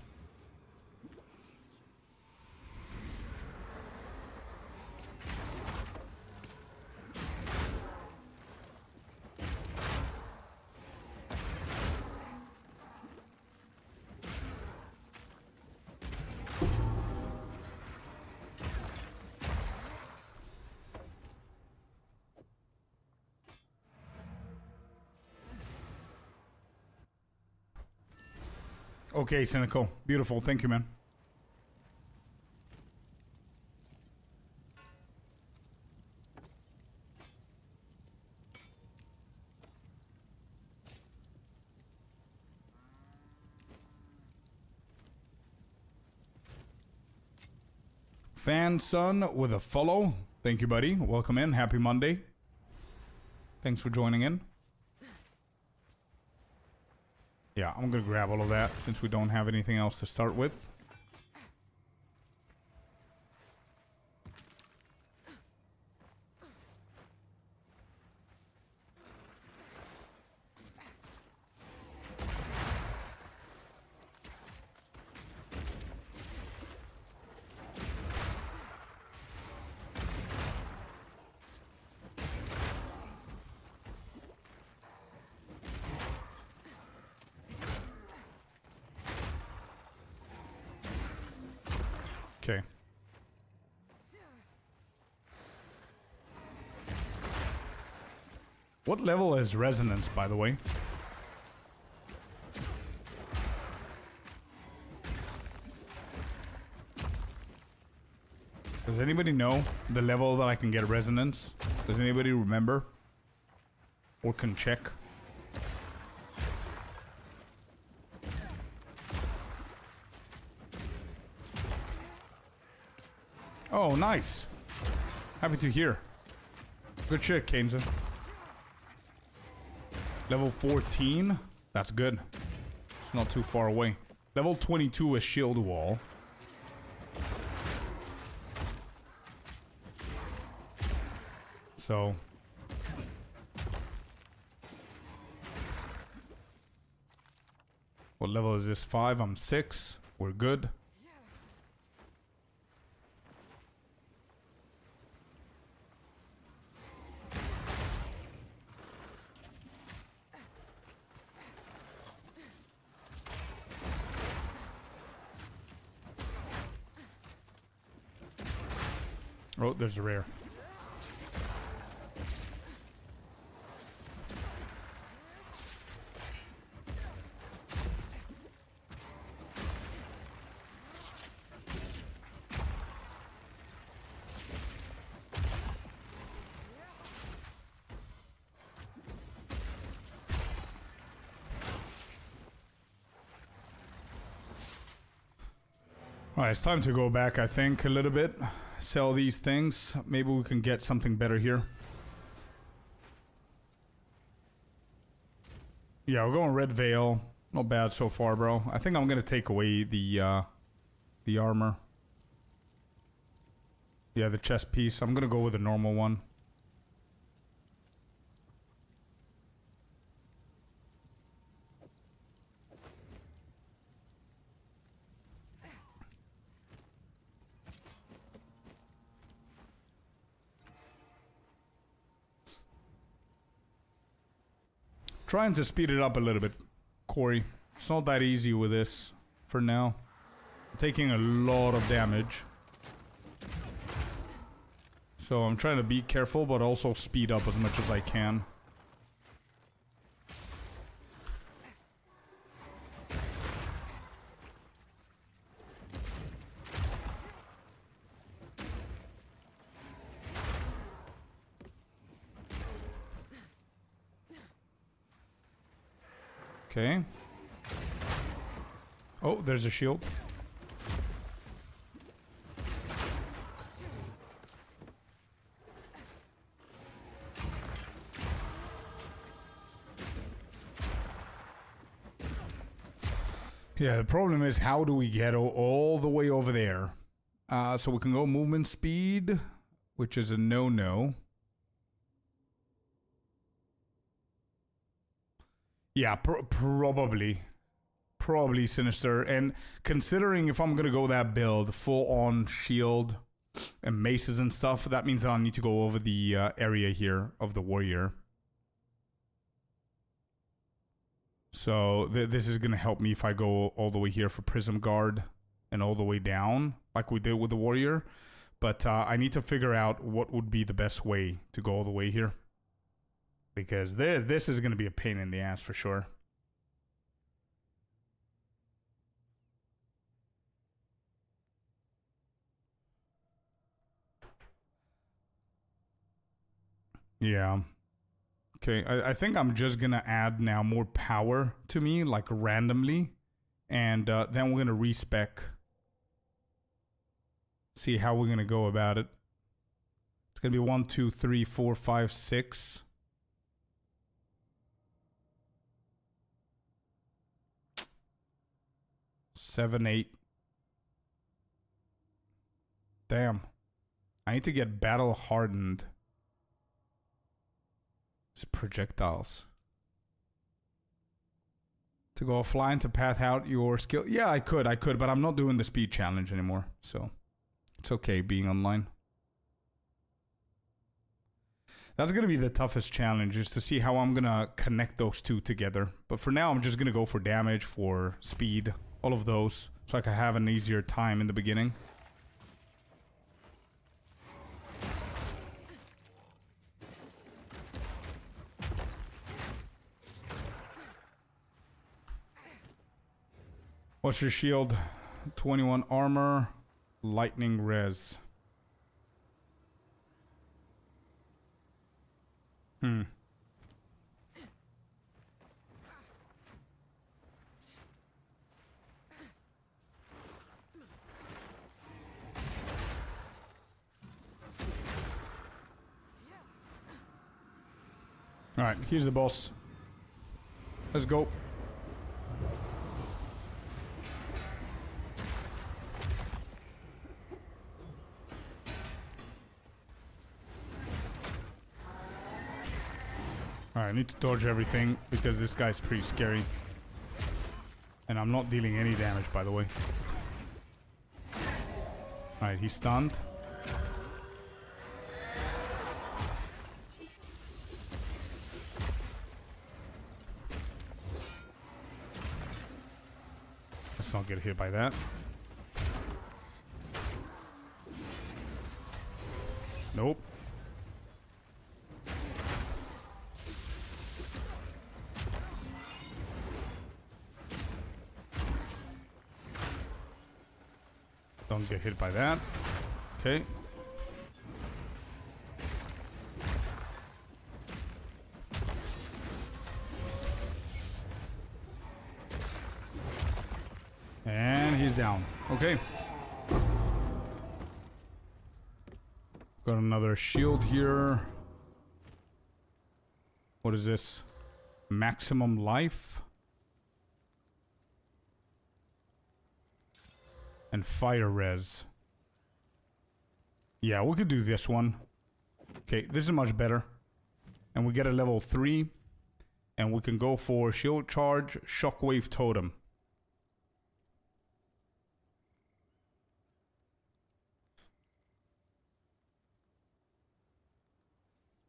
Okay, Cynical. Beautiful. Thank you, man. Fan Son with a follow. Thank you, buddy. Welcome in. Happy Monday. Thanks for joining in. Yeah, I'm gonna grab all of that since we don't have anything else to start with. Okay. What level is Resonance, by the way? Does anybody know the level that I can get Resonance? Does anybody remember? Or can check? Oh, nice. Happy to hear. Good shit, Kainza. Level 14. That's good. It's not too far away. Level 22 is Shield Wall. So... what level is this? 5? I'm 6. We're good. Oh, there's a rare. Alright, it's time to go back, I think, a little bit. Sell these things. Maybe we can get something better here. Yeah, we're going Red Veil. Not bad so far, bro. I think I'm gonna take away the armor. Yeah, the chest piece. I'm gonna go with the normal one. Trying to speed it up a little bit, Corey. It's not that easy with this for now. I'm taking a lot of damage. So I'm trying to be careful, but also speed up as much as I can. Okay. Oh, there's a shield. Yeah, the problem is how do we get all the way over there? So we can go movement speed, which is a no-no. Yeah, probably Sinister. And considering if I'm gonna go that build, full on shield and maces and stuff, that means that I need to go over the area here of the warrior. So this is gonna help me if I go all the way here for Prism Guard and all the way down, like we did with the warrior. But I need to figure out what would be the best way to go all the way here. Because this is going to be a pain in the ass for sure. Yeah. Okay, I think I'm just gonna add now more power to me, like randomly. And then we're gonna respec. See how we're gonna go about it. It's gonna be 1, 2, 3, 4, 5, 6. Seven, 8. Damn. I need to get battle hardened. It's projectiles. To go offline to path out your skill. Yeah, I could, but I'm not doing the speed challenge anymore. So it's okay being online. That's going to be the toughest challenge, is to see how I'm going to connect those two together. But for now, I'm just going to go for damage, for speed, all of those, so I can have an easier time in the beginning. What's your shield? 21 armor, lightning res. Alright, here's the boss. Let's go. Alright, I need to dodge everything because this guy's pretty scary. And I'm not dealing any damage, by the way. Alright, he's stunned. Let's not get hit by that. Nope. Don't get hit by that. Okay. And he's down. Okay. Got another shield here. What is this? Maximum life. And fire res. Yeah, we could do this one. Okay, this is much better. And we get a level 3. And we can go for shield charge, shockwave totem.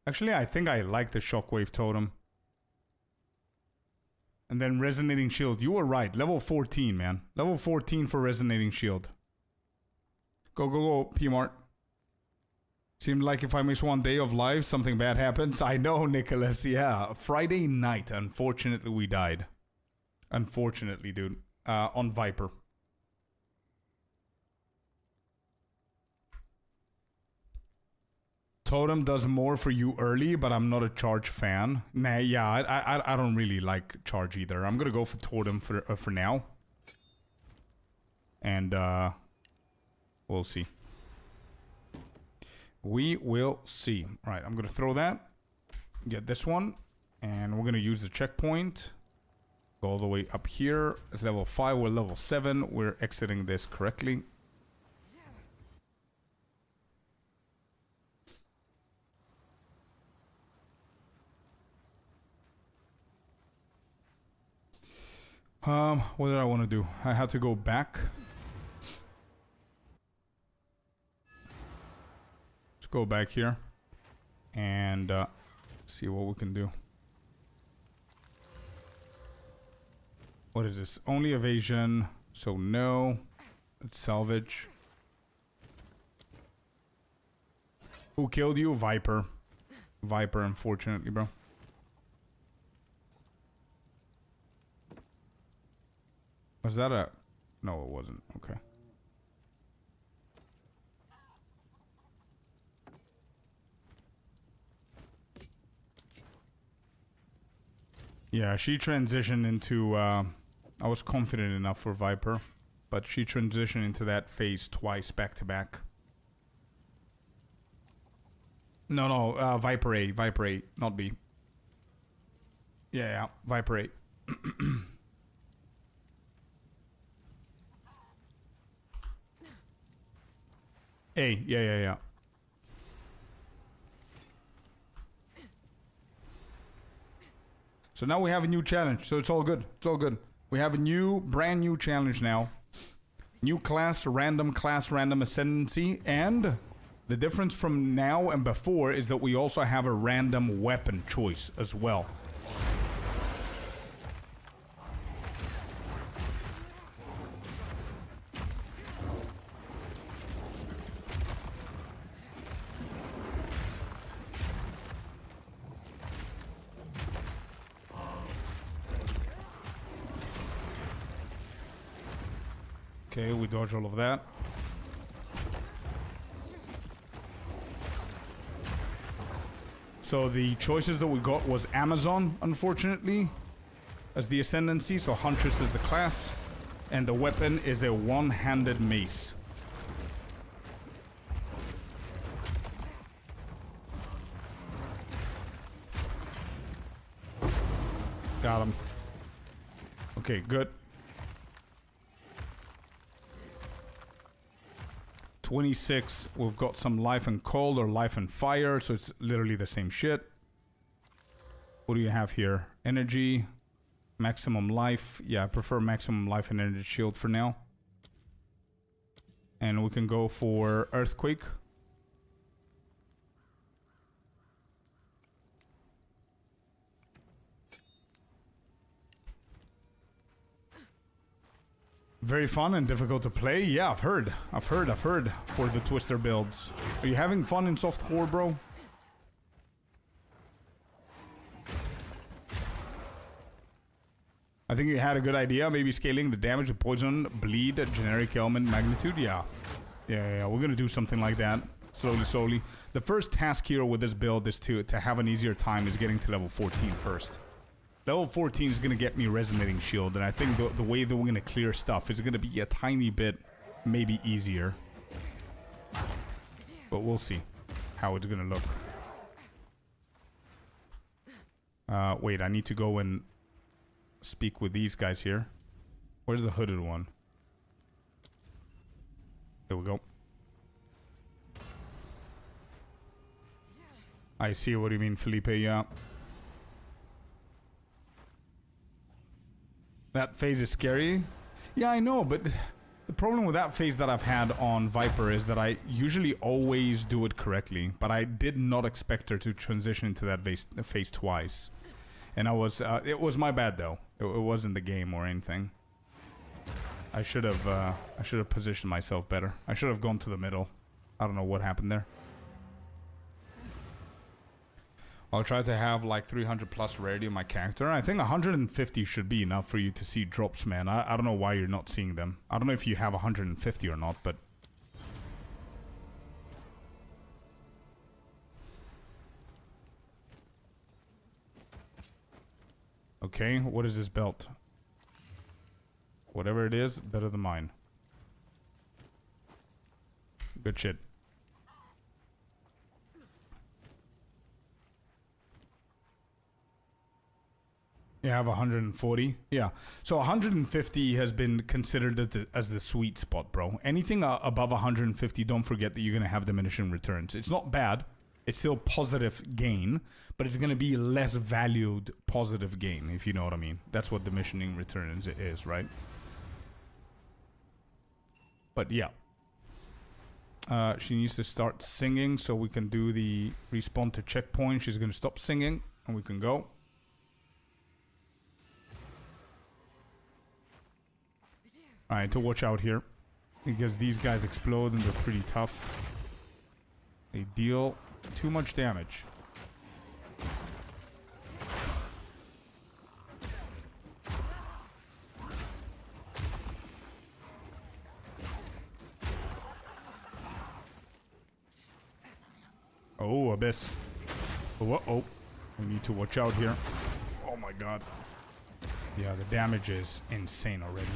Actually, I think I like the shockwave totem. And then resonating shield. You were right. Level 14, man. Level 14 for resonating shield. Go, go, go, P-Mart. Seemed like if I miss one day of live, something bad happens. I know, Nicholas. Yeah. Friday night, unfortunately, we died. Unfortunately, dude. On Viper. Totem does more for you early, but I'm not a charge fan. Nah, yeah, I don't really like charge either. I'm gonna go for totem for now, and we'll see. We will see. All right, I'm gonna throw that. Get this one, and we're gonna use the checkpoint. Go all the way up here. At level 5, we're level 7. We're exiting this correctly. What did I want to do? I had to go back. Let's go back here and see what we can do. What is this? Only evasion, so no. Let's salvage. Who killed you? Viper. Viper, unfortunately, bro. Was that a... No, it wasn't. Okay. Yeah, she transitioned into... I was confident enough for Viper, but she transitioned into that phase twice back to back. No, Viper A, not B. Yeah, Viper A. A, yeah. So now we have a new challenge, so it's all good. It's all good. We have a brand new challenge now. New class, random ascendancy, and the difference from now and before is that we also have a random weapon choice as well. Okay, we dodge all of that. So the choices that we got was Amazon, unfortunately, as the ascendancy. So Huntress is the class, and the weapon is a one-handed mace. Got him. Okay, good. 26, we've got some life and cold or life and fire, so it's literally the same shit. What do you have here? Energy, maximum life. Yeah, I prefer maximum life and energy shield for now. And we can go for earthquake. Very fun and difficult to play. Yeah, I've heard for the Twister builds. Are you having fun in soft core, bro? I think you had a good idea. Maybe scaling the damage with poison, bleed, generic element, magnitude. Yeah. We're gonna do something like that. Slowly. The first task here with this build is to have an easier time is getting to level 14 first. Level 14 is going to get me Resonating Shield, and I think the way that we're going to clear stuff is going to be a tiny bit, maybe easier. But we'll see how it's going to look. Wait, I need to go and speak with these guys here. Where's the hooded one? There we go. I see what you mean, Felipe, yeah. That phase is scary. Yeah, I know, but the problem with that phase that I've had on Viper is that I usually always do it correctly, but I did not expect her to transition into that phase twice. And it was my bad though. It wasn't the game or anything. I should have positioned myself better. I should have gone to the middle. I don't know what happened there. I'll try to have like 300 plus rarity in my character. I think 150 should be enough for you to see drops, man. I don't know why you're not seeing them. I don't know if you have 150 or not, but... Okay, what is this belt? Whatever it is, better than mine. Good shit. You have 140. Yeah. So 150 has been considered as the sweet spot, bro. Anything above 150, don't forget that you're going to have diminishing returns. It's not bad. It's still positive gain, but it's going to be less valued positive gain, if you know what I mean. That's what diminishing returns is, right? But yeah. She needs to start singing so we can do the respawn to checkpoint. She's going to stop singing and we can go. Alright, to watch out here, because these guys explode and they're pretty tough. They deal too much damage. Oh, Abyss. Oh, we need to watch out here. Oh my god. Yeah, the damage is insane already.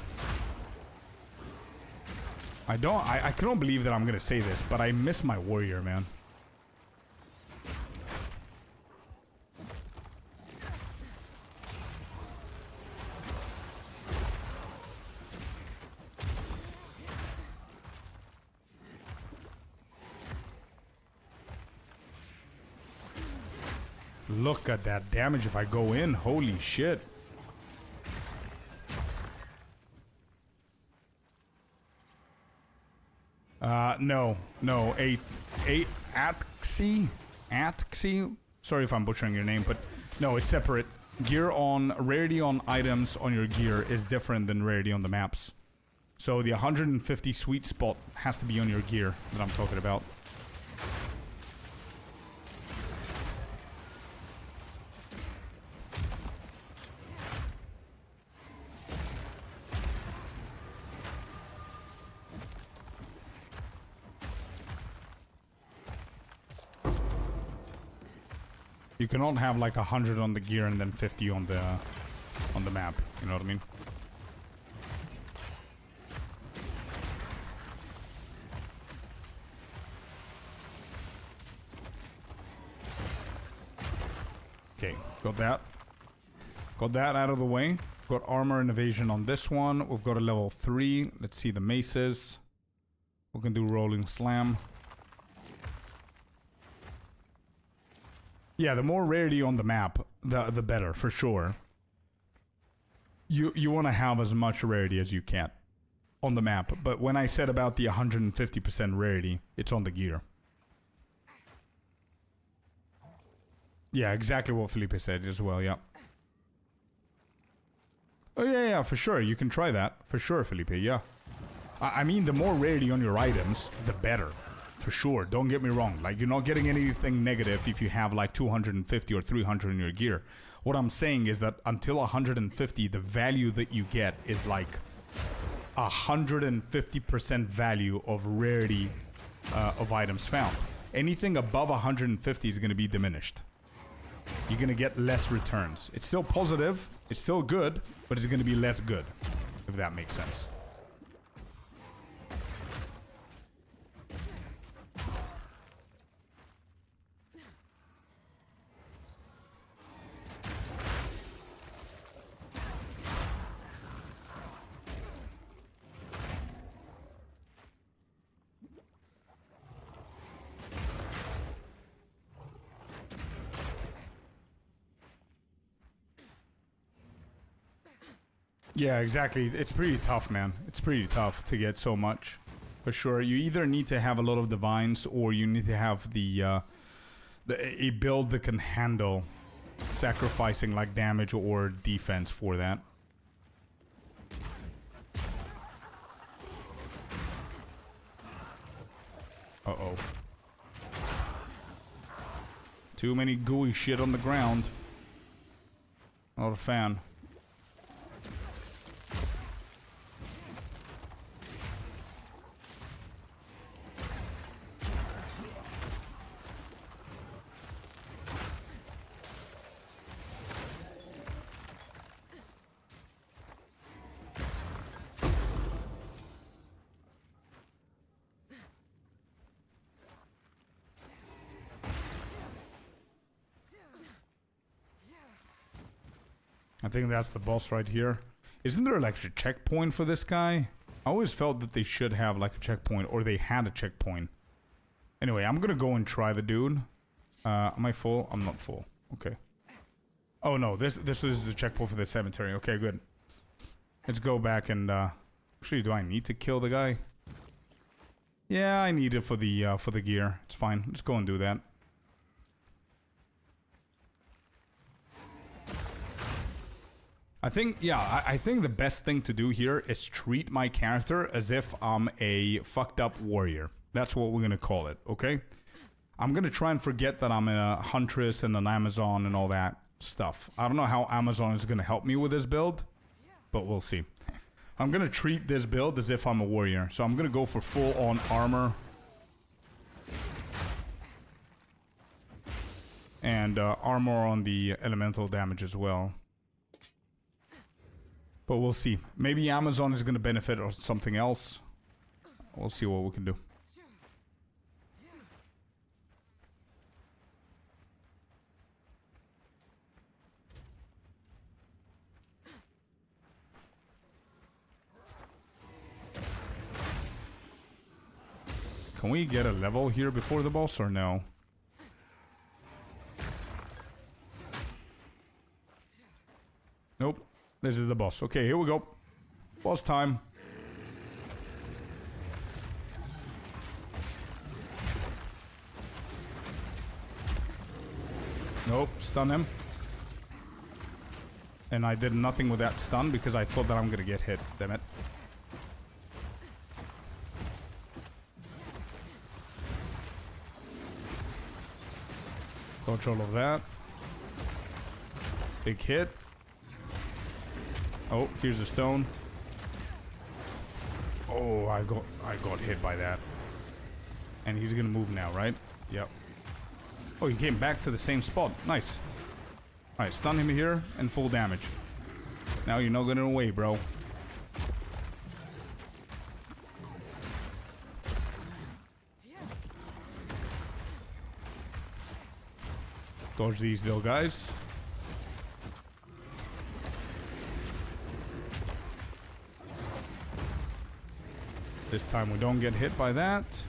I cannot believe that I'm gonna say this, but I miss my warrior, man. Look at that damage if I go in. Holy shit. No. Atxi? Sorry if I'm butchering your name, but no, it's separate. Gear on, rarity on items on your gear is different than rarity on the maps. So the 150 sweet spot has to be on your gear that I'm talking about. You cannot have like 100 on the gear and then 50 on the map. You know what I mean? Okay, got that. Got that out of the way. Got armor and evasion on this one. We've got a level 3. Let's see the maces. We can do rolling slam. Yeah, the more rarity on the map, the better, for sure. You want to have as much rarity as you can on the map. But when I said about the 150% rarity, it's on the gear. Yeah, exactly what Felipe said as well, yeah. Oh, yeah, for sure. You can try that. For sure, Felipe, yeah. I mean, the more rarity on your items, the better. For sure, don't get me wrong. Like, you're not getting anything negative if you have like 250 or 300 in your gear. What I'm saying is that until 150, the value that you get is like 150% value of rarity of items found. Anything above 150 is going to be diminished. You're going to get less returns. It's still positive, it's still good, but it's going to be less good, if that makes sense. Yeah, exactly. It's pretty tough, man. It's pretty tough to get so much. For sure. You either need to have a lot of divines or you need to have a build that can handle sacrificing like damage or defense for that. Uh-oh. Too many gooey shit on the ground. Not a fan. I think that's the boss right here. Isn't there like a checkpoint for this guy? I always felt that they should have like a checkpoint, or they had a checkpoint. Anyway, I'm gonna go and try the dude. Am I full? I'm not full. Okay. Oh no, this is the checkpoint for the cemetery. Okay, good. Let's go back and actually, do I need to kill the guy? Yeah, I need it for the gear. It's fine. Let's go and do that. I think the best thing to do here is treat my character as if I'm a fucked up warrior. That's what we're gonna call it, okay? I'm gonna try and forget that I'm a huntress and an Amazon and all that stuff. I don't know how Amazon is gonna help me with this build, but we'll see. I'm gonna treat this build as if I'm a warrior. So I'm gonna go for full on armor. And armor on the elemental damage as well. But we'll see. Maybe Amazon is going to benefit or something else. We'll see what we can do. Can we get a level here before the boss or no? Nope. This is the boss. Okay, here we go. Boss time. Nope, stun him. And I did nothing with that stun because I thought that I'm gonna get hit. Damn it. Dodge all of that. Big hit. Oh, here's the stone. Oh, I got hit by that. And he's gonna move now, right? Yep. Oh, he came back to the same spot. Nice. Alright, stun him here and full damage. Now you're not getting away, bro. Dodge these little guys. This time we don't get hit by that.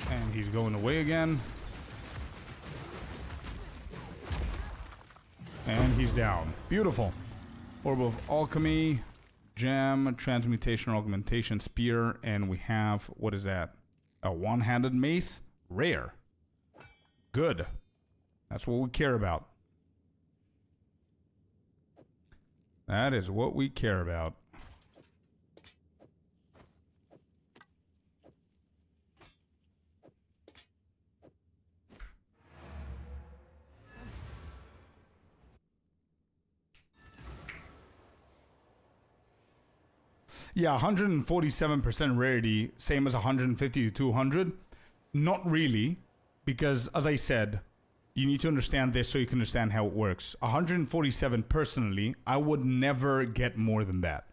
And he's going away again. And he's down. Beautiful. Orb of Alchemy, Gem, Transmutation, Augmentation, Spear, and we have, what is that? A one-handed mace? Rare. Good. That's what we care about. That is what we care about. Yeah, 147% rarity, same as 150 to 200. Not really, because as I said, you need to understand this so you can understand how it works. 147 personally, I would never get more than that.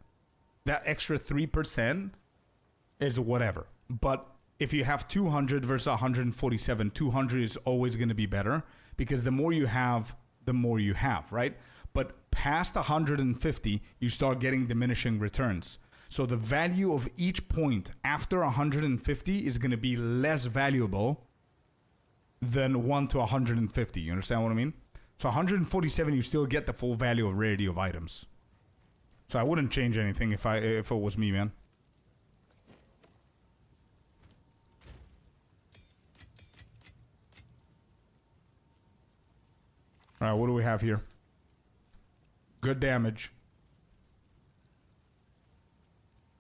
That extra 3% is whatever. But if you have 200 versus 147, 200 is always going to be better because the more you have, right? But past 150, you start getting diminishing returns. So the value of each point after 150 is going to be less valuable than 1 to 150. You understand what I mean? So 147, you still get the full value of rarity of items. So I wouldn't change anything if it was me, man. All right, what do we have here? Good damage.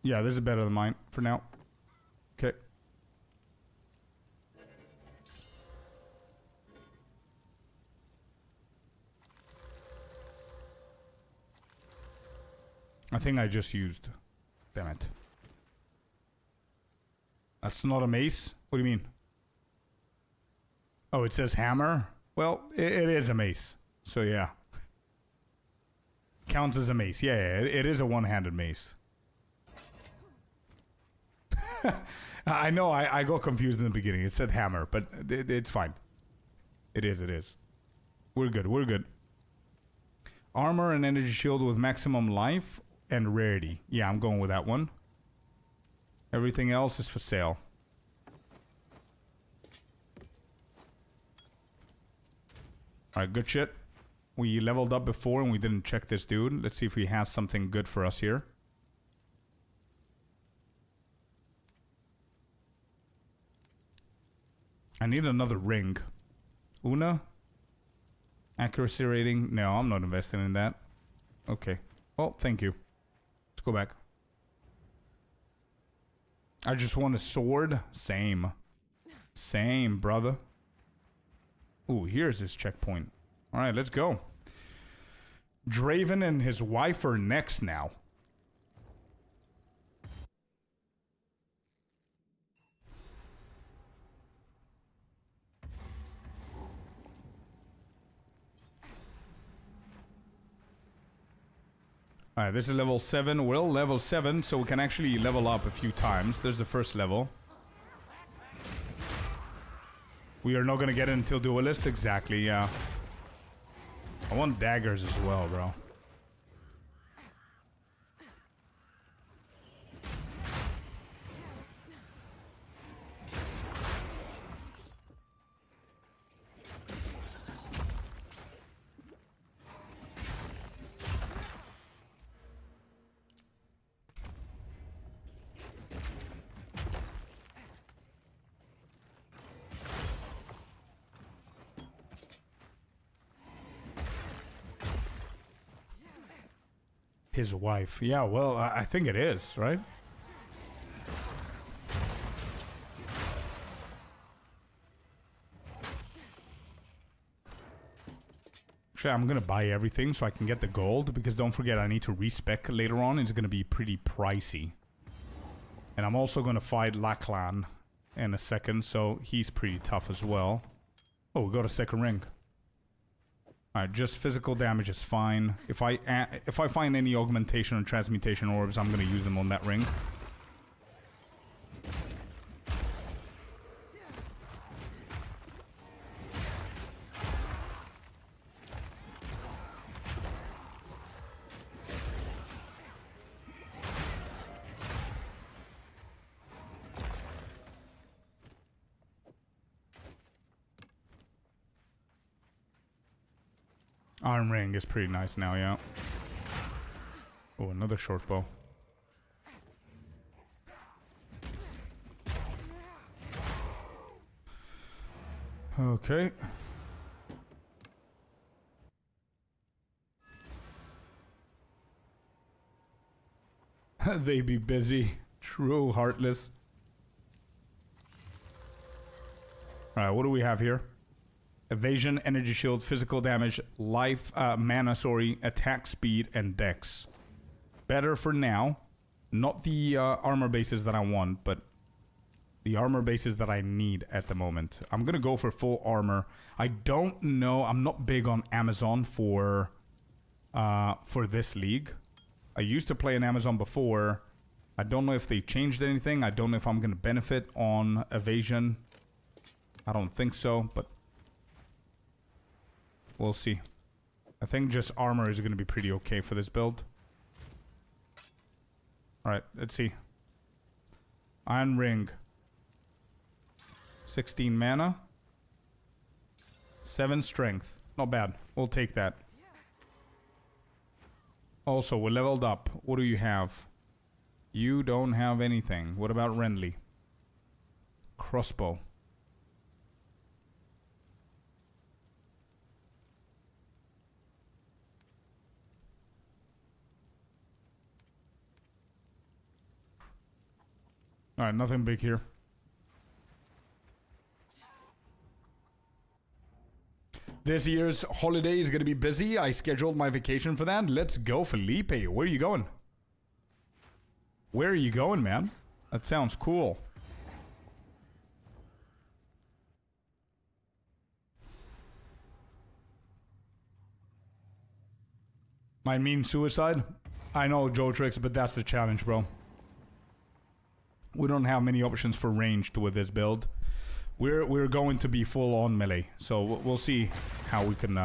Yeah, this is better than mine for now. Okay. I think I just used. Damn it. That's not a mace? What do you mean? Oh, it says hammer? Well, it is a mace. So yeah. Counts as a mace. Yeah, it is a one-handed mace. I know, I got confused in the beginning. It said hammer, but it's fine. It is. We're good. Armor and energy shield with maximum life and rarity. Yeah, I'm going with that one. Everything else is for sale. Alright, good shit. We leveled up before and we didn't check this dude. Let's see if he has something good for us here. I need another ring. Una? Accuracy rating? No, I'm not investing in that. Okay. Well, thank you. Let's go back. I just want a sword. Same. Same, brother. Ooh, here's his checkpoint. Alright, let's go. Draven and his wife are next now. Alright, this is level 7. We're all level 7, so we can actually level up a few times. There's the first level. We are not gonna get it until duelist. Exactly, yeah. I want daggers as well, bro. His wife. Yeah, well, I think it is, right? Actually, I'm gonna buy everything so I can get the gold, because don't forget I need to respec later on. It's gonna be pretty pricey. And I'm also gonna fight Lachlan in a second, so he's pretty tough as well. Oh, we got a second ring. Alright, just physical damage is fine. If I find any augmentation or transmutation orbs, I'm gonna use them on that ring. Iron ring is pretty nice now, yeah. Oh, another short bow. Okay. They be busy. True, heartless. Alright, what do we have here? Evasion, energy shield, physical damage, life, mana, sorry, attack speed, and dex. Better for now. Not the armor bases that I want, but the armor bases that I need at the moment. I'm gonna go for full armor. I don't know. I'm not big on Amazon for this league. I used to play in Amazon before. I don't know if they changed anything. I don't know if I'm gonna benefit on evasion. I don't think so, but we'll see. I think just armor is going to be pretty okay for this build. Alright, let's see. Iron ring. 16 mana. 7 strength. Not bad. We'll take that. Also, we're leveled up. What do you have? You don't have anything. What about Renly? Crossbow. Alright, nothing big here. This year's holiday is going to be busy. I scheduled my vacation for that. Let's go, Felipe. Where are you going? Where are you going, man? That sounds cool. Might mean suicide? I know, Joe Tricks, but that's the challenge, bro. We don't have many options for ranged with this build. We're going to be full on melee, so we'll see how we can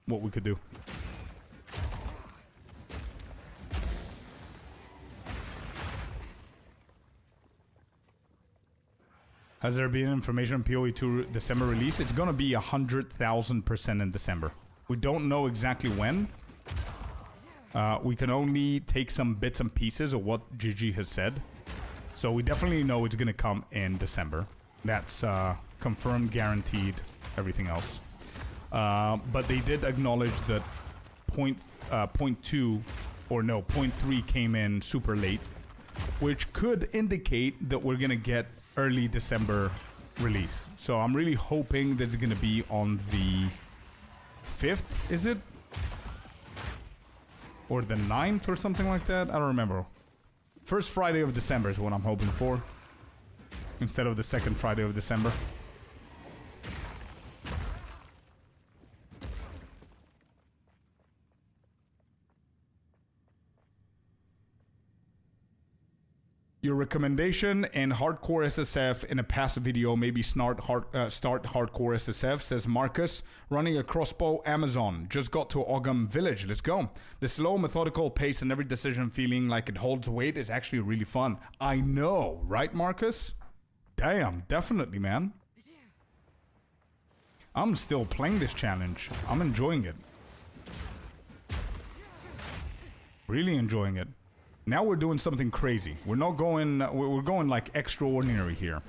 what we could do. Has there been information on PoE 2 December release? It's gonna be 100,000% in December. We don't know exactly when. We can only take some bits and pieces of what GG has said. So we definitely know it's gonna come in December. That's confirmed, guaranteed, everything else. But they did acknowledge that point 0.3 came in super late, which could indicate that we're gonna get early December release. So I'm really hoping that it's gonna be on the 5th, is it? Or the 9th or something like that? I don't remember. First Friday of December is what I'm hoping for. Instead of the second Friday of December. Your recommendation in hardcore SSF in a past video, maybe start hardcore SSF, says Marcus. Running a crossbow Amazon. Just got to Ogum Village. Let's go. The slow, methodical pace and every decision feeling like it holds weight is actually really fun. I know, right, Marcus? Damn, definitely, man. I'm still playing this challenge. I'm enjoying it. Really enjoying it. Now we're doing something crazy. We're not going, we're going like extraordinary here.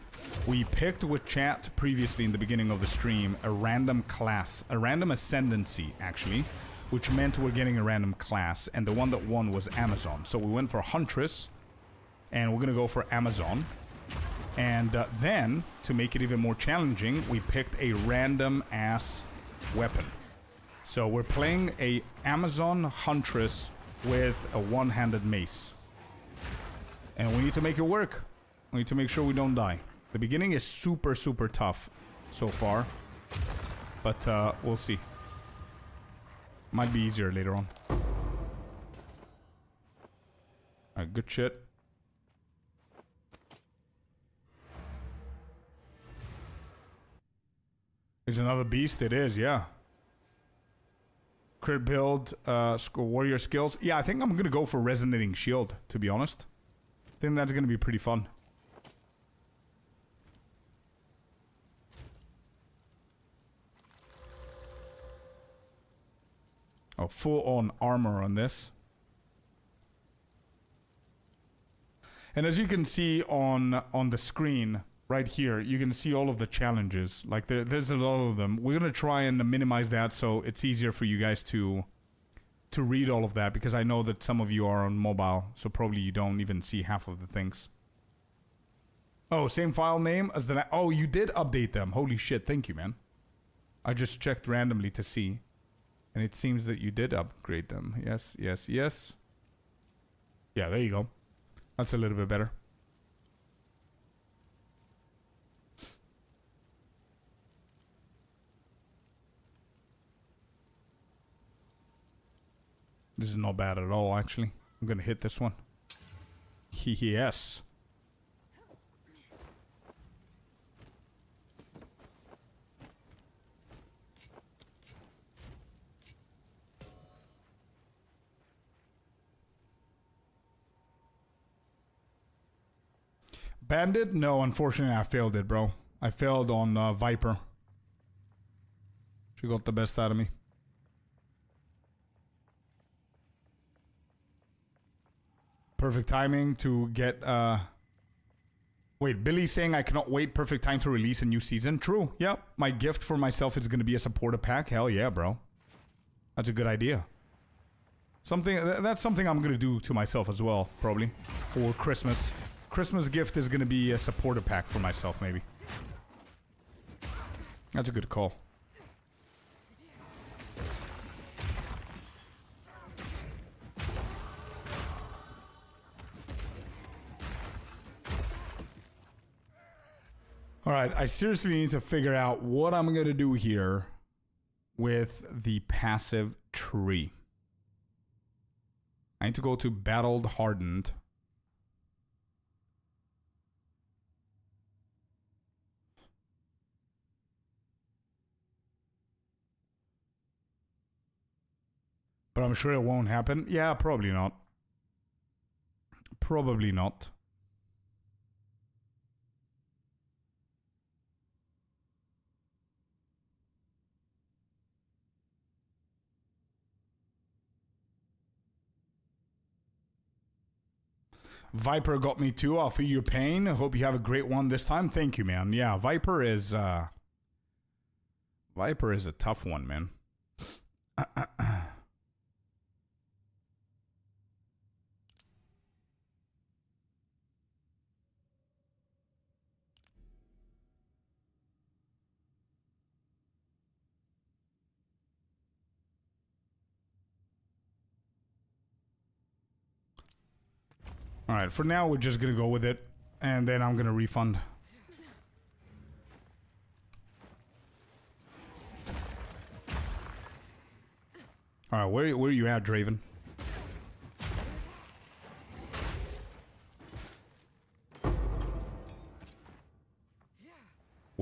We picked with chat previously in the beginning of the stream a random class, a random ascendancy actually, which meant we're getting a random class, and the one that won was Amazon. So we went for Huntress, and we're gonna go for Amazon. And then, to make it even more challenging, we picked a random ass weapon. So we're playing a Amazon Huntress with a one-handed mace. And we need to make it work. We need to make sure we don't die. The beginning is super, super tough so far. But we'll see. Might be easier later on. Alright, good shit. Is another beast? It is, yeah. Crit build, warrior skills. Yeah, I think I'm gonna go for resonating shield, to be honest. I think that's gonna be pretty fun. Oh, full on armor on this. And as you can see on the screen right here, you can see all of the challenges. Like there's a lot of them. We're gonna try and minimize that so it's easier for you guys to read all of that, because I know that some of you are on mobile, so probably you don't even see half of the things. Oh, same file name as the... Oh, you did update them. Holy shit, thank you, man. I just checked randomly to see. And it seems that you did upgrade them. Yes, yes, yes. Yeah, there you go. That's a little bit better. This is not bad at all, actually. I'm gonna hit this one. Yes. Bandit? No, unfortunately I failed it, bro. I failed on Viper. She got the best out of me. Perfect timing to get, Wait, Billy's saying I cannot wait. Perfect time to release a new season. True. Yep. My gift for myself is going to be a supporter pack. Hell yeah, bro. That's a good idea. That's something I'm going to do to myself as well, probably. For Christmas. Christmas gift is going to be a supporter pack for myself, maybe. That's a good call. Alright, I seriously need to figure out what I'm going to do here with the passive tree. I need to go to Battled Hardened. But I'm sure it won't happen. Yeah, probably not. Probably not. Viper got me too. I'll feel your pain. I hope you have a great one this time. Thank you, man. Yeah, Viper is a tough one, man. Alright, for now we're just gonna go with it, and then I'm gonna refund. Alright, where are you at, Draven?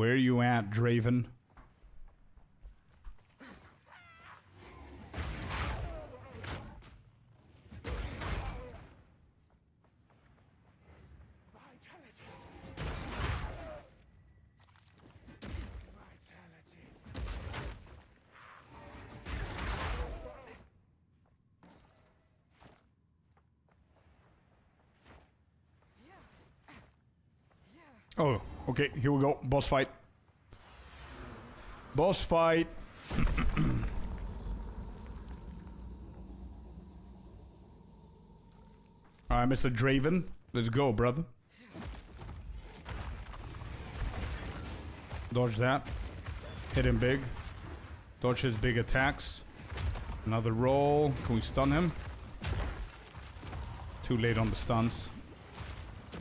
Where you at, Draven? Oh, okay, here we go. Boss fight. Boss fight. Alright, Mr. Draven. Let's go, brother. Dodge that. Hit him big. Dodge his big attacks. Another roll. Can we stun him? Too late on the stuns.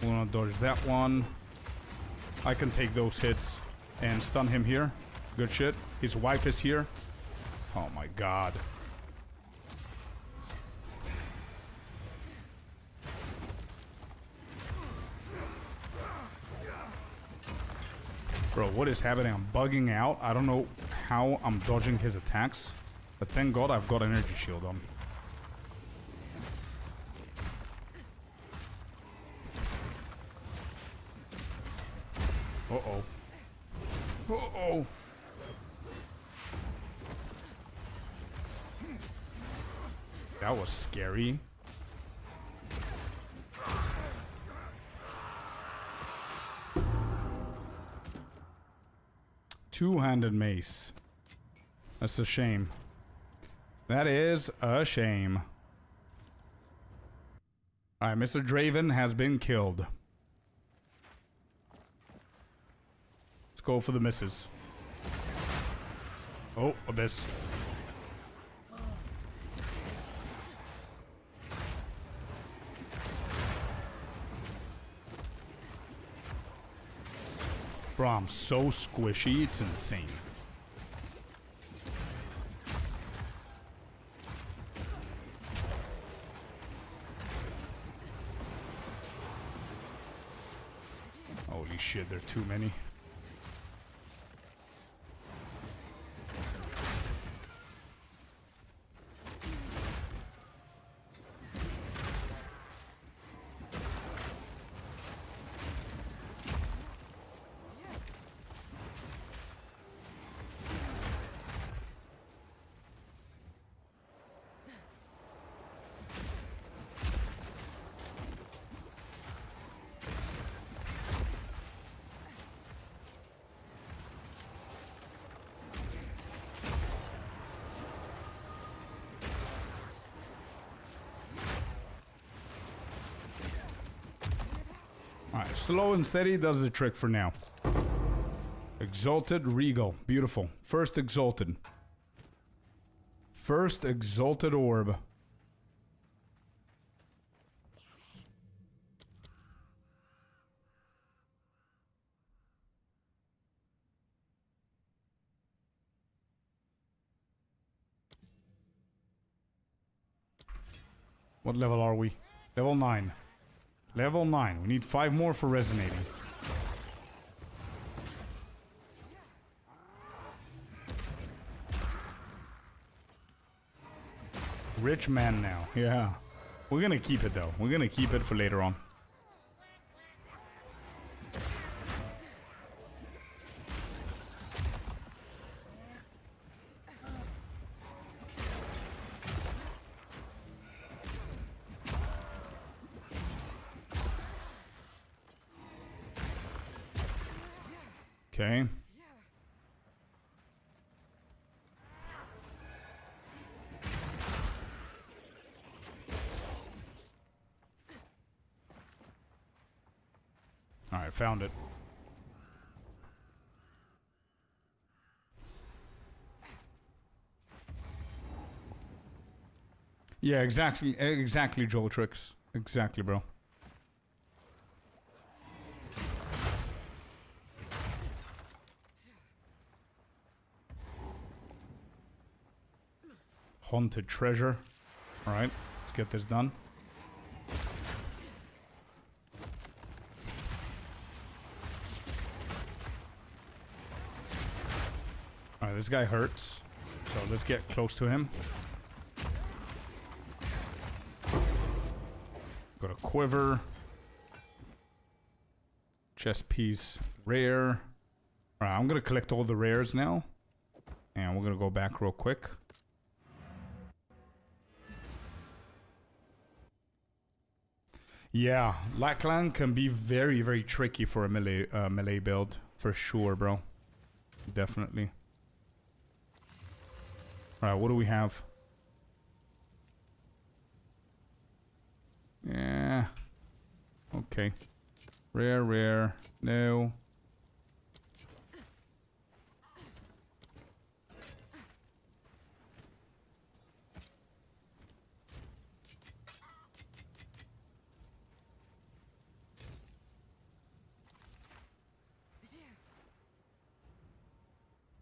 We want to dodge that one. I can take those hits and stun him here. Good shit. His wife is here. Oh my god. Bro, what is happening? I'm bugging out. I don't know how I'm dodging his attacks. But thank god I've got energy shield on. Uh-oh. Uh-oh. That was scary. Two-handed mace. That's a shame. That is a shame. Alright, Mr. Draven has been killed. Let's go for the misses. Oh, Abyss. Bro, I'm so squishy, it's insane. Holy shit, there are too many. Alright, slow and steady does the trick for now. Exalted Regal. Beautiful. First Exalted. First Exalted Orb. What level are we? Level 9. Level 9. We need 5 more for resonating. Rich man now. Yeah. We're gonna keep it though. We're gonna keep it for later on. Okay. All right, found it. Yeah, exactly, Joel Tricks. Exactly, bro. Haunted treasure. All right, let's get this done. this guy hurts. So let's get close to him. Got a quiver. Chest piece. Rare. Alright, I'm gonna collect all the rares now. And we're gonna go back real quick. Yeah, Lackland can be very, very tricky for a melee build. For sure, bro. Definitely. Alright, what do we have? Yeah. Okay. Rare, rare. No.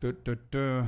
Duh, duh, duh.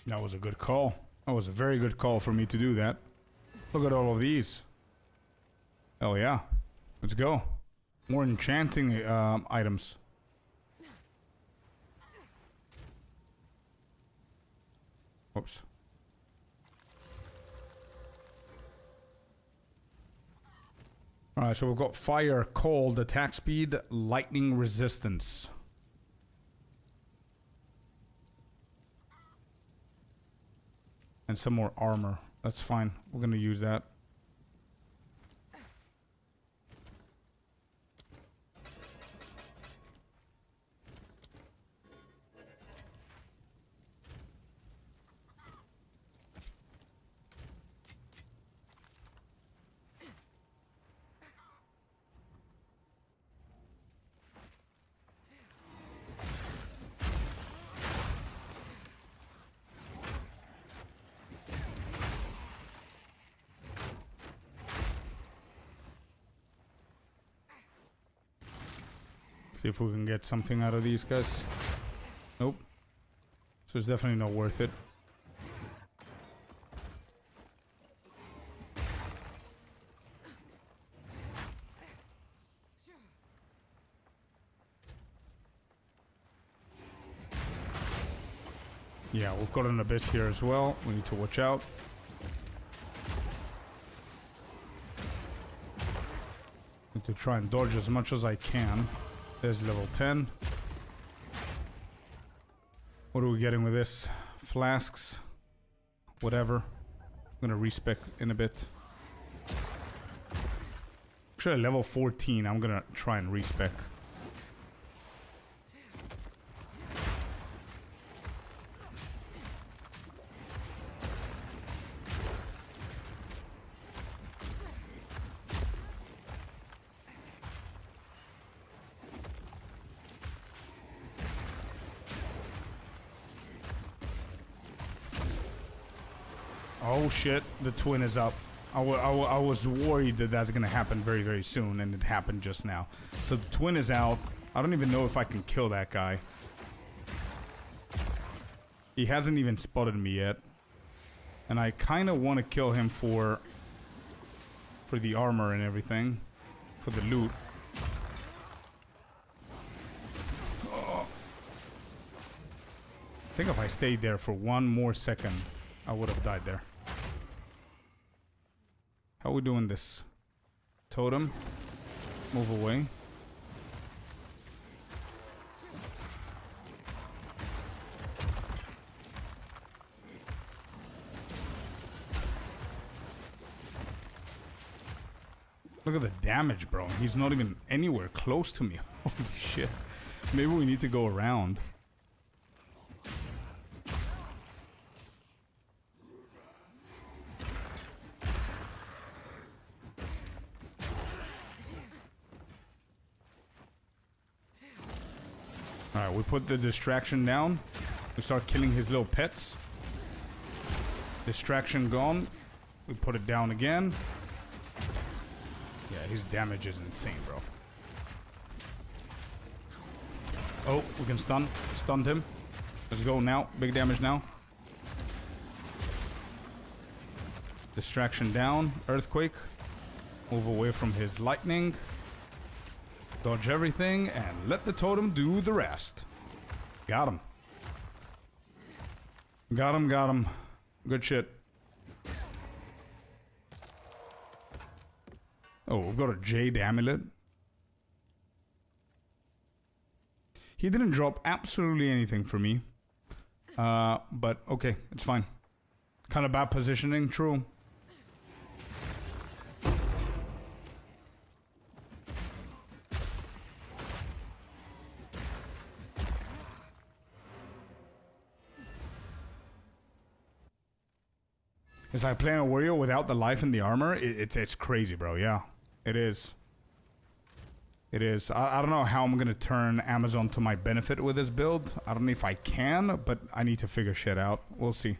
That was a good call. That was a very good call for me to do that. Look at all of these. Hell yeah. Let's go. More enchanting items. Oops. Alright, so we've got fire, cold, attack speed, lightning resistance. And some more armor. That's fine. We're gonna use that. See if we can get something out of these guys. Nope. So it's definitely not worth it. Yeah, we've got an abyss here as well. We need to watch out. Need to try and dodge as much as I can. There's level 10. What are we getting with this? Flasks. Whatever. I'm gonna respec in a bit. Actually, level 14. I'm gonna try and respec. Oh shit, the twin is up. I was worried that that's gonna happen very, very soon, and it happened just now. So the twin is out. I don't even know if I can kill that guy. He hasn't even spotted me yet. And I kind of want to kill him for the armor and everything. For the loot. Oh. I think if I stayed there for one more second, I would have died there. How are we doing this? Totem. Move away. Look at the damage, bro. He's not even anywhere close to me. Holy shit. Maybe we need to go around. Alright, we put the distraction down. We start killing his little pets. Distraction gone. We put it down again. Yeah, his damage is insane, bro. Oh, we can stun. Stunned him. Let's go now. Big damage now. Distraction down. Earthquake. Move away from his lightning. Dodge everything and let the totem do the rest. Got him. Got him, got him. Good shit. Oh, we've got a Jade Amulet. He didn't drop absolutely anything for me. But okay, it's fine. Kind of bad positioning, true. It's like playing a warrior without the life and the armor. It's crazy, bro. Yeah, it is. It is. I don't know how I'm gonna turn Amazon to my benefit with this build. I don't know if I can, but I need to figure shit out. We'll see.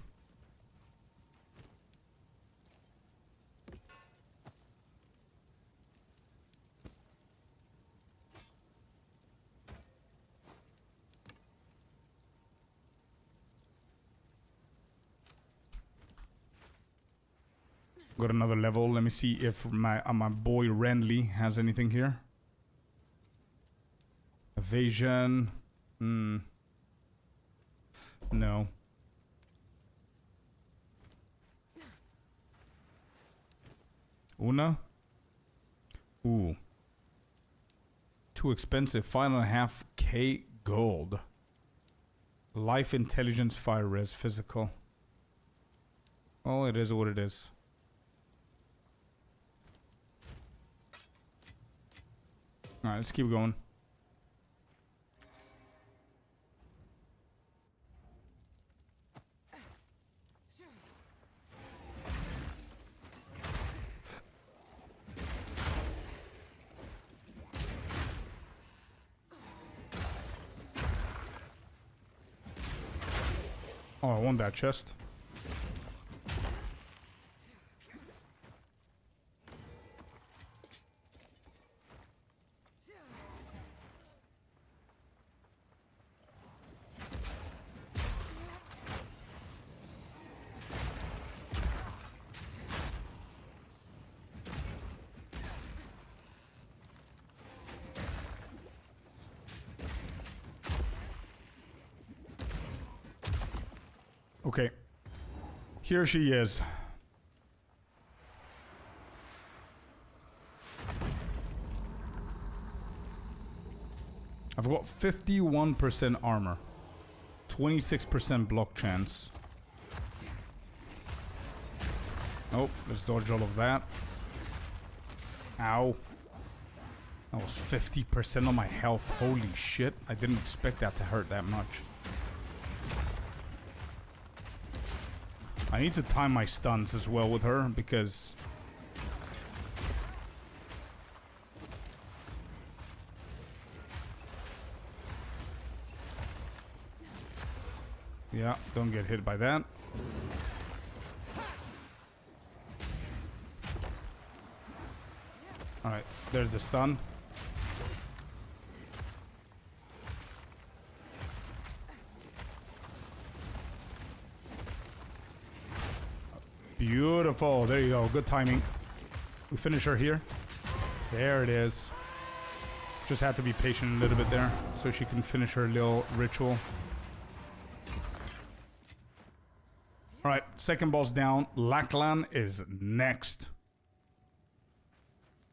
Got another level. Let me see if my boy Renly has anything here. Evasion. No. Una. Ooh. Too expensive. 5.5k gold. Life, intelligence, fire res, physical. Oh, it is what it is. Alright, let's keep going. Oh, I want that chest. Okay. Here she is. I've got 51% armor. 26% block chance. Oh, let's dodge all of that. Ow. That was 50% of my health. Holy shit. I didn't expect that to hurt that much. I need to time my stuns as well with her because yeah, don't get hit by that. Alright, there's the stun. Beautiful. There you go. Good timing. We finish her here. There it is. Just had to be patient a little bit there so she can finish her little ritual. Alright, second boss down. Laklan is next.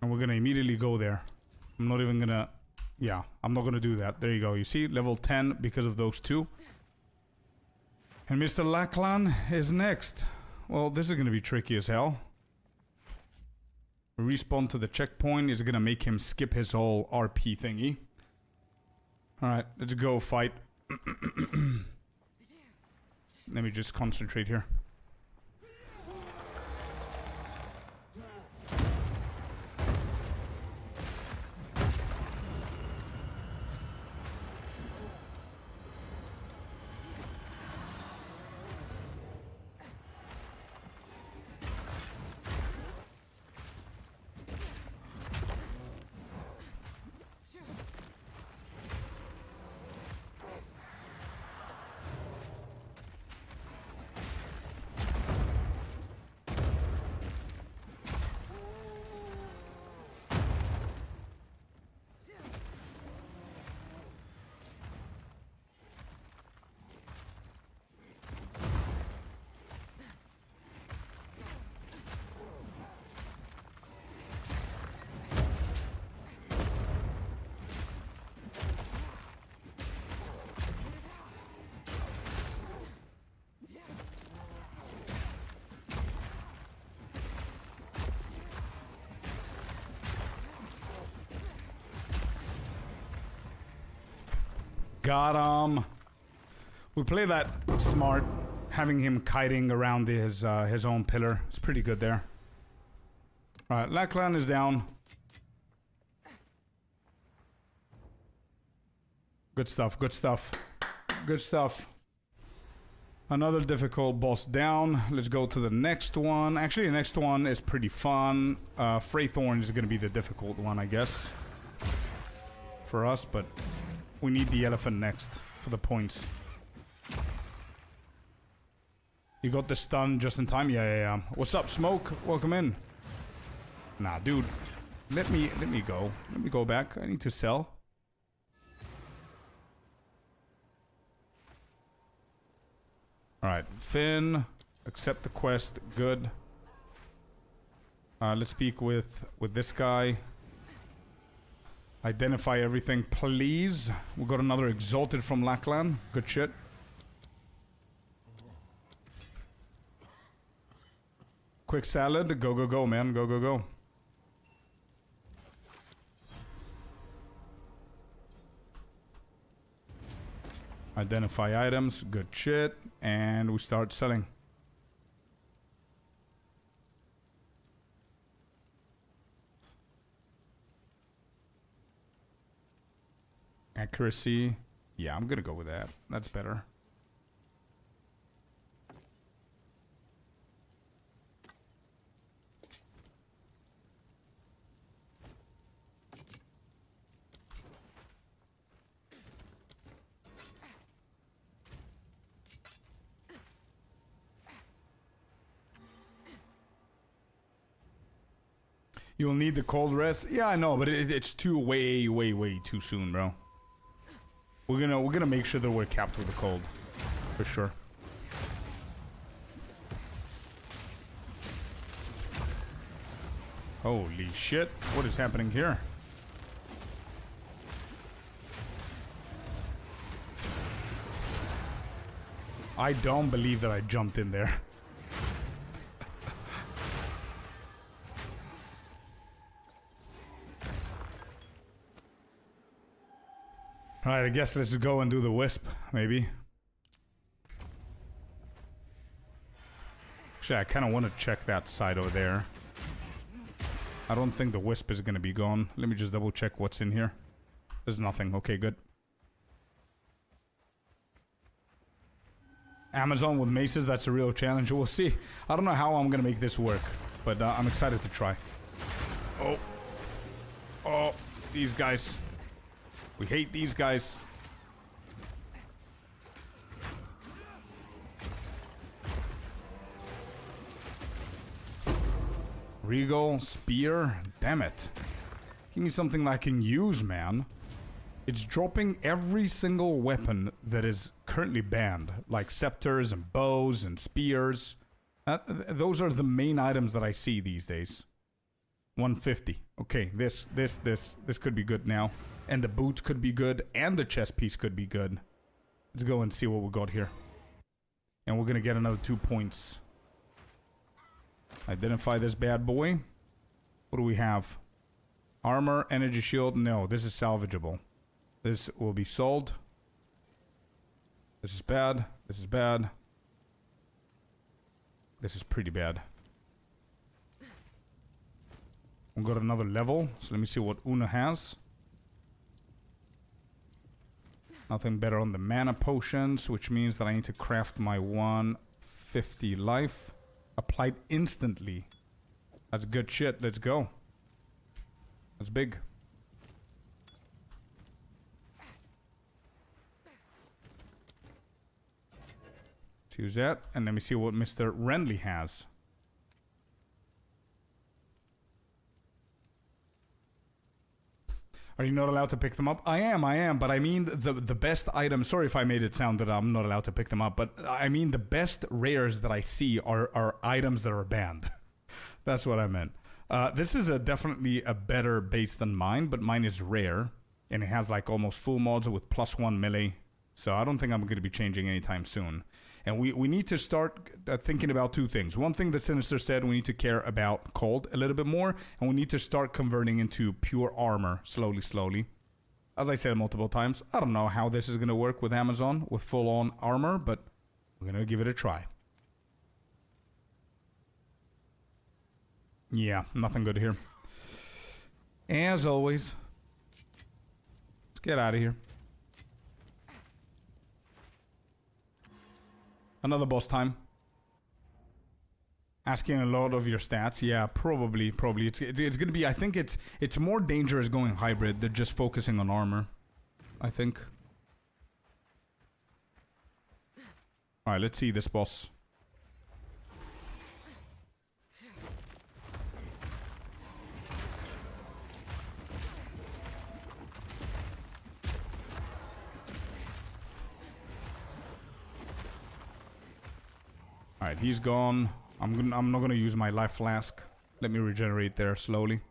And we're gonna immediately go there. I'm not even gonna... Yeah, I'm not gonna do that. There you go. You see? Level 10 because of those two. And Mr. Laklan is next. Well, this is going to be tricky as hell. Respawn to the checkpoint is going to make him skip his whole RP thingy. Alright, let's go fight. Let me just concentrate here. Got him. We play that smart, having him kiting around his own pillar. It's pretty good there. Alright, Lackland is down. Good stuff, good stuff. Good stuff. Another difficult boss down. Let's go to the next one. Actually, the next one is pretty fun. Freythorn is going to be the difficult one, I guess. For us, but we need the elephant next for the points. You got the stun just in time? Yeah. What's up, Smoke? Welcome in. Nah, dude. Let me go. Let me go back. I need to sell. Alright, Finn. Accept the quest. Good. Let's speak with this guy. Identify everything, please. We got another Exalted from Lackland. Good shit. Quick salad. Go, go, go, man. Go, go, go. Identify items. Good shit. And we start selling. Accuracy. Yeah, I'm gonna go with that. That's better. You'll need the cold rest. Yeah, I know, but it's too way too soon, bro. We're gonna make sure that we're capped with the cold, for sure. Holy shit! What is happening here? I don't believe that I jumped in there. Alright, I guess let's go and do the wisp, maybe. Actually, I kind of want to check that side over there. I don't think the wisp is going to be gone. Let me just double check what's in here. There's nothing. Okay, good. Amazon with maces, that's a real challenge. We'll see. I don't know how I'm going to make this work, but I'm excited to try. Oh. Oh, these guys. We hate these guys. Regal, spear. Damn it. Give me something that I can use, man. It's dropping every single weapon that is currently banned. Like scepters and bows and spears. Those are the main items that I see these days. 150. Okay, this could be good now. And the boots could be good, and the chest piece could be good. Let's go and see what we got here. And we're gonna get another 2 points. Identify this bad boy. What do we have? Armor, energy shield. No, this is salvageable. This will be sold. This is bad. This is bad. This is pretty bad. We got another level, so let me see what Una has. Nothing better on the mana potions, which means that I need to craft my 150 life. Applied instantly. That's good shit. Let's go. That's big. Let's use that. And let me see what Mr. Renly has. Are you not allowed to pick them up? I am, but I mean the best items. Sorry if I made it sound that I'm not allowed to pick them up, but I mean the best rares that I see are items that are banned. That's what I meant. This is definitely a better base than mine, but mine is rare, and it has like almost full mods with +1 melee, so I don't think I'm going to be changing anytime soon. And we need to start thinking about two things. One thing that Sinister said, we need to care about cold a little bit more. And we need to start converting into pure armor slowly. As I said multiple times, I don't know how this is going to work with Amazon with full-on armor, but we're going to give it a try. Yeah, nothing good here. As always, let's get out of here. Another boss time. Asking a lot of your stats. Yeah, probably. It's gonna be, I think it's more dangerous going hybrid than just focusing on armor. I think. Alright, let's see this boss. Alright, he's gone. I'm not gonna use my life flask. Let me regenerate there slowly.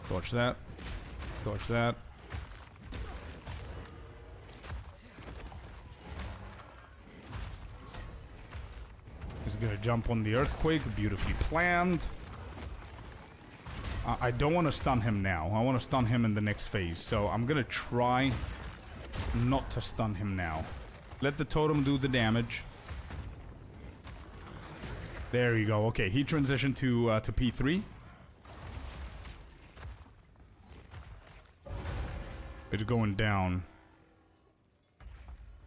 Dodge that. Dodge that. He's gonna jump on the earthquake. Beautifully planned. I don't want to stun him now. I want to stun him in the next phase. So I'm going to try not to stun him now. Let the totem do the damage. There you go. Okay, he transitioned to P3. It's going down.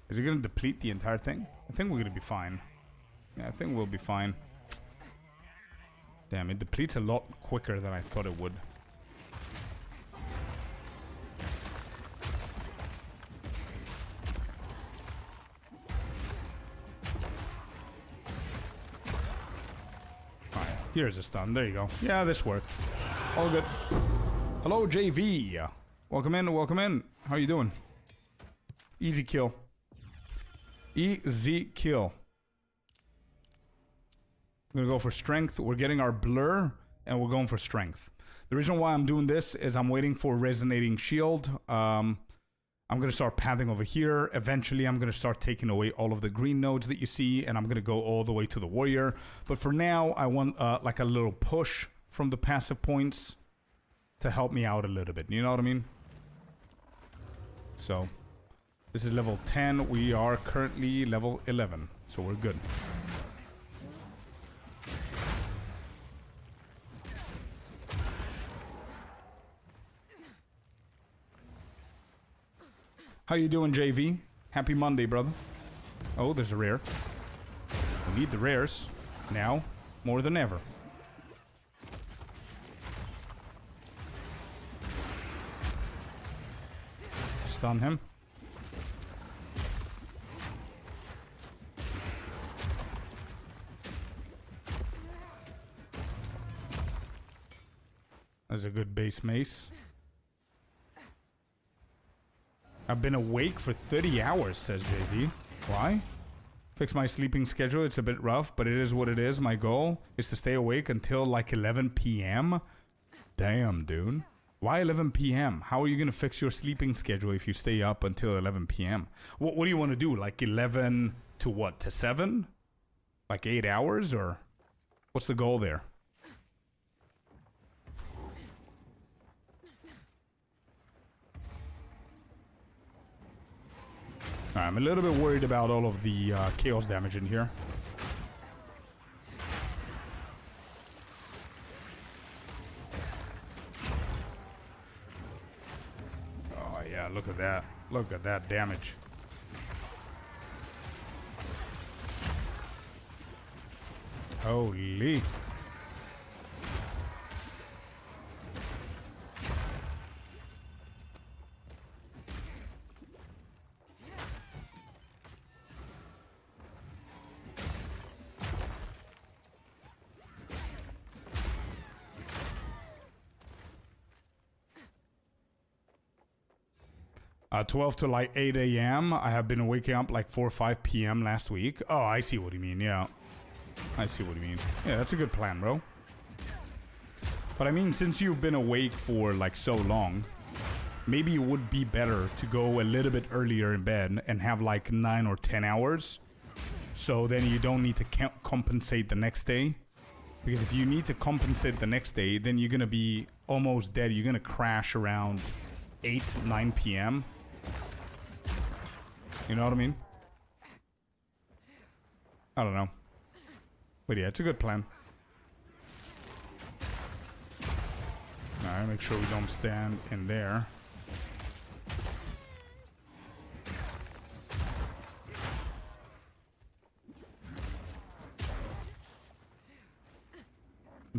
Is it going to deplete the entire thing? I think we're going to be fine. Yeah, I think we'll be fine. Damn, it depletes a lot quicker than I thought it would. Alright, here's a stun. There you go. Yeah, this worked. All good. Hello, JV. Welcome in, welcome in. How you doing? Easy kill. Easy kill. I'm gonna go for strength. We're getting our blur and we're going for strength. The reason why I'm doing this is I'm waiting for resonating shield. I'm gonna start pathing over here. Eventually I'm gonna start taking away all of the green nodes that you see, and I'm gonna go all the way to the warrior. But for now I want like a little push from the passive points to help me out a little bit. You know what I mean? So this is level 10. We are currently level 11, so we're good. How you doing, JV? Happy Monday, brother. Oh, there's a rare. We need the rares now more than ever. Stun him. That's a good base mace. I've been awake for 30 hours, says JV. Why? Fix my sleeping schedule. It's a bit rough, but it is what it is. My goal is to stay awake until like 11 p.m. Damn, dude. Why 11 p.m.? How are you going to fix your sleeping schedule if you stay up until 11 p.m.? What do you want to do? Like 11 to what? To 7? Like 8 hours? Or what's the goal there? I'm a little bit worried about all of the chaos damage in here. Oh yeah, look at that. Look at that damage. Holy. Uh, 12 to like 8 a.m. I have been waking up like 4 or 5 p.m. last week. Oh, I see what you mean. Yeah. I see what you mean. Yeah, that's a good plan, bro. But I mean, since you've been awake for like so long, maybe it would be better to go a little bit earlier in bed and have like 9 or 10 hours So then you don't need to compensate the next day. Because if you need to compensate the next day, then you're going to be almost dead. You're going to crash around 8, 9 p.m. You know what I mean? I don't know. But yeah, it's a good plan. Alright, make sure we don't stand in there.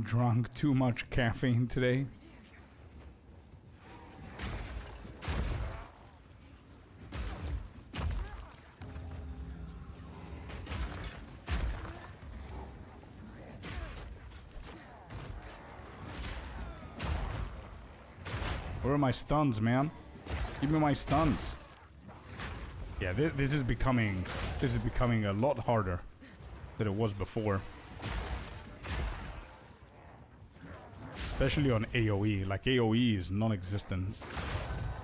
Drunk too much caffeine today. Where are my stuns, man? Give me my stuns. Yeah, this is becoming a lot harder than it was before. Especially on AoE. Like AoE is non-existent.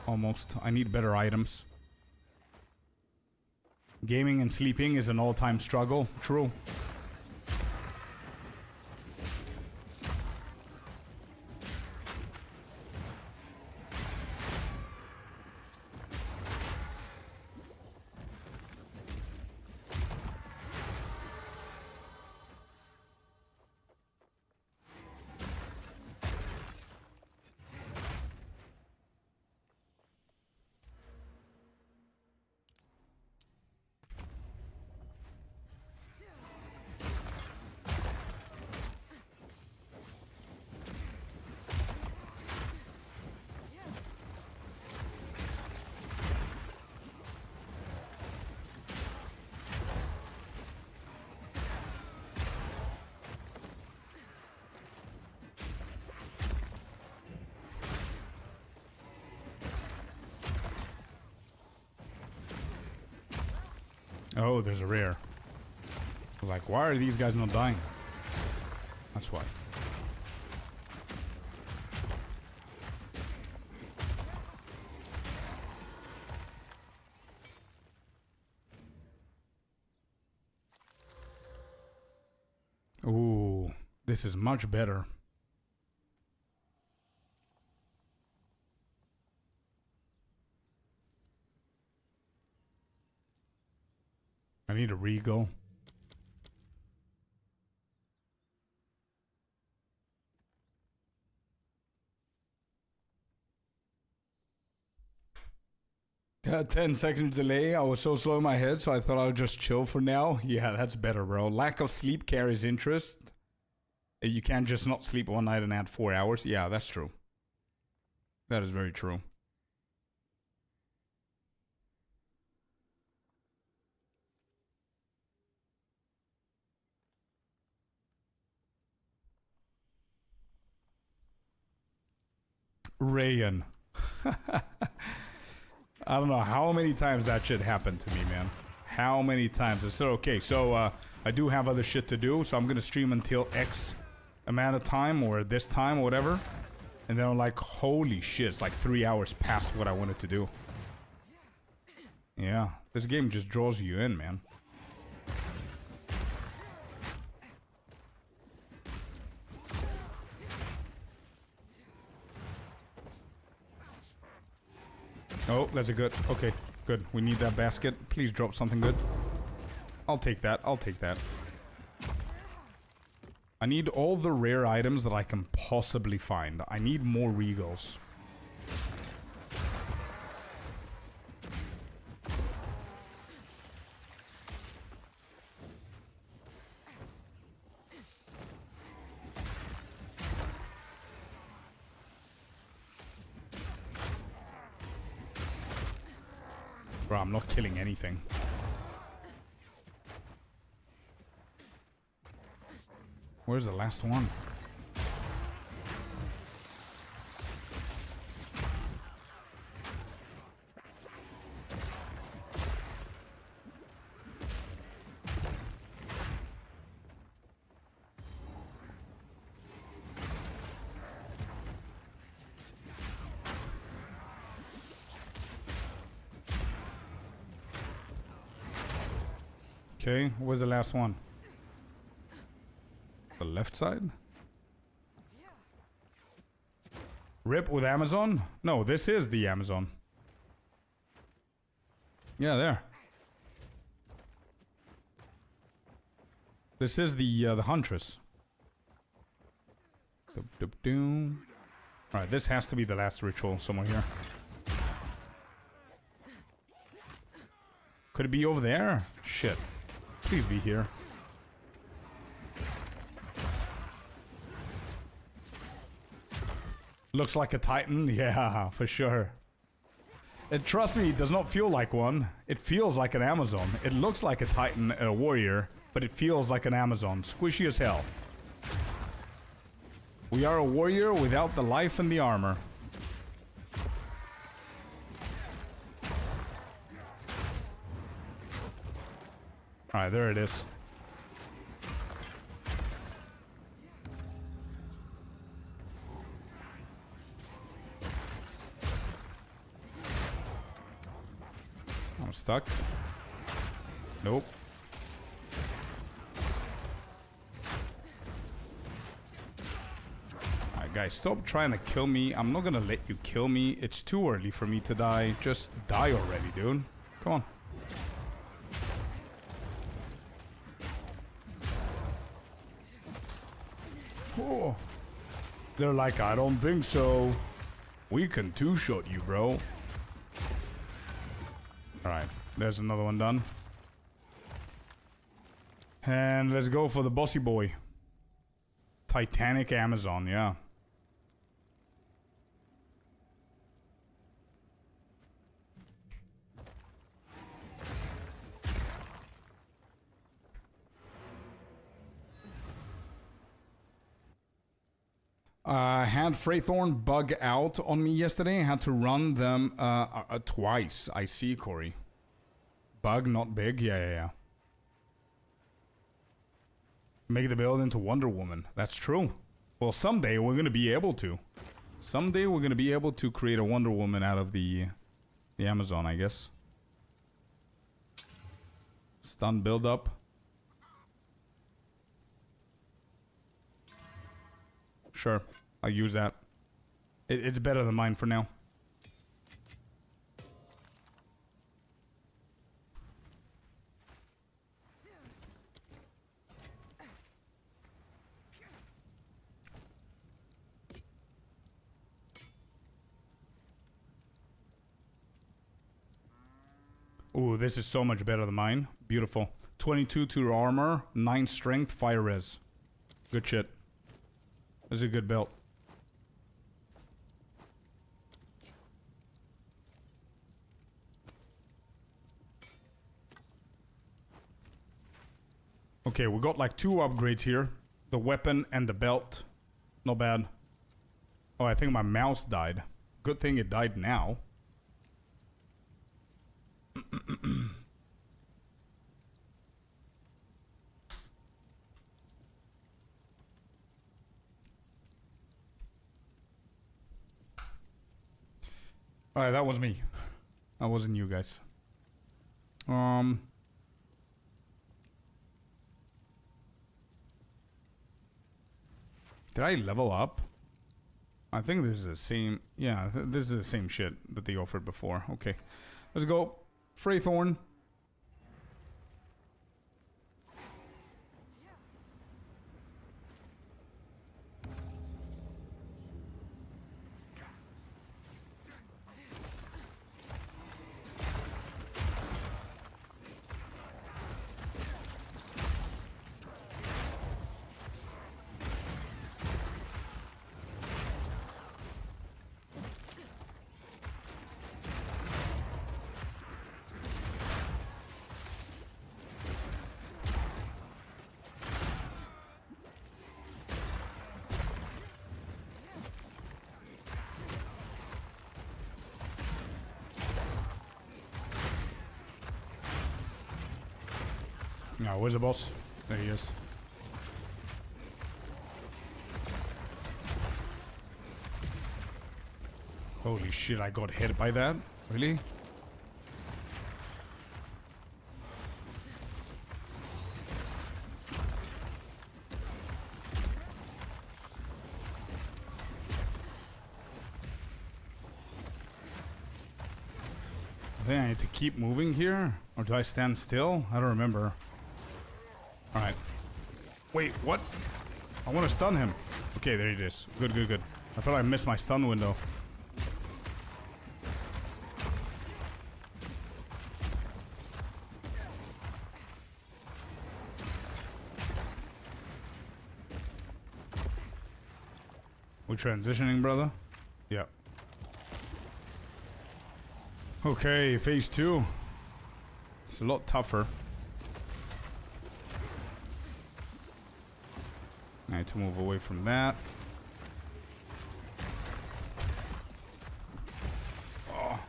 Almost. I need better items. Gaming and sleeping is an all-time struggle. True. Oh, there's a rare. Like, why are these guys not dying? That's why. Ooh, this is much better. I need a regal. Got 10 seconds delay. I was so slow in my head, so I thought I'll just chill for now. Yeah, that's better, bro. Lack of sleep carries interest. You can't just not sleep one night and add 4 hours. Yeah, that's true. That is very true. Rayan. I don't know how many times that shit happened to me, man. How many times? I said, okay, so I do have other shit to do, so I'm gonna stream until X amount of time, or this time, or whatever. And then I'm like, holy shit, it's like 3 hours past what I wanted to do. Yeah, this game just draws you in, man. Oh, that's a good. Okay, good. We need that basket. Please drop something good. I'll take that. I'll take that. I need all the rare items that I can possibly find. I need more regals. Bro, I'm not killing anything. Where's the last one? Okay, where's the last one? The left side? Rip with Amazon? No, this is the Amazon. Yeah, there. This is the Huntress. Doop, doop, doom. Alright, this has to be the last ritual somewhere here. Could it be over there? Shit. Please be here. Looks like a Titan? Yeah, for sure. And trust me, it does not feel like one. It feels like an Amazon. It looks like a Titan, a warrior, but it feels like an Amazon. Squishy as hell. We are a warrior without the life and the armor. Alright, there it is. I'm stuck. Nope. Alright, guys, stop trying to kill me. I'm not gonna let you kill me. It's too early for me to die. Just die already, dude. Come on. Oh. They're like, I don't think so. We can two-shot you, bro. Alright, there's another one done. And let's go for the bossy boy. Titanic Amazon, yeah. Had Freythorn bug out on me yesterday. I had to run them twice. I see, Corey. Bug, not big. Yeah. Make the build into Wonder Woman. That's true. Well, someday we're going to be able to. Someday we're going to be able to create a Wonder Woman out of the Amazon, I guess. Stun build up. Sure, I'll use that. It's better than mine for now. Ooh, this is so much better than mine. Beautiful. 22 to armor, 9 strength, fire res. Good shit. This is a good belt. Okay, we got like 2 upgrades here. The weapon and the belt. Not bad. Oh, I think my mouse died. Good thing it died now. Alright, that was me. That wasn't you guys. Did I level up? I think this is the same. Yeah, this is the same shit that they offered before. Okay. Let's go. Freythorn. Now, where's the boss? There he is. Holy shit, I got hit by that? Really? think I need to keep moving here? Or do I stand still? I don't remember. Alright. Wait, what? I want to stun him. Okay, there it is. Good, good, good. I thought I missed my stun window. We transitioning, brother? Yeah. Okay, phase 2. It's a lot tougher. I need to move away from that. Oh.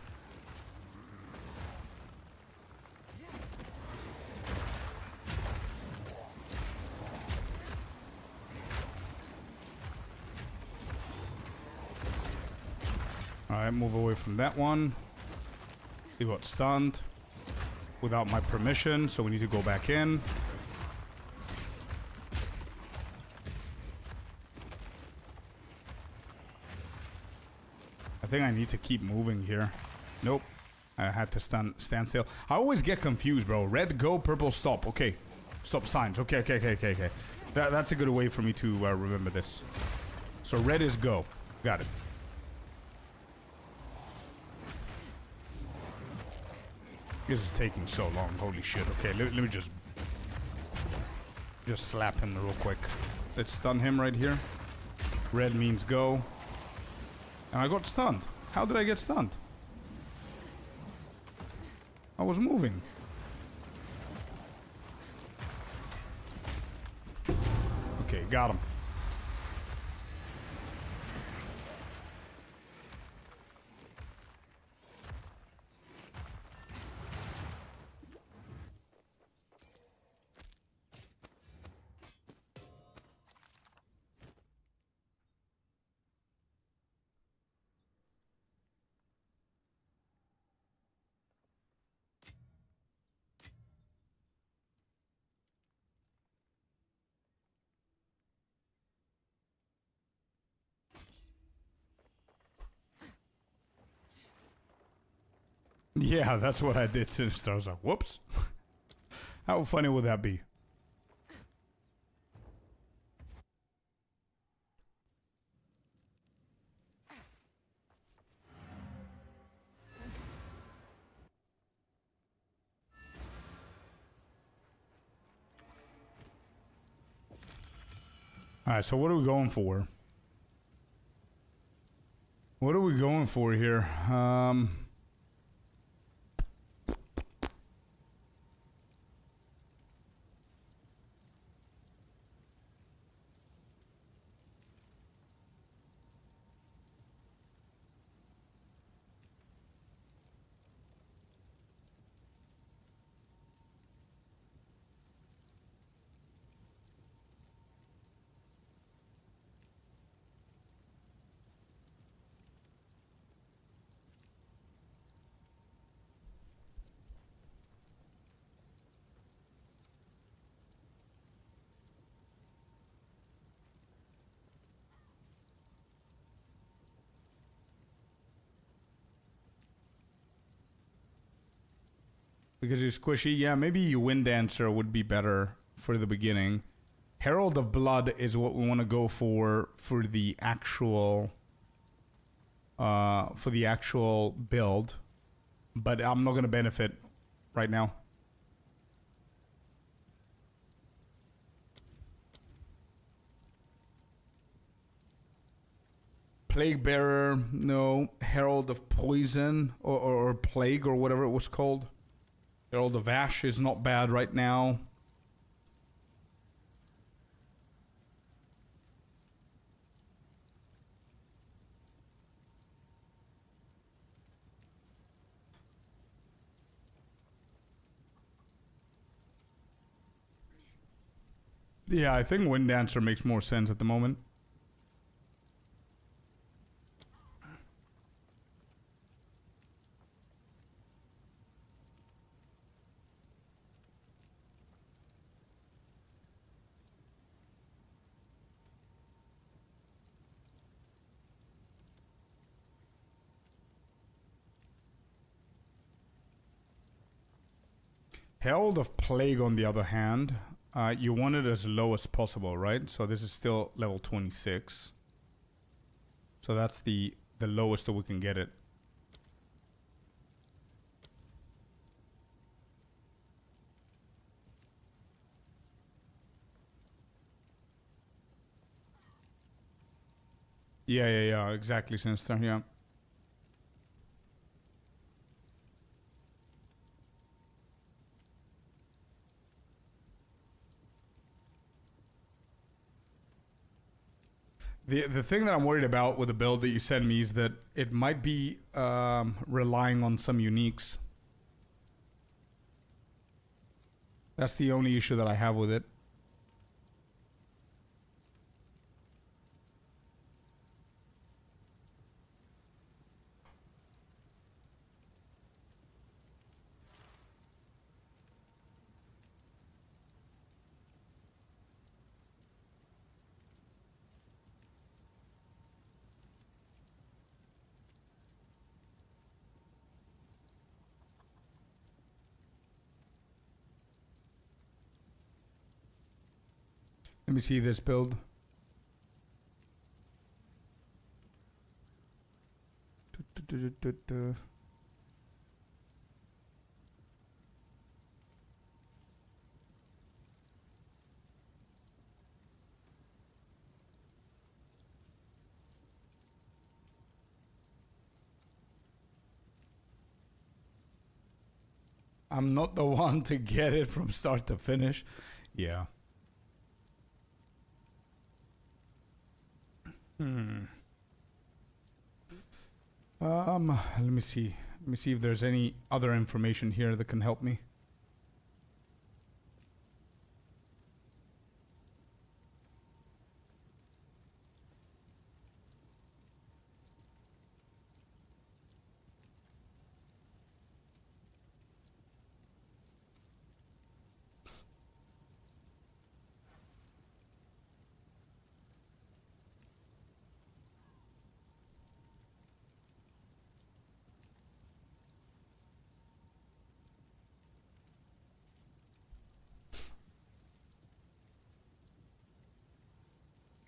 Alright, move away from that one. He got stunned without my permission, so we need to go back in. I think I need to keep moving here. Nope. I had to stand still. I always get confused, bro. Red, go. Purple, stop. Okay. Stop signs. Okay. That's a good way for me to remember this. So red is go. Got it. This is taking so long. Holy shit. Okay, let me just slap him real quick. Let's stun him right here. Red means go. And I got stunned. How did I get stunned? I was moving. Okay, got him. Yeah, that's what I did, Sinister. I was like, whoops. How funny would that be? Alright, so what are we going for? What are we going for here? Because he's squishy. Yeah, maybe Wind Dancer would be better for the beginning. Herald of Blood is what we want to go for the actual build. But I'm not going to benefit right now. Plague Bearer, no. Herald of Poison or Plague or whatever it was called. Herald of Ash is not bad right now. Yeah, I think Wind Dancer makes more sense at the moment. Herald of Plague, on the other hand, you want it as low as possible, right? So this is still level 26. So that's the lowest that we can get it. Yeah, exactly, Sinister, yeah. The thing that I'm worried about with the build that you sent me is that it might be relying on some uniques. That's the only issue that I have with it. Let me see this build. I'm not the one to get it from start to finish. Yeah. Let me see. Let me see if there's any other information here that can help me.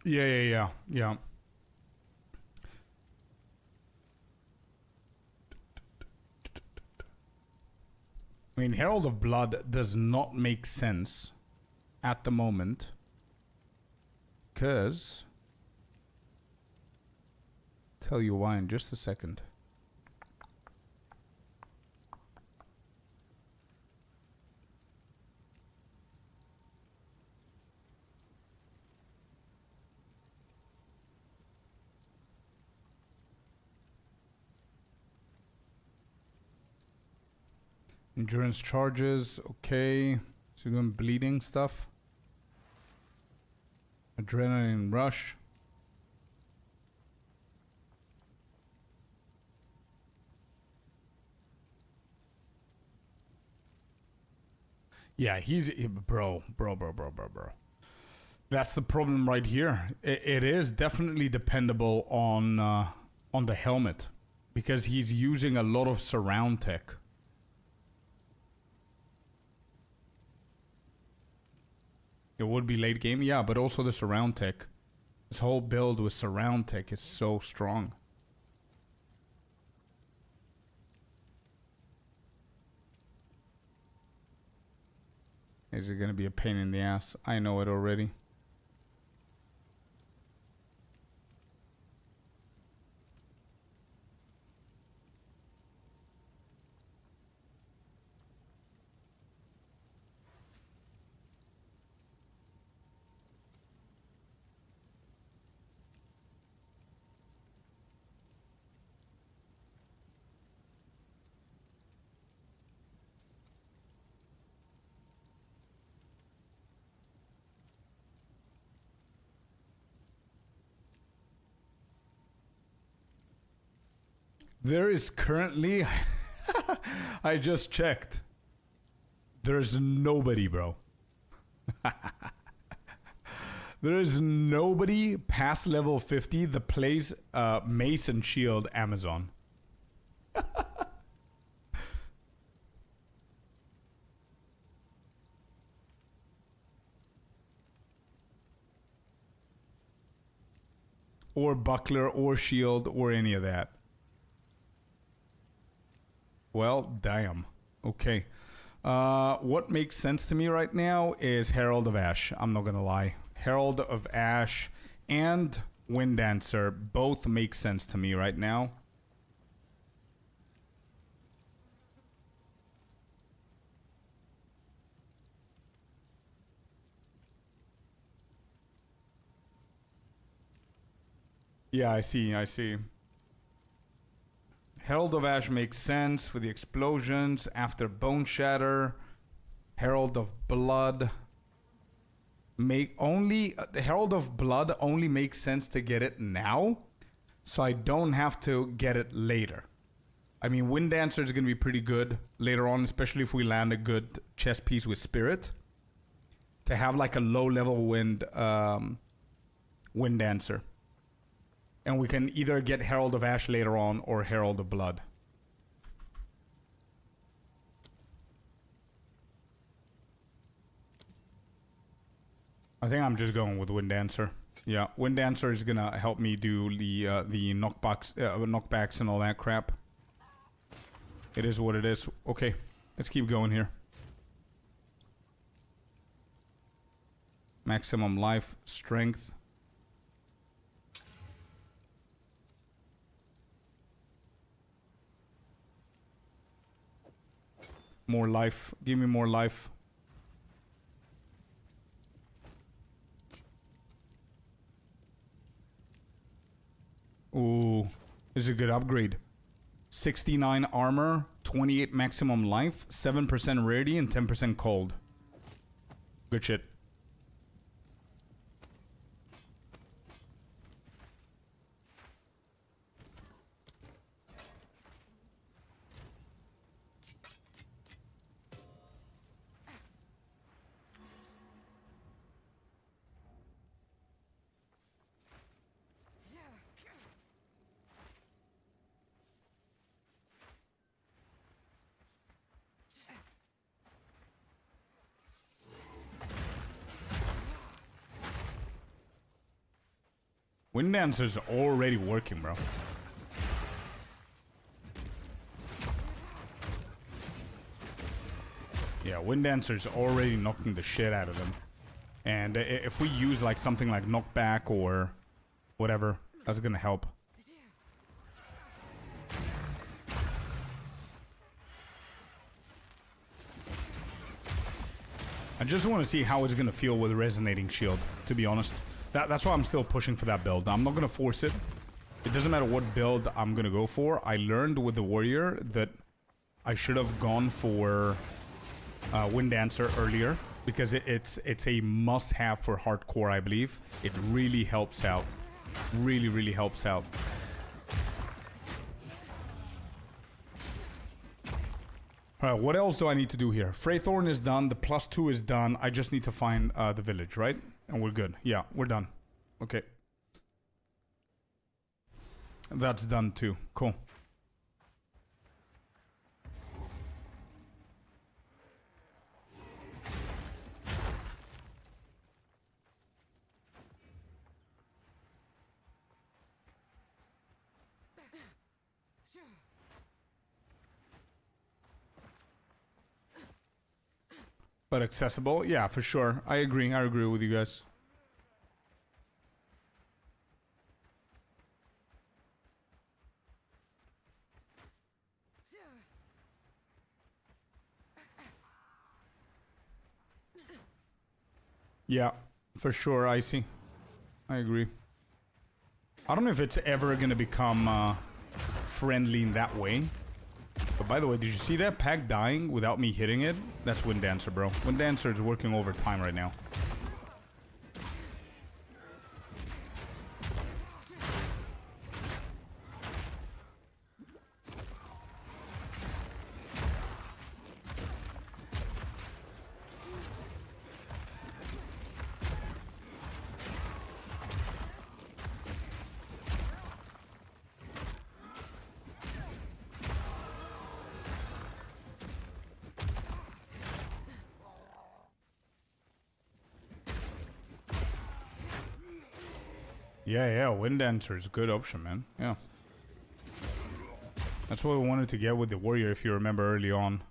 Yeah. I mean, Herald of Blood does not make sense at the moment. Because... tell you why in just a second. Endurance charges, okay. So doing bleeding stuff. Adrenaline rush. Yeah, he's bro. That's the problem right here. It is definitely dependable on the helmet because he's using a lot of surround tech. It would be late game, yeah, but also the surround tech. This whole build with surround tech is so strong. Is it gonna be a pain in the ass? I know it already. There is currently... I just checked. There's nobody, bro. There is nobody past level 50 that plays Mace and Shield Amazon. or buckler or shield or any of that. Well, damn. Okay. What makes sense to me right now is Herald of Ash. I'm not gonna lie. Herald of Ash and Wind Dancer both make sense to me right now. Yeah, I see. Herald of Ash makes sense for the explosions after Bone Shatter. Herald of Blood the Herald of Blood only makes sense to get it now, so I don't have to get it later. I mean, Wind Dancer is going to be pretty good later on, especially if we land a good chess piece with Spirit. To have like a low level Wind Dancer. And we can either get Herald of Ash later on or Herald of Blood. I think I'm just going with Wind Dancer. Yeah, Wind Dancer is gonna help me do the knockbacks and all that crap. It is what it is. Okay, let's keep going here. Maximum life, strength. More life. Give me more life. Ooh, this is a good upgrade. 69 armor, 28 maximum life, 7% rarity, and 10% cold. Good shit. Wind Dancer's already working, bro. Yeah, Wind Dancer's already knocking the shit out of them. And if we use like something like knockback or whatever, that's gonna help. I just want to see how it's gonna feel with Resonating Shield, to be honest. That's why I'm still pushing for that build. I'm not going to force it. It doesn't matter what build I'm going to go for. I learned with the Warrior that I should have gone for Wind Dancer earlier. Because it's a must-have for hardcore, I believe. It really helps out. Really, really helps out. Alright, what else do I need to do here? Freythorn is done. The +2 is done. I just need to find the village, right? And we're good. Yeah, we're done. Okay. That's done too. Cool. But accessible? Yeah, for sure. I agree with you guys. Yeah, for sure, Icy. I agree. I don't know if it's ever gonna become friendly in that way. But by the way, did you see that pack dying without me hitting it? That's Wind Dancer, bro. Wind Dancer is working overtime right now. Yeah, Wind Dancer is a good option, man. Yeah. That's what we wanted to get with the Warrior, if you remember early on.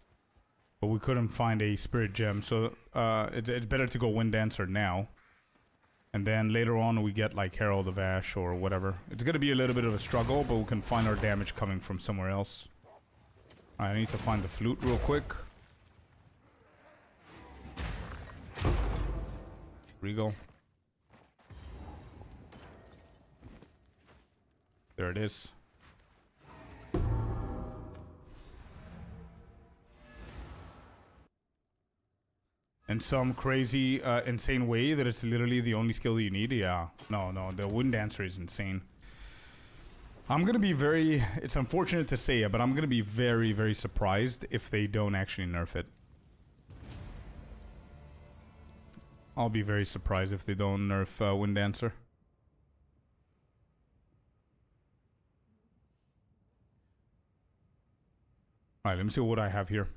But we couldn't find a Spirit Gem, so it's better to go Wind Dancer now. And then later on we get like Herald of Ash or whatever. It's gonna be a little bit of a struggle, but we can find our damage coming from somewhere else. Alright, I need to find the flute real quick. Regal. There it is. In some crazy, insane way that it's literally the only skill you need? Yeah. No, the Wind Dancer is insane. I'm gonna be very... It's unfortunate to say it, but I'm gonna be very, very surprised if they don't actually nerf it. I'll be very surprised if they don't nerf Wind Dancer. Alright, let me see what I have here.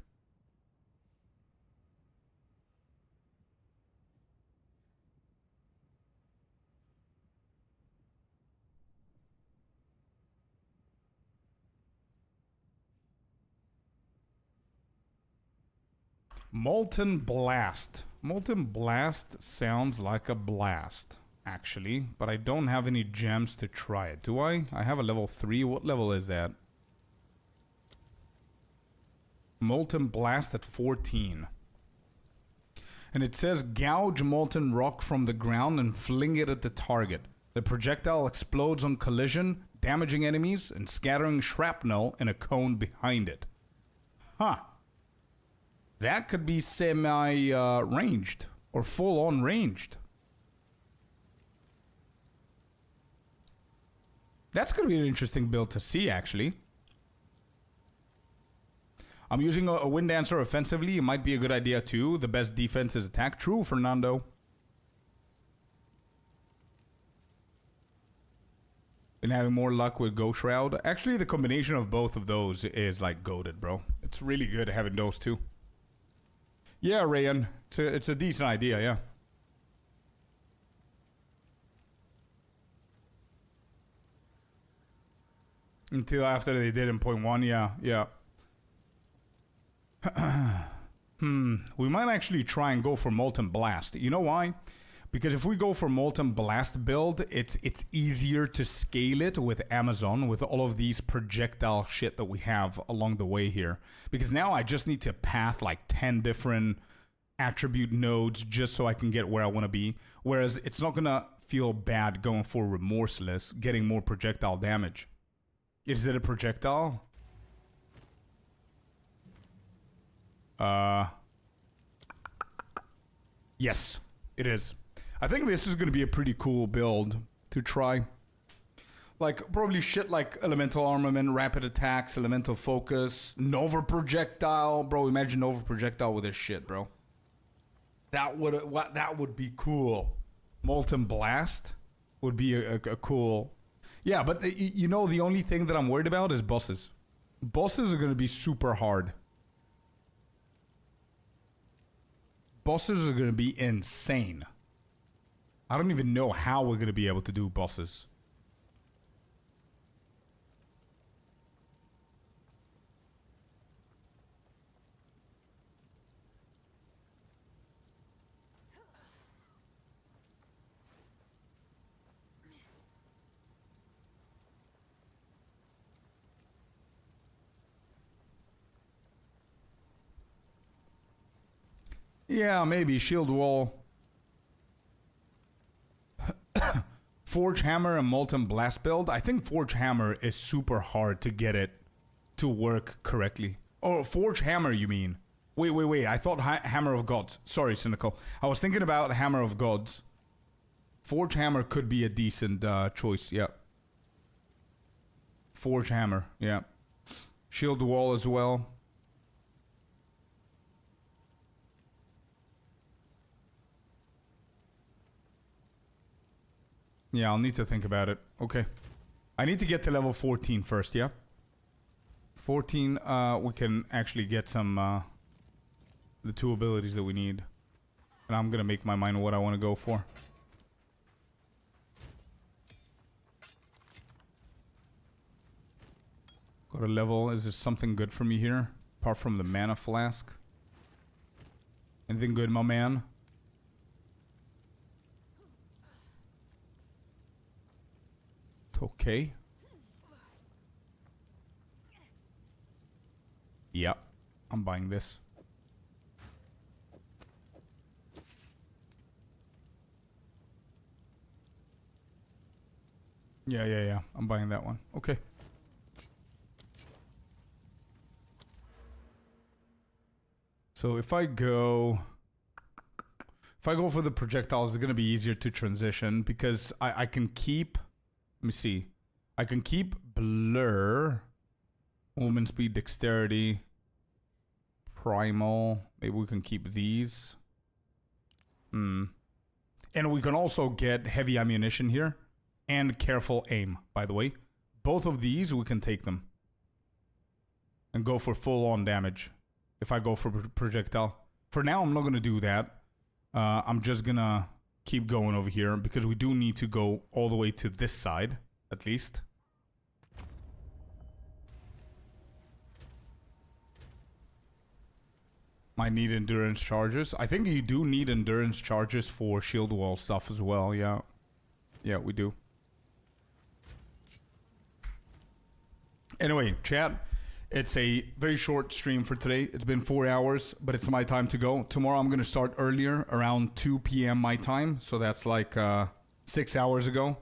Molten Blast. Molten Blast sounds like a blast, actually. But I don't have any gems to try it. Do I? I have a level 3. What level is that? Molten Blast at 14. And it says gouge molten rock from the ground and fling it at the target. The projectile explodes on collision, damaging enemies and scattering shrapnel in a cone behind it. Huh. That could be semi-ranged or full-on ranged. That's going to be an interesting build to see, actually. I'm using a Wind Dancer offensively. It might be a good idea, too. The best defense is attack. True, Fernando. Been having more luck with Ghost Shroud. Actually, the combination of both of those is, like, goated, bro. It's really good having those two. Yeah, Rayan. It's a decent idea, yeah. Until after they did in 0.1, yeah. We might actually try and go for Molten Blast. You know why? Because if we go for Molten Blast build, it's easier to scale it with Amazon, with all of these projectile shit that we have along the way here. Because now I just need to path like 10 different attribute nodes just so I can get where I want to be. Whereas it's not going to feel bad going for Remorseless, getting more projectile damage. Is it a projectile? Yes, it is. I think this is going to be a pretty cool build to try. Like, probably shit like Elemental Armament, Rapid Attacks, Elemental Focus, Nova Projectile. Bro, imagine Nova Projectile with this shit, bro. That would be cool. Molten Blast would be a cool... Yeah, but you know, the only thing that I'm worried about is bosses. Bosses are going to be super hard. Bosses are going to be insane. I don't even know how we're going to be able to do bosses. Yeah, maybe Shield Wall. Forge Hammer and Molten Blast build. I think Forge Hammer is super hard to get it to work correctly. Oh, Forge Hammer, you mean? Wait. I thought Hammer of Gods. Sorry, Cynical. I was thinking about Hammer of Gods. Forge Hammer could be a decent choice, yeah. Forge Hammer, yeah. Shield Wall as well. Yeah, I'll need to think about it. Okay. I need to get to level 14 first, yeah? 14, we can actually get some, the two abilities that we need. And I'm gonna make my mind what I want to go for. Go to level. Is there something good for me here? Apart from the mana flask. Anything good, my man? Okay. Yep. I'm buying this. Yeah. I'm buying that one. Okay. So if I go for the projectiles, it's going to be easier to transition because I can keep, let me see. I can keep blur, movement speed, dexterity, primal. Maybe we can keep these. And we can also get heavy ammunition here and careful aim, by the way. Both of these, we can take them and go for full-on damage. If I go for projectile. For now, I'm not going to do that. I'm just going to keep going over here because we do need to go all the way to this side, at least. Might need endurance charges. I think you do need endurance charges for shield wall stuff as well, yeah. Yeah, we do. Anyway, chat. It's a very short stream for today. It's been 4 hours, but it's my time to go. Tomorrow I'm going to start earlier, around 2 p.m. my time. So that's like 6 hours ago.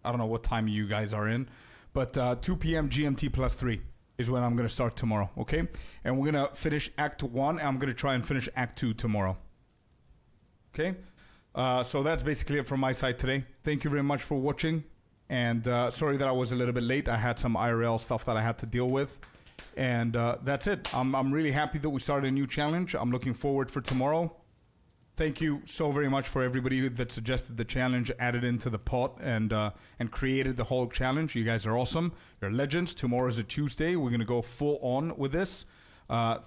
I don't know what time you guys are in. But 2 p.m. GMT plus 3 is when I'm going to start tomorrow, okay? And we're going to finish Act 1, and I'm going to try and finish Act 2 tomorrow. Okay? So that's basically it from my side today. Thank you very much for watching. And sorry that I was a little bit late. I had some IRL stuff that I had to deal with. And that's it. I'm really happy that we started a new challenge. I'm looking forward for tomorrow. Thank you so very much for everybody that suggested the challenge, added into the pot, and created the whole challenge. You guys are awesome. You're legends. Tomorrow is a Tuesday. We're going to go full on with this.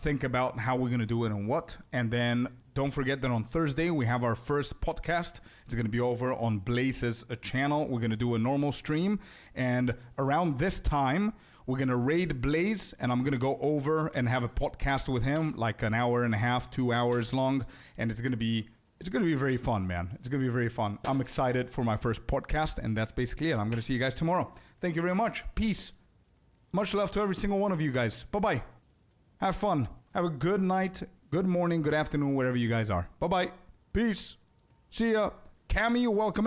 Think about how we're going to do it and what. And then don't forget that on Thursday, we have our first podcast. It's going to be over on Blaze's channel. We're going to do a normal stream. And around this time, we're going to raid Blaze, and I'm going to go over and have a podcast with him, like an hour and a half, 2 hours long. And it's going to be very fun, man. It's going to be very fun. I'm excited for my first podcast, and that's basically it. I'm going to see you guys tomorrow. Thank you very much. Peace. Much love to every single one of you guys. Bye-bye. Have fun. Have a good night, good morning, good afternoon, wherever you guys are. Bye-bye. Peace. See ya. Cammy, welcome in.